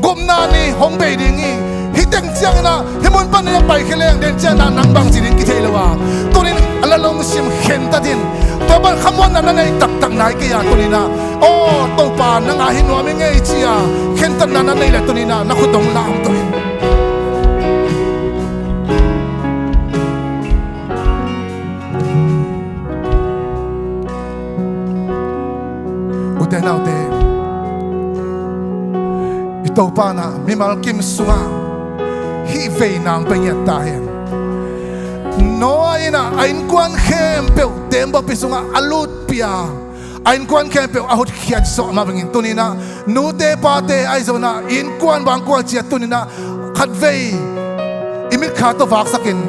gum na ni hong bei ding i hiteng chiang na himun pan na pai kheleng den chiang na nang bang chi ding ki theilawa tunin alalong sim khen ta din to ban khamon na nei tak tak nai ki ya tunin na o to pa na nga hinwa mi ngei chi ya khen tan na nei la tunin na na khudong lam tunin ute na ute ito pa na mimal kim sunga hi vei nang penyat tahen no ina ain kwan khem pe tembo pisunga alut pia ain kwan khem pe ahut khiat so ma bangin tunina nu te pa te ai zona in kwan bang kwa chia tunina khat vei imit kha to vak sakin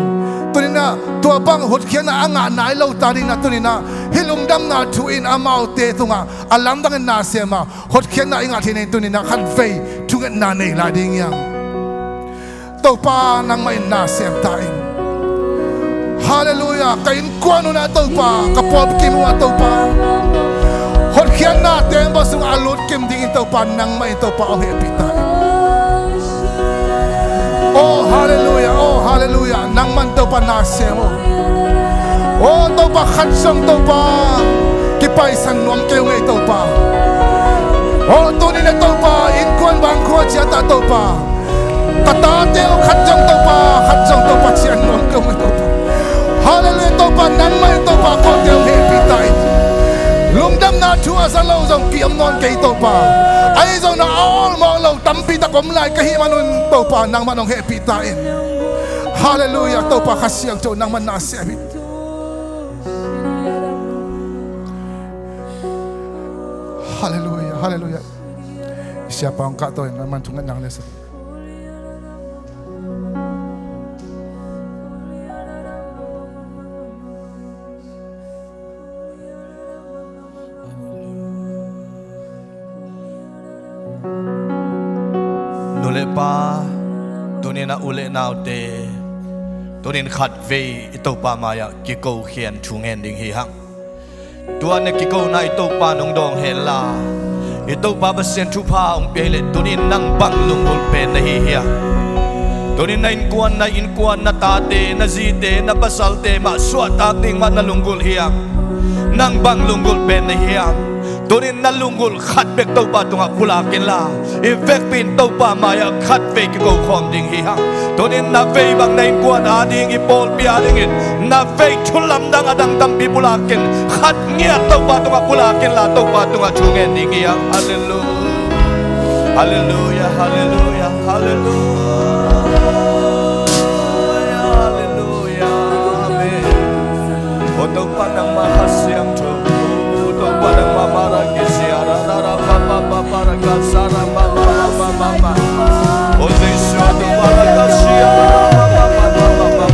tunina tua bang hot khian na anga nai lo ta ding na tunina hilum dam na thu in amau te tunga alam dang na sema hot khian na inga thine tunina khan fei thunga na nei la ding yang to pa nang mai na sem ta in hallelujah kain kwanu na to pa kapop kim wa to pa hot khian na tem ba sung alut kim ding to pa nang mai to pa happy ta oh hallelujah nang man to pa na semo oh to pa khat song to pa ki pai san nom ke ngai to pa oh tu ni na to pa in kwan bang kho chia ta to pa kata te o khat song to pa chian nom ke ngai to pa hallelujah to pa nang mai to pa ko te happy tai lung dam na chua sa lo zong kiam non ke to pa ai zong na all mo lo tam pi ta kom lai ka hi manun to pa nang manong happy tai hallelujah to pa khasiang cho nang man na se bit hallelujah siapa ang ka to nang man tungan nang lesa pa tunin na ule naute tunin khat ve ito pa maya kiko khian chungen ding hi hang tuan ne kiko na ito pa nong dong hela ito pa basen thu pa ong pele tunin nang bang lungul pen na hi hiya tunin na in kuan na tate na zite na basalte ma suat ating man na lunggul hiya nang bang lungul pen na hiya tunin na lunggul khat bek to pa tunga pulakin la effect pin to pa maya khat ve ki go khom ding hi hang tunin na ve bang nain kuan ading i pol pia ding na ve chulam dang adang tam pi pulakin khat ngia to pa tunga pulakin la to pa tunga chungen ding hi hang hallelujah amen o to pa nang mahasiam to pada mama kisiara dara papa para kasara mama o Yesu tu para kasiara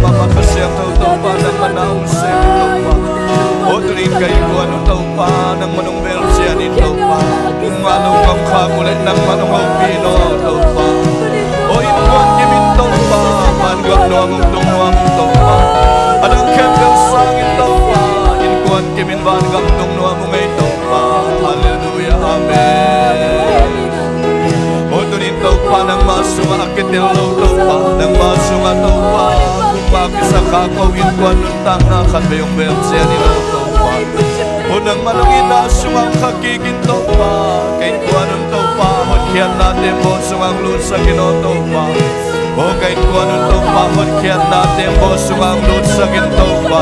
mama kasiam tu pada manau se tu o turin kai kuan tu pa nang manung bel sia ni tu pa ngalu kam kha kulet nang manung pino tu pa o in kuan kimin tu pa man gam nuam tu pa adang kem bel sang in tu pa in kuan kimin ban gam tung nuam ngai hallelujah amen o tunin to pa nang masunga akitil lo to pa nang masunga to pa pa kisaka ko in kwan tang na khat beyong bel sia ni lo to pa o nang malungin na sunga kakigin to pa kay kwan to pa hot khian na tembo sunga lut sa kinoto pa o kay kwan to pa hot khian na tembo sunga lut sa kinoto pa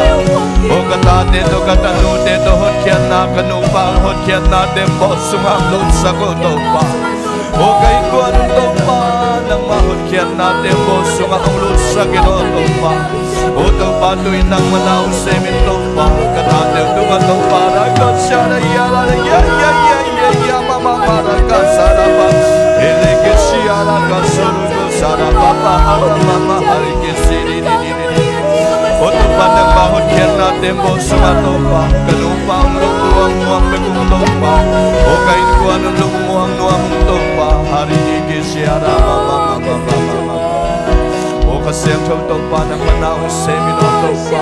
o katate to katanute to hot khian na kanupa hot khian na tembo sunga lut sa to pa o kay kwan to pa nang mahot khian na tembo sunga lut sa kinoto pa o to pa tuin nang manaw semin to pa katate to to pa ra shara ya mama para kasara pa ele ke siara kasuru sara papa mama hari ke siri o to pa nang mahot khian na tembo sunga to pa kanupa luang begum to pa o kay kwan luang to pa hari ke siara mama o kasem to pa nang manaw semin to pa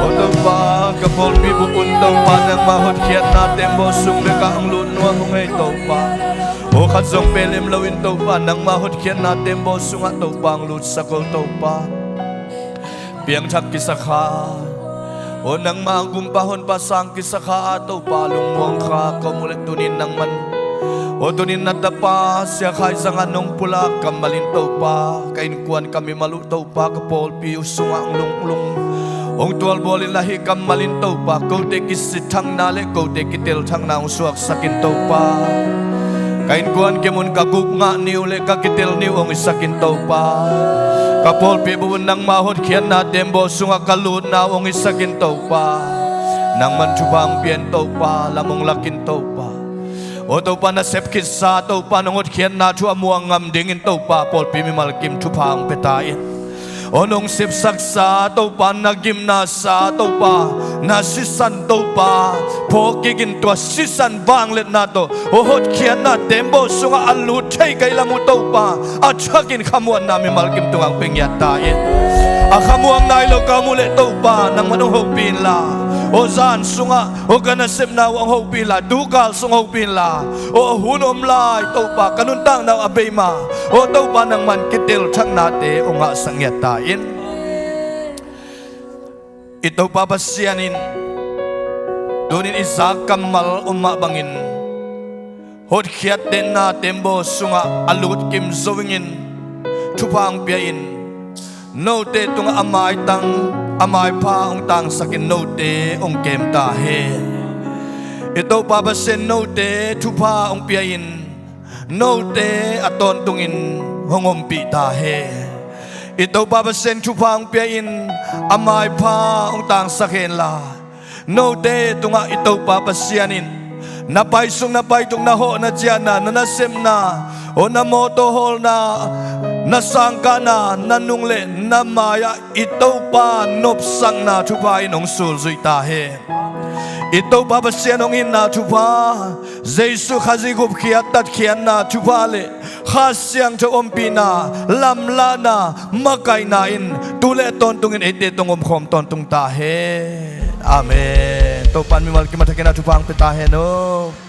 o to pa kapol bibu pun to pa nang mahot khian na tembo sung be ka ang lunuang ngai to pa o khatsong pelem lawin to pa nang mahot khian na tembo sunga to pa ang lut sa ko to pa piang thak kisakha o nang magumpahon pa sang kisakha to pa lungmuang kha kamulet tunin nang man o tunin natapa siya kay sang anong pula kamalin to pa kain kuan kami malu to pa kapol piu sunga ang lunglung ong tual bolin lahi kamalin to pa ko te kisithang nale ko te kitel thang na suak sakin to pa kain kuan kemun kagup nga ni ule kakitel ni ong isakin to pa kapol pibu nang mahot khian na tembo sunga kalut na ong isakin to pa nang manchubang pien to pa lamong lakin to pa o to pa na sep kisa to pa nongot khian na chu amuang ngam dingin to pa pol pi mi malkim thu phang petai onong sip saksa to pa nagimnasa to pa nasisan to pa pokigin to sisan banglet na to ohot kian na tembo sunga alut hey kailang to pa at sakin kamuan namin malkim tungang pengyatain akamuang nailo kamule to pa nang manuhopin la Ozan sunga o ganasip na ang hopila dukal sung hopila o hunom lai topa kanuntang na abema o topa nang man kitil chang nate o nga sangyatain ito papasyanin dunin isa kamal umabangin hot kiat din na tembo sunga alut kim zowingin tupang biyain note tung amay tang amay pa ang tang sakin note ang kem tahe ito pabasen note tupa ang piyain note aton tungin hongompi tahe ito pabasen tupa ang piyain amay pa ang tang sakin la note tunga ito papasyanin napaisong napaitong naho na dyan na nanasim na o na motohol na nasangka na nanungle na maya ito pa nopsang na tupain ng sulzuy tahe ito pa ba siya nung ina tupa Jesu khazigup kiat tat kian na tupale khasyang chompi na lamla na makay nain tule tontungin ete tungom khom tontung tahe amen to pan mi mal ki matakin na tupang pitahe no